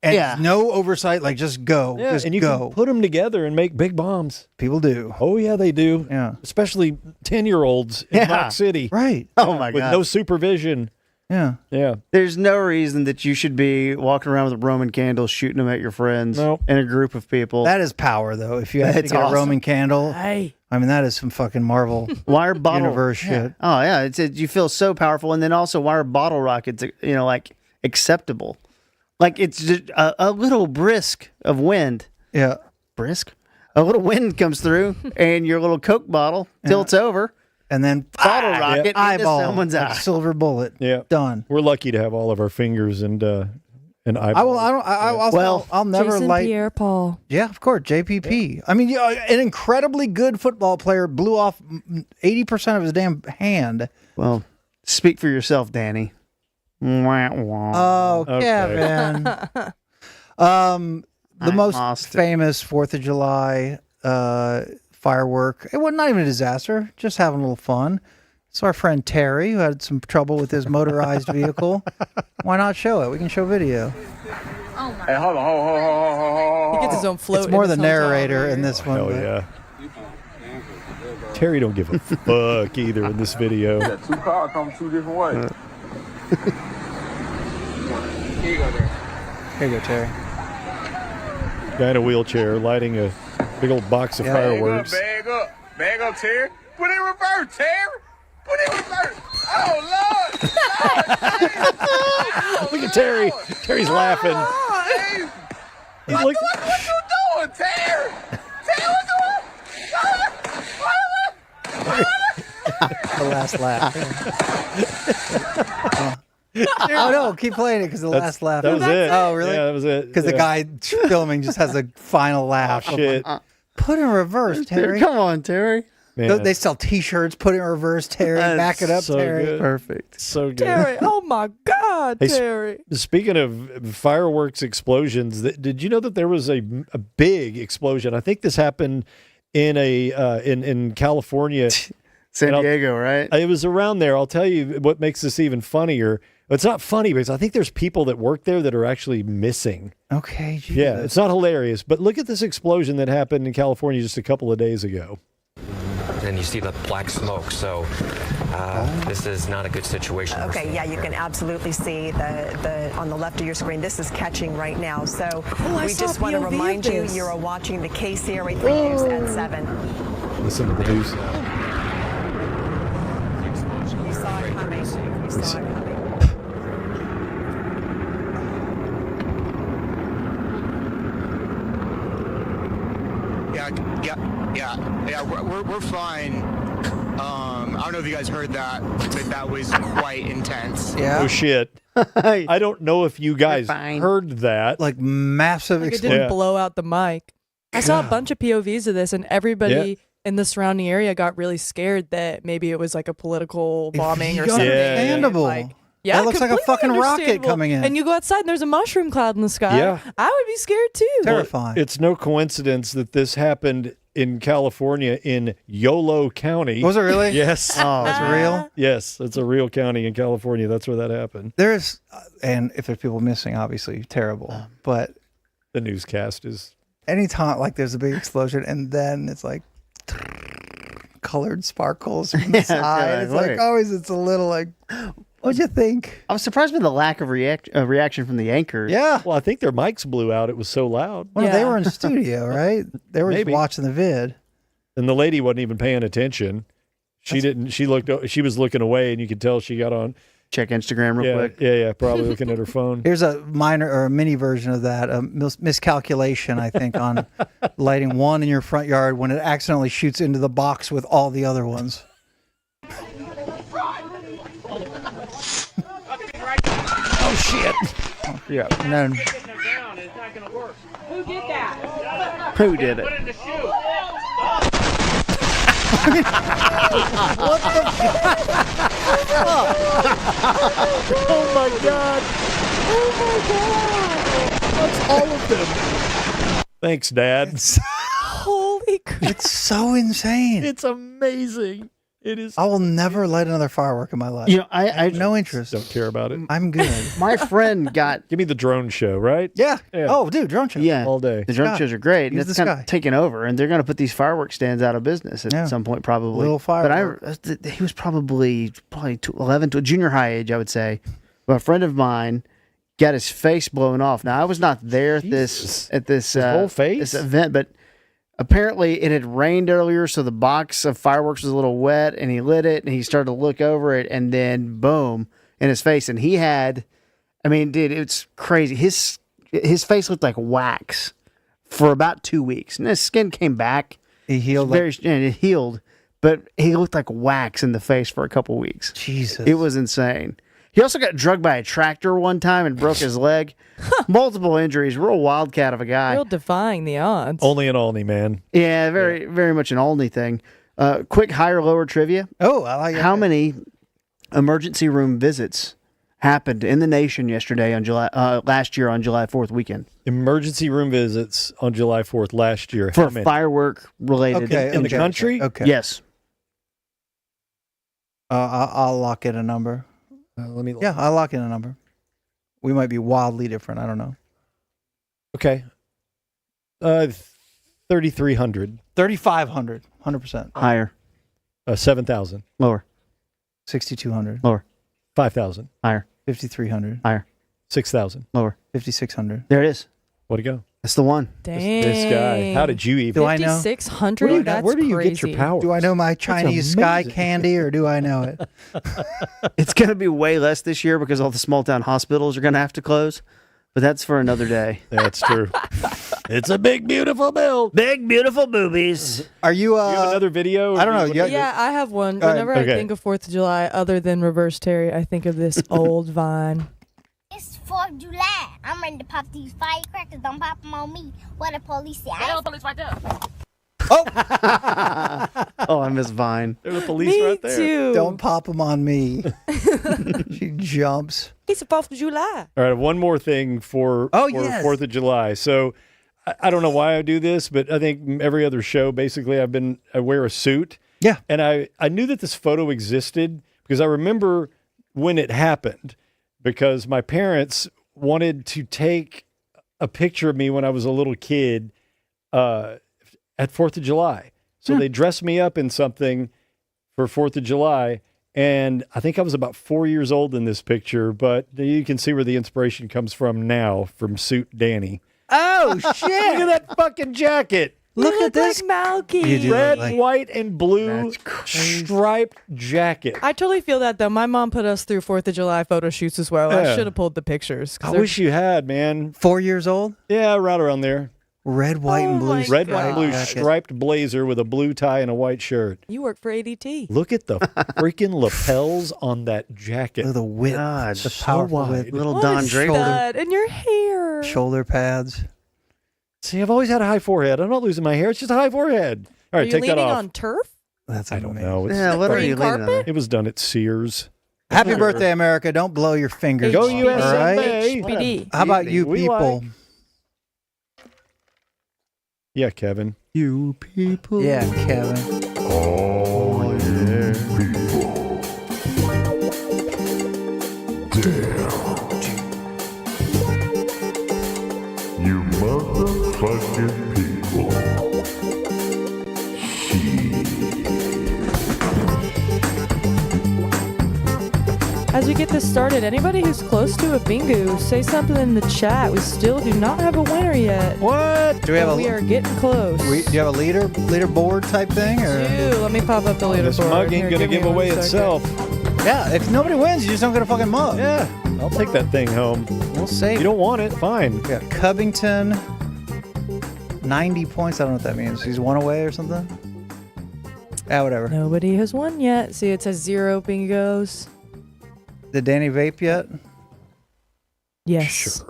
And no oversight, like just go. Yeah, just and you go. can put them together and make big bombs. People do. Oh, yeah, they do. Yeah. Especially 10-year-olds in Rock City. Right. Oh, my With God. no supervision. Yeah. Yeah. There's no reason that you should be walking around with Roman candles, shooting them at your friends in a group of people. That is power, though. If you have to It's get a awesome. Roman candle, Hey. I mean, that is some fucking Marvel Why are bottle universe shit. Oh yeah, you feel so powerful, and then also why are bottle rockets like acceptable? Like it's just a little brisk of wind. Yeah. Brisk. A little wind comes through, and your little Coke bottle tilts over. And then bottle rocket into eyeball, someone's like eye. silver bullet. Yeah. Done. We're lucky to have all of our fingers and eyeballs. I'll never Jason light. Pierre-Paul. Yeah, of course, JPP. I mean, an incredibly good football player blew off 80% of his damn hand. Well, speak for yourself, Danny. Oh, Okay. Kevin. The most famous 4th of July firework. It was not even a disaster, just having a little fun. So our friend Terry, who had some trouble with his motorized vehicle, why not show it? We can show video. Hey, hold on. He gets his own float. It's more in the his hotel narrator over in here. this one. Oh, but- yeah. Terry don't give a fuck either in this video. Two cars come two different ways. Here you go, there. Here you go, Terry. Guy in a wheelchair lighting a big old box of fireworks. Bag up, Terry. Put it in reverse, Terry. Put it in reverse. Oh, Lord. Look at Terry. Terry's laughing. He's What you doing, Terry? Terry, what The last laugh. Oh no! Keep playing it because the last laugh. That was it. Oh really? Yeah, that was it. Because the guy filming just has a final laugh. Oh, shit. Put in reverse, Terry. Come on, Terry. Man. They sell T-shirts. Put in reverse, Terry. Back it up, so Terry. good. Perfect. So good. Terry, oh my God, Hey, Terry. Speaking of fireworks explosions, did you know that there was a big explosion? I think this happened in in California, San Diego, right? It was around there. I'll tell you what makes this even funnier. It's not funny because I think there's people that work there that are actually missing. Okay, Jesus. Yeah, it's not hilarious, but look at this explosion that happened in California just a couple of days ago. And you see the black smoke, so this is not a good situation. Okay, yeah, you can absolutely see the on the left of your screen. This is catching right now. So I we saw just a want to POV of remind you, this. you're watching the KCRA 3 News at 7. Listen to the news now. You saw it coming. You saw it coming. Yeah. We're fine. I don't know if you guys heard that, but that was quite intense. Yeah. Oh shit! I don't know if you guys fine. heard that. Like massive Like it explosion. didn't blow out the mic. I saw a bunch of POVs of this, and everybody in the surrounding area got really scared that maybe it was like a political bombing or something. Understandable. Like, yeah, That looks like a completely fucking rocket understandable. coming in. And you go outside and there's a mushroom cloud in the sky. Yeah. I would be scared too. Terrifying. It's no coincidence that this happened in California in Yolo County. Was it really? Yes. Oh, it's real? Yes, it's a real county in California. That's where that happened. There's, and if there's people missing, obviously terrible. But The newscast is. anytime like there's a big explosion and then it's like colored sparkles from the side. It's like always it's a little like, what'd you think? I was surprised by the lack of reaction from the anchors. Yeah. Well, I think their mics blew out. It was so loud. Well, they were in studio, right? They were just Maybe. watching the vid. And the lady wasn't even paying attention. She didn't. She was looking away, and you could tell she got on. Check Instagram real quick. Yeah, probably looking at her phone. Here's a minor or a mini version of that, a miscalculation, I think, on lighting one in your front yard when it accidentally shoots into the box with all the other ones. Oh shit! Oh, yeah, and then Who did that? Who did it? what the Oh my god! Oh my god! That's all of them. Thanks, Dad. Holy crap! It's so insane. It's amazing. It is. I will never light another firework in my life. You know, I have no interest. Don't care about it. I'm good. My friend got. Give me the drone show, right? Yeah. Oh, dude, drone show. Yeah. All day. The drone shows are great. And Use it's the kind of sky. taking over, and they're going to put these fireworks stands out of business at some point, probably. Little firework. But he was probably 11 to junior high age, I would say. But a friend of mine got his face blown off. Now I was not there at this whole face? this event, but apparently it had rained earlier, so the box of fireworks was a little wet, and he lit it, and he started to look over it, and then boom in his face, and he had, I mean, dude, it's crazy. His face looked like wax for about 2 weeks, and his skin came back. He healed. And it healed, but he looked like wax in the face for a couple weeks. Jesus, it was insane. He also got drugged by a tractor one time and broke his leg. Multiple injuries. Real wildcat of a guy. Real defying the odds. Only an Olney, man. Yeah, very much an Olney thing. Quick higher lower trivia. Oh, I like How many emergency room visits happened in the nation yesterday on last year on July 4th weekend. Emergency room visits on July 4th last year. For firework related. In the country? Okay. Yes. I'll lock in a number. I'll lock in a number. We might be wildly different. I don't know. Okay. 3,300. 3,500. 100%. Higher. 7,000. Lower. 6,200. Lower. 5,000. Higher. 5,300. Higher. 6,000. Lower. 5,600. There it is. Where'd it go? That's the one. Dang. This guy. How did you even? Do I know? 5,600? That's where do you crazy. get your power? Do I know my Chinese sky amazing. candy, or do I know it? It's going to be way less this year because all the small town hospitals are going to have to close. But that's for another day. That's true. It's a big, beautiful bill. Big, beautiful boobies. Are you? You have another video? I don't know. Yeah, I have one. All right. Whenever I think of 4th of July, other than Reverse Terry, I think of this old Vine. It's 4th of July. I'm ready to pop these firecrackers. Don't pop them on me. What the police say? Hey, the police right there. Oh, I miss Vine. There's the police right there. Too. Don't pop them on me. She jumps. It's the 4th of July. All right, one more thing for yes. 4th of July. So I don't know why I do this, but I think every other show, basically, I wear a suit. Yeah. And I knew that this photo existed because I remember when it happened, because my parents wanted to take a picture of me when I was a little kid at 4th of July. So they dressed me up in something for 4th of July. And I think I was about 4 years old in this picture, but you can see where the inspiration comes from now, from Suit Danny. Oh, shit. Look at that fucking jacket. Look at this. Like Malky. Red, white, and blue striped jacket. I totally feel that, though. My mom put us through 4th of July photo shoots as well. Yeah. I should have pulled the pictures. I wish you had, man. 4 years old? Yeah, right around there. Red, white, and blue. Red, white, and blue jacket. striped blazer with a blue tie and a white shirt. You work for ADT. Look at the freaking lapels on that jacket. Look at the width. God, the so powerful wide. width. Little What Don a Draper. stud. And your hair. Shoulder pads. See, I've always had a high forehead. I'm not losing my hair. It's just a high forehead. All Are right, you take that leaning off. on turf? That's I don't amazing. know. It's Yeah, what are Green you leaning on? carpet? It was done at Sears. Happy birthday, America. Don't blow your fingers. Go All USA. right? HBD. How about you We people? like- Yeah, Kevin. You people. Yeah, Kevin. Oh, yeah. You motherfucking people. As we get this started, anybody who's close to a bingo, say something in the chat. We still do not have a winner yet. What? Do we have We are getting close. do you have a leaderboard type thing? Or? Dude, let me pop up the leaderboard. This mug Here, ain't going to me give one away second. itself. Yeah, if nobody wins, you just don't get a fucking mug. Yeah, I'll take that thing home. We'll save You don't want it? Fine. We got Covington, 90 points. I don't know what that means. He's one away or something? Yeah, whatever. Nobody has won yet. See, it says 0 bingos. Did Danny vape yet? Yes.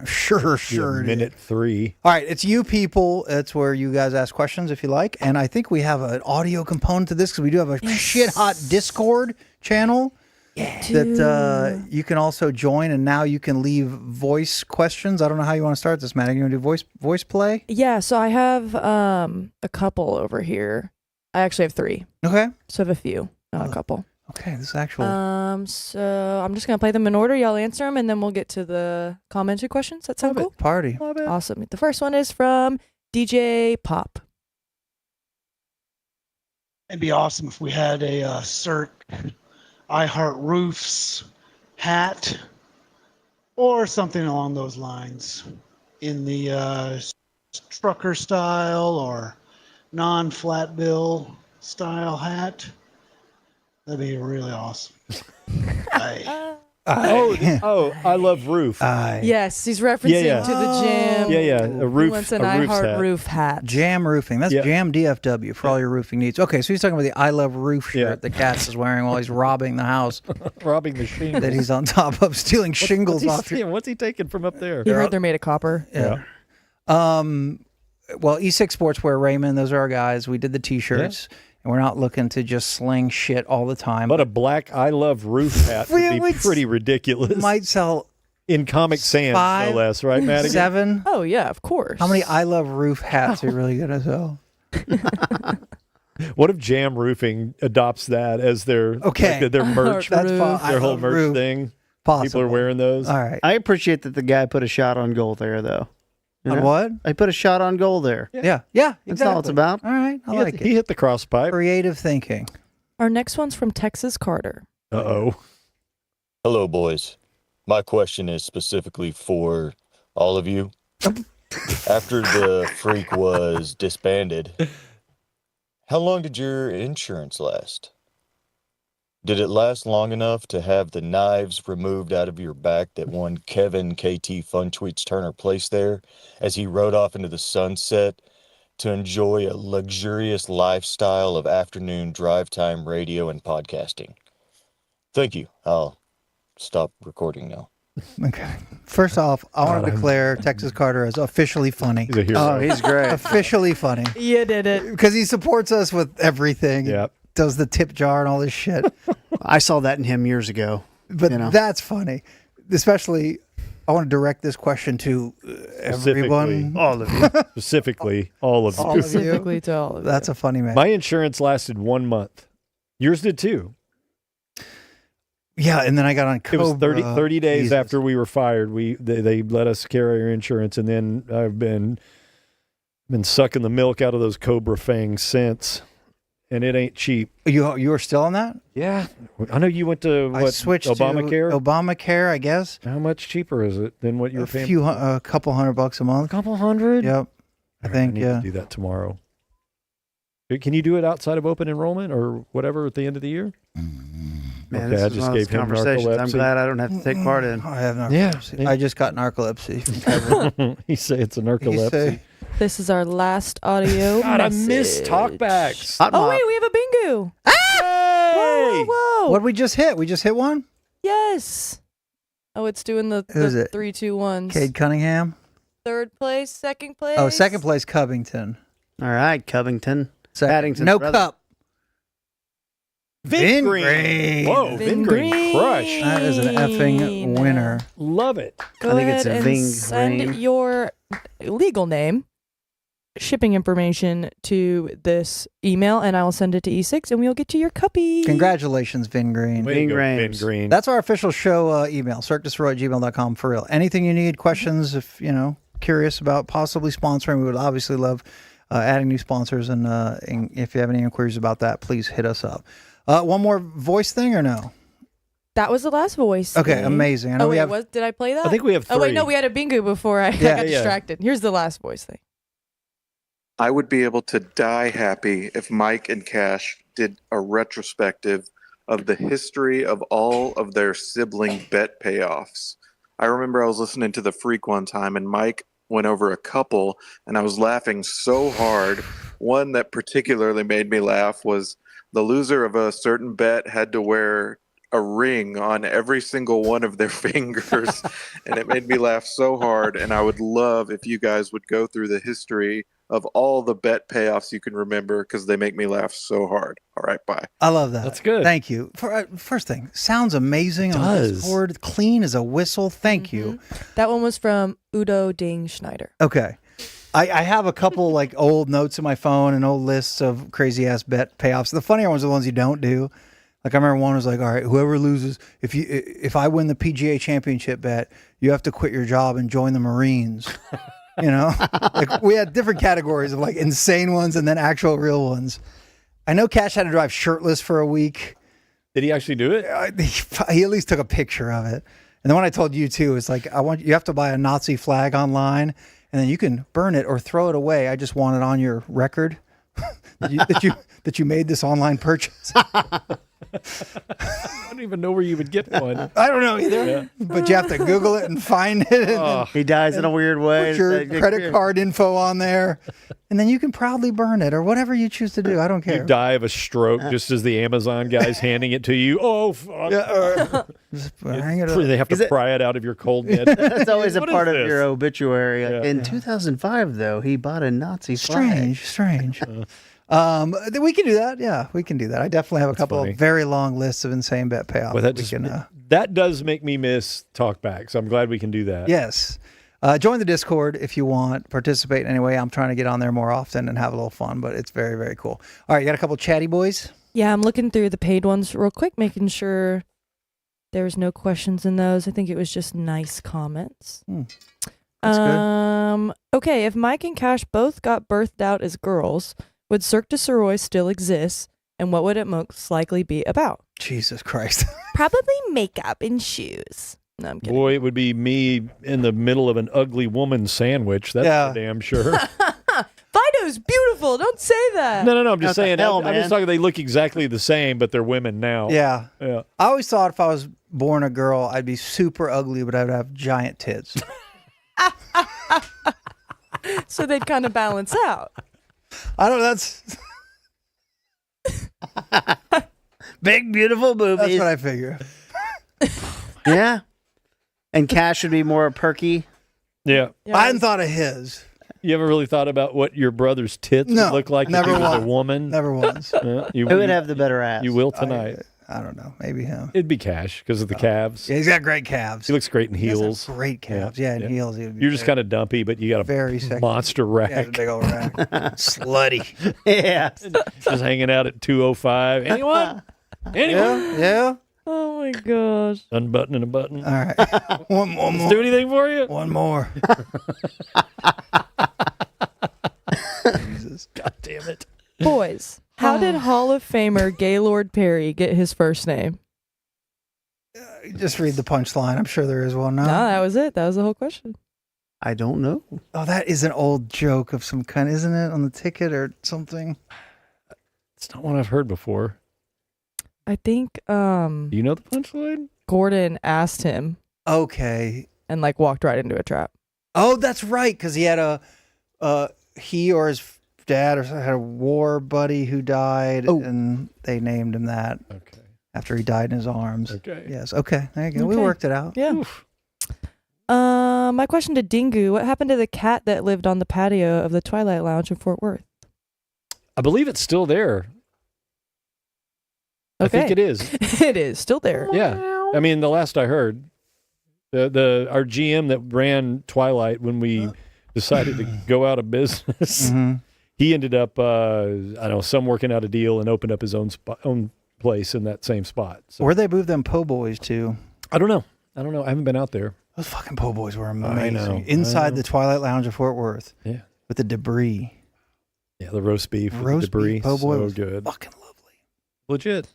Sure. You're minute 3. All right, it's you people. It's where you guys ask questions if you like. And I think we have an audio component to this because we do have a shit hot Discord channel that you can also join. And now you can leave voice questions. I don't know how you want to start this, Matt. Are you going to do voice play? Yeah, so I have a couple over here. I actually have 3. Okay. So I have a few, not a couple. Okay, this is actual. So I'm just going to play them in order. Y'all answer them, and then we'll get to the commented questions. That sound cool? Party. Awesome. The first one is from DJ Pop. It'd be awesome if we had a Cirque I Heart Roofs hat or something along those lines in the trucker style or non-flat bill style hat. That'd be really awesome. I love roof. Yes, he's referencing to the gym. Yeah, a roof. He wants an I roof's Heart hat. Roof hat. Jam Roofing. That's Jam DFW for all your roofing needs. Okay, so he's talking about the I Love Roof shirt that Katz is wearing while he's robbing the house. Robbing the shingles. That he's on top of, stealing shingles off. What's he taking from up there? You heard they're made of copper. Yeah. Well, E6 Sportswear, Raymond, those are our guys. We did the T-shirts. and we're not looking to just sling shit all the time. But a black I Love Roof hat would be pretty ridiculous. Might sell in Comic Sans, no less, right, Madigan? 7. Oh yeah, of course. How many I Love Roof hats are you really gonna sell? What if Jam Roofing adopts that as their their merch, That's their whole merch roof. thing? Possible. People are wearing those. All right. I appreciate that the guy put a shot on goal there, though. You On know? what? I put a shot on goal there. Yeah. That's all it's about. All right. I like it. He hit the cross pipe. Creative thinking. Our next one's from Texas Carter. Uh-oh. Hello, boys. My question is specifically for all of you. After the Freak was disbanded, how long did your insurance last? Did it last long enough to have the knives removed out of your back that one Kevin KT Fun Tweets Turner placed there as he rode off into the sunset to enjoy a luxurious lifestyle of afternoon drive time radio and podcasting? Thank you. I'll stop recording now. Okay. First off, I want to declare Texas Carter as officially funny. He's a hero. Oh, he's great. Officially funny. You did it. Because he supports us with everything. Yep. Does the tip jar and all this shit. I saw that in him years ago. But that's funny. Especially, I want to direct this question to everyone. All of you. Specifically, all of you. All of you. Specifically to all of you. That's a funny man. My insurance lasted 1 month. Yours did too. Yeah, and then I got on Cobra. It was 30 days Jesus. after we were fired. They let us carry our insurance, and then I've been sucking the milk out of those Cobra fangs since, and it ain't cheap. You were still on that? Yeah, I know you went to I switched Obamacare. to Obamacare, I guess. How much cheaper is it than what you were paying? A couple $100 a month. Couple hundred. Yep, I think. I need to do that tomorrow. Can you do it outside of open enrollment or whatever at the end of the year? Man, Okay, this I is just one of those gave him conversations I'm narcolepsy. glad I don't have to take part in. I have narcolepsy. Yeah. I just got narcolepsy from Kevin. He said it's a narcolepsy. say- This is our last audio. God, I message. miss talkbacks. Oh wait, we have a bingo. Hey! Whoa! What did we just hit? We just hit one? Yes. Oh, it's doing the Who is it? 3, 2, 1s. Cade Cunningham? Third place, second place. Oh, second place, Covington. All right, Covington. Paddington. No brother. cup. Vin Green. Green. Whoa, Vin Green crush. That is an effing winner. Love it. Go I think ahead it's a and Ving send Green. your legal name, shipping information to this email, and I will send it to E6, and we'll get you your cuppy. Congratulations, Vin Green. Way to go, Vin Grames. Green. That's our official show email, cirquedusroy@gmail.com for real. Anything you need, questions, if, curious about possibly sponsoring, we would obviously love adding new sponsors. And if you have any inquiries about that, please hit us up. One more voice thing or no? That was the last voice. Okay, thing. amazing. I know Oh, we wait, have. did I play that? I think we have 3. Oh, wait, no, we had a bingo before I Yeah. got distracted. Here's the last voice thing. I would be able to die happy if Mike and Cash did a retrospective of the history of all of their sibling bet payoffs. I remember I was listening to The Freak one time, and Mike went over a couple, and I was laughing so hard. One that particularly made me laugh was the loser of a certain bet had to wear a ring on every single one of their fingers, and it made me laugh so hard. And I would love if you guys would go through the history of all the bet payoffs you can remember, because they make me laugh so hard. All right, bye. I love that. That's good. Thank you. First thing, sounds amazing on Does. Discord. Clean as a whistle. Thank you. That one was from Udo Ding Schneider. Okay. I have a couple like old notes in my phone and old lists of crazy ass bet payoffs. The funnier ones are the ones you don't do. Like I remember one was like, all right, whoever loses, if I win the PGA championship bet, you have to quit your job and join the Marines. Like we had different categories of like insane ones and then actual real ones. I know Cash had to drive shirtless for a week. Did he actually do it? He at least took a picture of it. And the one I told you too is like, you have to buy a Nazi flag online, and then you can burn it or throw it away. I just want it on your record that you made this online purchase. I don't even know where you would get one. I don't know either. Yeah. But you have to Google it and find it. And He dies in a weird way. put your credit card info on there. And then you can proudly burn it or whatever you choose to do. I don't care. You die of a stroke just as the Amazon guy's handing it to you. Oh, fuck. Hang it up. They have to pry it out of your cold dead. That's always a What part is of this? your obituary. Yeah. In 2005, though, he bought a Nazi flag. Strange. We can do that. Yeah, we can do that. I definitely have a couple funny. of very long lists of insane bet payoff. Well, that that does make me miss Talkback, so I'm glad we can do that. Yes. Join the Discord if you want. Participate anyway. I'm trying to get on there more often and have a little fun, but it's very, very cool. All right, you got a couple chatty boys? Yeah, I'm looking through the paid ones real quick, making sure there was no questions in those. I think it was just nice comments. That's good. Okay, if Mike and Cash both got birthed out as girls, would Cirque du Sirois still exist? And what would it most likely be about? Jesus Christ. Probably makeup and shoes. No, I'm kidding. Boy, it would be me in the middle of an ugly woman sandwich. That's for damn sure. Fido's beautiful. Don't say that. No. I'm just saying. hell, I'm just talking. They look exactly the same, but they're women now. Yeah. Yeah. I always thought if I was born a girl, I'd be super ugly, but I'd have giant tits. So they'd kind of balance out. I don't know. That's Big, beautiful boobies. what I figure. Yeah. And Cash would be more perky. Yeah. I hadn't thought of his. You ever really thought about what your brother's tits No, would look like never if he was a once. woman? Never once. You Who would have the better ass? You will tonight. I don't know. Maybe him. It'd be Cash because of the calves. Yeah, he's got great calves. He looks great in He does have heels. great calves. Yeah, in heels. he would be You're just very- kind of dumpy, but you got a very sexy. monster rack. Yeah, big old rack. Slutty. Yeah. Just hanging out at 2:05. Anyone? Anyone? Yeah. Oh my gosh. Unbuttoning a button. All right. One more. Does it do anything for you? One more. Jesus. God damn it. Boys, how did Hall of Famer Gaylord Perry get his first name? Just read the punchline. I'm sure there is one now. No, that was it. That was the whole question. I don't know. Oh, that is an old joke of some kind, isn't it? On the ticket or something. It's not one I've heard before. I think Do you know the punchline? Gordon asked him Okay. and like walked right into a trap. Oh, that's right. Because he had he or his dad or something had a war buddy who died, and they named him that. Okay. After he died in his arms. Okay. Yes. Okay. There you go. We Okay. worked it out. Yeah. My question to Dingu, what happened to the cat that lived on the patio of the Twilight Lounge in Fort Worth? I believe it's still there. I Okay. think it is. It is still there. Yeah. I mean, the last I heard, our GM that ran Twilight when we decided to go out of business, he ended up, I don't know, some working out a deal and opened up his own place in that same spot. So Where'd they move them po' boys to? I don't know. I haven't been out there. Those fucking po' boys were I amazing. know. Inside the Twilight Lounge of Fort Worth. Yeah. With the debris. Yeah, the roast beef with Roast the debris. beef po' boy so was good. fucking Legit.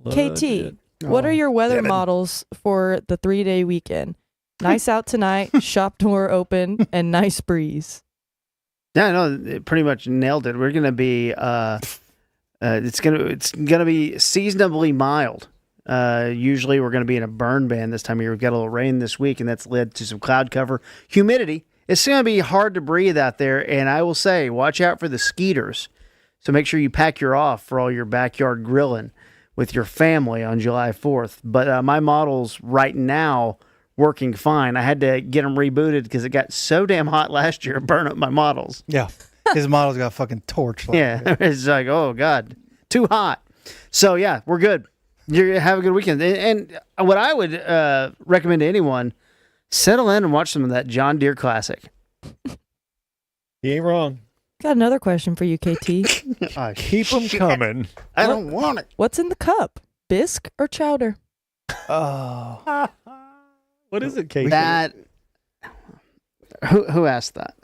KT, what are your weather models for the 3-day weekend? Nice out tonight, shop door open, and nice breeze. Yeah, no, it pretty much nailed it. We're gonna be it's gonna be seasonably mild. Usually we're gonna be in a burn band this time of year. We've got a little rain this week, and that's led to some cloud cover, humidity. It's gonna be hard to breathe out there, and I will say, watch out for the skeeters. So make sure you pack your off for all your backyard grilling with your family on July 4th. But my model's right now working fine. I had to get them rebooted because it got so damn hot last year, it burned up my models. Yeah. His models got fucking torched. Yeah. It's like, oh, God, too hot. So, yeah, we're good. You have a good weekend. And what I would recommend to anyone, settle in and watch some of that John Deere Classic. He ain't wrong. Got another question for you, KT. Keep them coming. I don't want it. What's in the cup? Bisque or chowder? Oh. What is it, KT? That who asked that?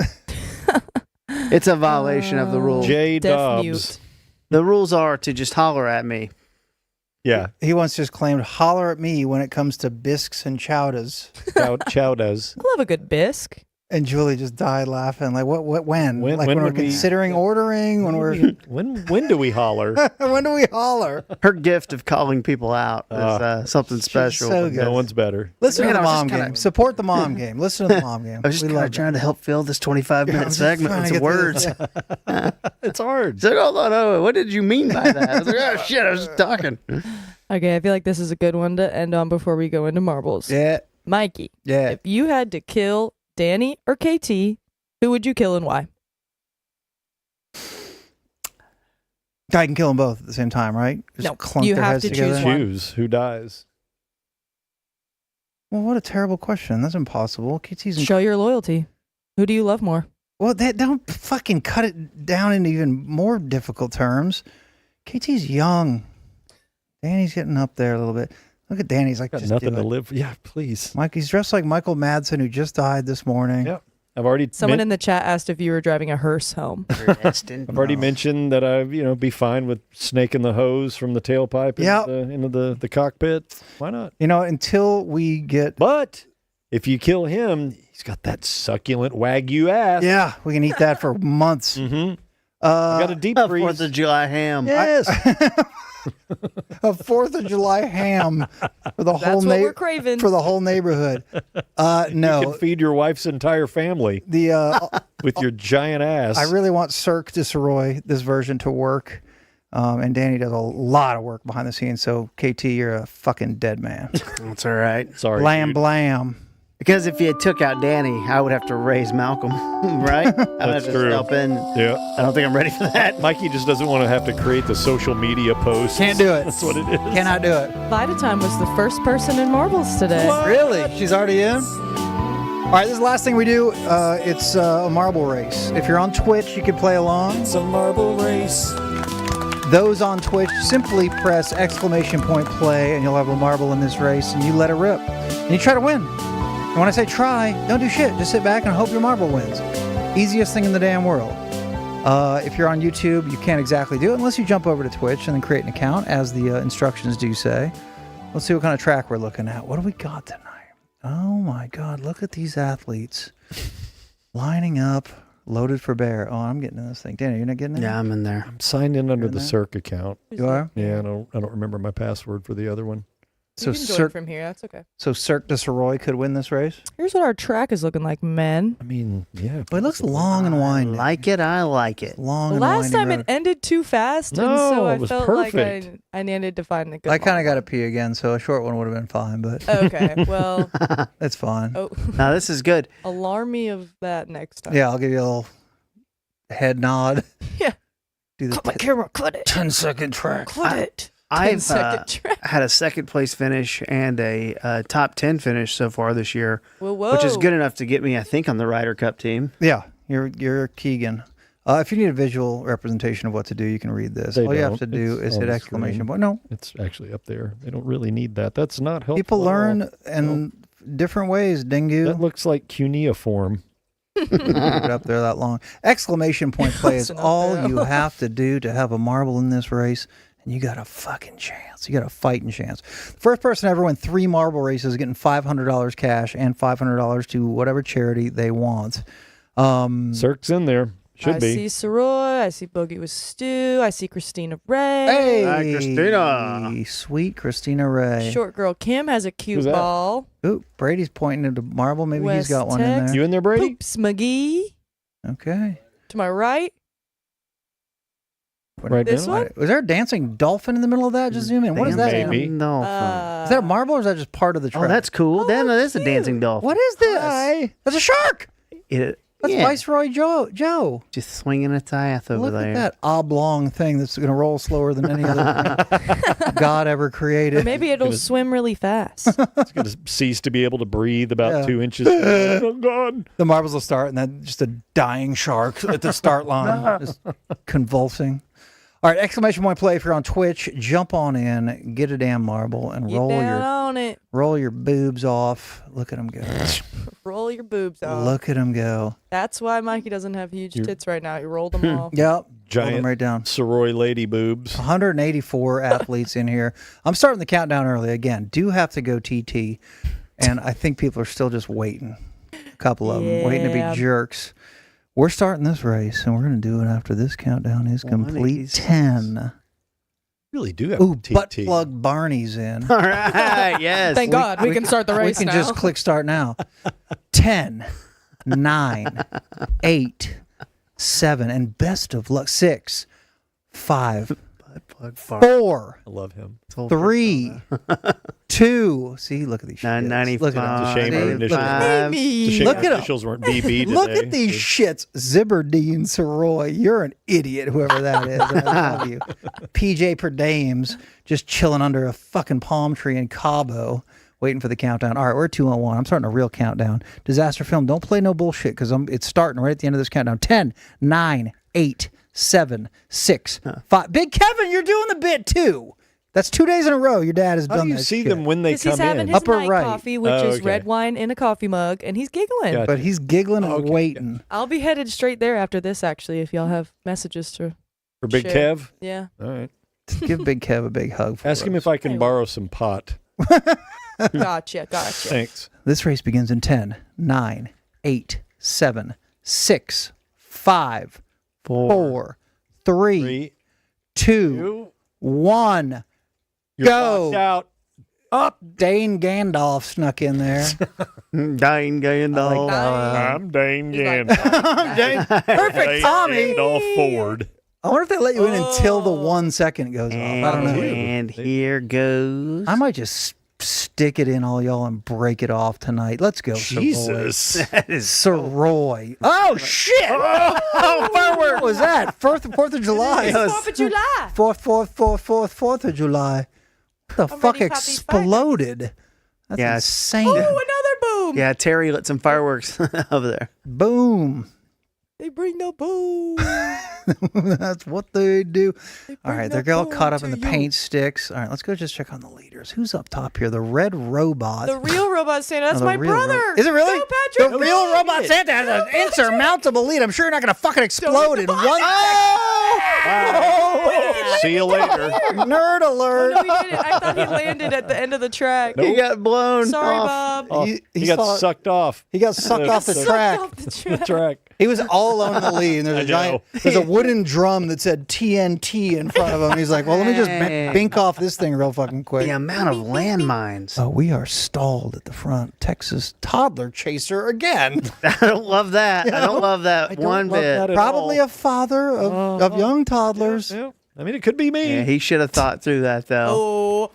It's a violation of the rules. J. Deaf Dobbs. mute. The rules are to just holler at me. Yeah. He once just claimed, holler at me when it comes to bisques and chowdas. Chowdas. I love a good bisque. And Julie just died laughing. Like, when? When like when we're would we- considering ordering? When we're When do we holler? when do we holler? Her gift of calling people out is something special. so good. No one's better. Listen Man, to the I was just mom kinda- game. Support the mom game. Listen to the mom game. I was just We kind love of trying to help fill this 25-minute segment with some words. It's hard. It's like, hold on, oh, what did you mean by that? I was like, oh, shit, I was just talking. Okay, I feel like this is a good one to end on before we go into marbles. Yeah. Mikey, Yeah. if you had to kill Danny or KT, who would you kill and why? I can kill them both at the same time, right? Just No, clunk you their have heads to together? choose one. Choose who dies. Well, what a terrible question. That's impossible. KT's Show your loyalty. Who do you love more? Well, don't fucking cut it down into even more difficult terms. KT's young. Danny's getting up there a little bit. Look at Danny's like, Got just nothing do to it. live. Yeah, please. Mike, he's dressed like Michael Madsen, who just died this morning. Yep. I've already Someone in the chat asked if you were driving a hearse home. I've already mentioned that I, be fine with snaking the hose from the tailpipe into the cockpit. Why not? Until we get. But if you kill him, he's got that succulent Wagyu ass. Yeah, we can eat that for months. Mm-hmm. Got a deep freeze. 4th of July ham. Yes. A 4th of July ham for the That's what we're craving. for the whole neighborhood. No, You can feed your wife's entire family with your giant ass. I really want Cirque Du Sirois, this version, to work. And Danny does a lot of work behind the scenes. So KT, you're a fucking dead man. That's all right. Sorry. Blam blam. Because if you took out Danny, I would have to raise Malcolm, right? I would have to true. step in. Yeah. I don't think I'm ready for that. Mikey just doesn't want to have to create the social media posts. Can't do it. That's what it is. Cannot do it. Vitatime was the first person in marbles today. Really? She's already in? All right, this is the last thing we do. It's a marble race. If you're on Twitch, you can play along. It's a marble race. Those on Twitch, simply press ! play, and you'll have a marble in this race, and you let it rip. And you try to win. And when I say try, don't do shit. Just sit back and hope your marble wins. Easiest thing in the damn world. If you're on YouTube, you can't exactly do it unless you jump over to Twitch and then create an account, as the instructions do say. Let's see what kind of track we're looking at. What do we got tonight? Oh my God, look at these athletes lining up, loaded for bear. Oh, I'm getting in this thing. Danny, you're not getting in? Yeah, I'm in there. I'm signed in under in the there? Cirque account. You are? Yeah, I don't remember my password for the other one. You can join from here. That's okay. So Cirque du Sirois could win this race? Here's what our track is looking like, men. I mean, yeah. But it looks long and winding. I like it. Long and Last time winding it ended too fast, and No, so I it was felt like perfect. I needed to find a good I kind of marble. got to pee again, so a short one would have been fine, but Okay, well, it's fine. oh, Now, this is good. alarm me of that next time. Yeah, I'll give you a little head nod. Yeah. Do the Cut my camera, cut it. 10-second track. Cut it. I've 10-second track. had a second place finish and a top 10 finish so far this year, Whoa, whoa. which is good enough to get me, I think, on the Ryder Cup team. Yeah, you're Keegan. If you need a visual representation of what to do, you can read this. They All you have don't. to do It's is on hit the exclamation screen. point. No, It's actually up there. They don't really need that. That's not helpful. people at all. learn in different ways, dingu. That looks like cuneiform. Put it up there that long. Exclamation point play is Listen up all there. you have to do to have a marble in this race, and you got a fucking chance. You got a fighting chance. First person to ever win 3 marble races getting $500 cash and $500 to whatever charity they want. Cirque's in there. Should I be. see Soroy. I see Boogie with Stu. I see Christina Ray. Hey, Hi, Christina. Sweet Christina Ray. Short girl Kim has a cute Who's that? ball. Ooh, Brady's pointing at the marble. Maybe he's West got one in Tex. there. You in there, Brady? Poops McGee. Okay. To my right. Right This now? one? Was there a dancing dolphin in the middle of that? Just zoom in. What is that? Maybe. No. Is that a marble or is that just part of the track? Oh, that's cool. Oh, That is a cute. dancing dolphin. What is this? That's a shark. That's yeah, Viceroy Joe. just swinging its ass over Look there. at that oblong thing that's going to roll slower than any other thing God ever Or created. maybe it'll swim really fast. It's going to cease to be able to breathe about Yeah. 2 inches. Oh, God. The marbles will start, and then just a dying shark at the start line, just convulsing. All right, exclamation point play if you're on Twitch. Jump on in, get a damn marble, and Get roll down on it. your boobs off. Look at them go. Roll your boobs off. Look at them go. That's why Mikey doesn't have huge tits right now. He rolled them off. Yep. Roll Giant them right down. Soroy lady boobs. 184 athletes in here. I'm starting the countdown early again. Do have to go TT, and I think people are still just waiting. A couple of them waiting to Yeah. be jerks. We're starting this race, and we're going to do it after this countdown is complete. 10. Really do have Ooh, TT. butt plug Barney's in. All right, yes. Thank God we can start the race We can now. just click start now. 10, 9, 8, 7, and best of luck. 6, 5, 4, I love him. 3, 2. See, look at these shits. 995. Look at It's a shame our initials, Amy. it's a shame Look our at 'em. initials weren't BB today. Look at these shits. Zibberdine Soroy. You're an idiot, whoever that is. I love you. PJ Perdames just chilling under a fucking palm tree in Cabo, waiting for the countdown. All right, we're at 2:01. I'm starting a real countdown. Disaster film. Don't play no bullshit because it's starting right at the end of this countdown. 10, 9, 8, 7, 6, 5. Big Kevin, you're doing the bit too. That's 2 days in a row. Your dad has How done do you that see shit. them when they Because come he's having in? his Upper night right. coffee, which is red wine in a coffee mug, and he's giggling. Gotcha. But he's giggling and waiting. I'll be headed straight there after this, actually, if y'all have messages to For Big share. Kev? Yeah. All right. Give Big Kev a big hug. For Ask him us. if I can borrow some pot. Gotcha. Thanks. This race begins in 10, 9, 8, 7, 6, 5, 4, 3, 2, 1. You're Go. locked out. Up. Dane Gandalf snuck in there. Dane Gandalf. I'm Dane Gandalf. Perfect, Tommy. Gandalf Ford. I wonder if they let you in until the 1 second goes off. I don't know. And here goes. I might just stick it in all y'all and break it off tonight. Let's go, Jesus. That is Soroy. Oh, shit. Oh, firework. What was that? 4th of July. 4th of July. 4th of July. What the fuck exploded? That's insane. Oh, another boom. Yeah, Terry lit some fireworks over there. Boom. They bring the boom. That's what they do. All right, they're all caught up in the paint sticks. All right, let's go just check on the leaders. Who's up top here? The red robot. The real robot Santa. That's Oh, the my real brother. Is it really? Go, Patrick. The real robot Santa has an insurmountable lead. I'm sure you're not going to fucking explode in 1 Oh! See you later. Nerd alert. No, he didn't. I thought he landed at the end of the track. He got blown Sorry, off. Bob. He got sucked off. He got sucked off the track. Off the track. The track. He was all alone in the lead, and there's I a giant, know. there's a wooden drum that said TNT in front of him. He's like, well, let me just bink off this thing real fucking quick. The amount of landmines. Oh, we are stalled at the front. Texas toddler chaser again. I don't love that. I don't love that one bit. Probably a father of young toddlers. Yeah. I mean, it could be me. Yeah, he should have thought through that, though.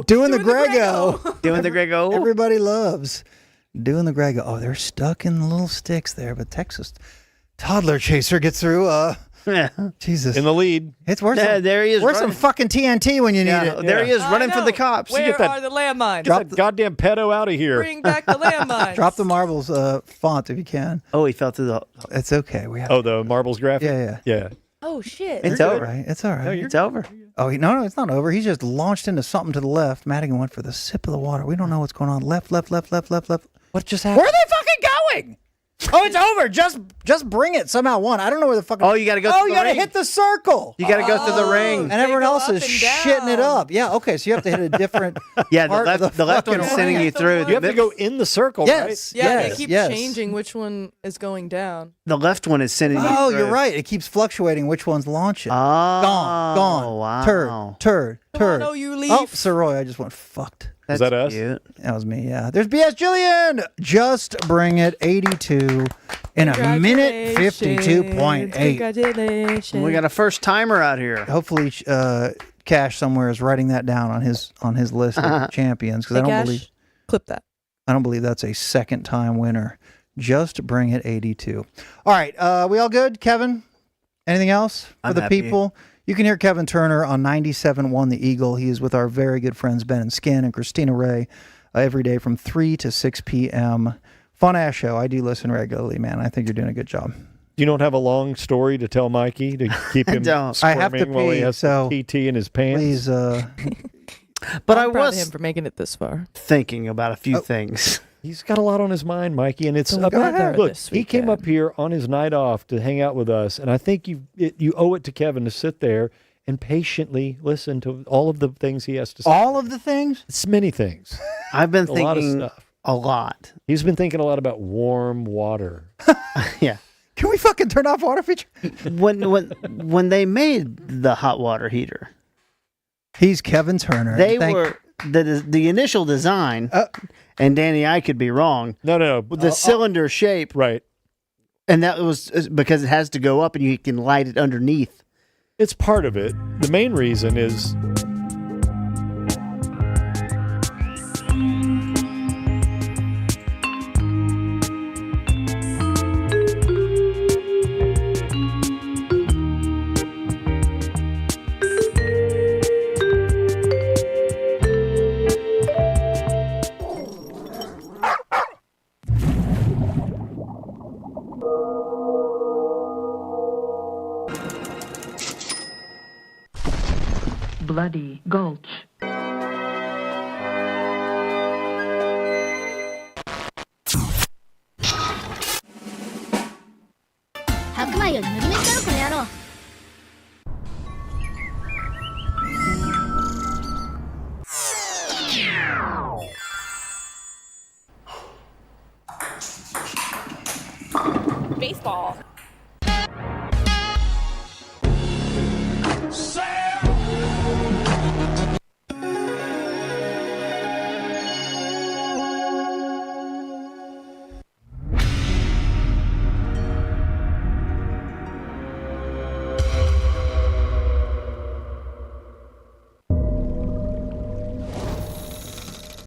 Doing the Grego. Doing the Grego. Everybody loves doing the Grego. Oh, they're stuck in the little sticks there, but Texas toddler chaser gets through. Yeah. Jesus. In the lead. It's worse. Yeah, there he is. Where's some fucking TNT when you need it? There he is, running for the cops. Where are the landmines? Get that goddamn pedo out of here. Bring back the landmines. Drop the marbles font if you can. Oh, he fell through the. It's okay. We have. Oh, the marbles graphic? Yeah. Oh, shit. It's All over. right. It's all right. It's over. Oh, no, it's not over. He's just launched into something to the left. Madigan went for the sip of the water. We don't know what's going on. Left. What just happened? Where are they fucking going? Oh, it's over. Just bring it. Somehow won. I don't know where the fucking. Oh, you got to go. Oh, through you the got to ring. hit the circle. You got to go through the ring. And everyone go else up is and shitting it down. up. Yeah, okay. So you have to hit a different. Yeah, part of the left fucking one's sending you through. You have to go in the circle, Yes. right? Yeah, they keep changing which one is going down. The left one is sending you Oh, through. you're right. It keeps fluctuating which one's launching. Oh, Gone. wow. Turd. Come on, oh, you leave. Oh, Soroy, I just went fucked. Is that us? Cute. That was me, yeah. There's BS Jillian. Just bring it. 82 in a minute 52.8. Congratulations. We got a first timer out here. Hopefully, Cash somewhere is writing that down on his list of champions because Hey, Cash, clip that. I don't believe that's a second time winner. Just bring it. 82. All right, we all good, Kevin? Anything else for I'm the happy. people? You can hear Kevin Turner on 97.1 The Eagle. He is with our very good friends Ben and Skin and Christina Ray every day from 3 to 6 p.m. Fun-ass show. I do listen regularly, man. I think you're doing a good job. You don't have a long story to tell Mikey to keep him don't. I have to squirming while he pee, has so PT in his pants? Please, But I'm I proud of him was for making it this far. thinking about a few things. He's got a lot on his mind, Mikey, and it's So go ahead. look. This He came up here on his night off to hang out with us, and I think you owe it to Kevin to sit there and patiently listen to all of the things he has to say. all of the things? It's many things. I've been A lot of thinking stuff. a lot. He's been thinking a lot about warm water. Yeah. Can we fucking turn off water feature? When they made the hot water heater, He's Kevin Turner. they were the initial design. And Danny, I could be wrong. No. The cylinder shape, Right. and that was because it has to go up, and you can light it underneath. It's part of it. The main reason is Bloody Gulch. Baseball.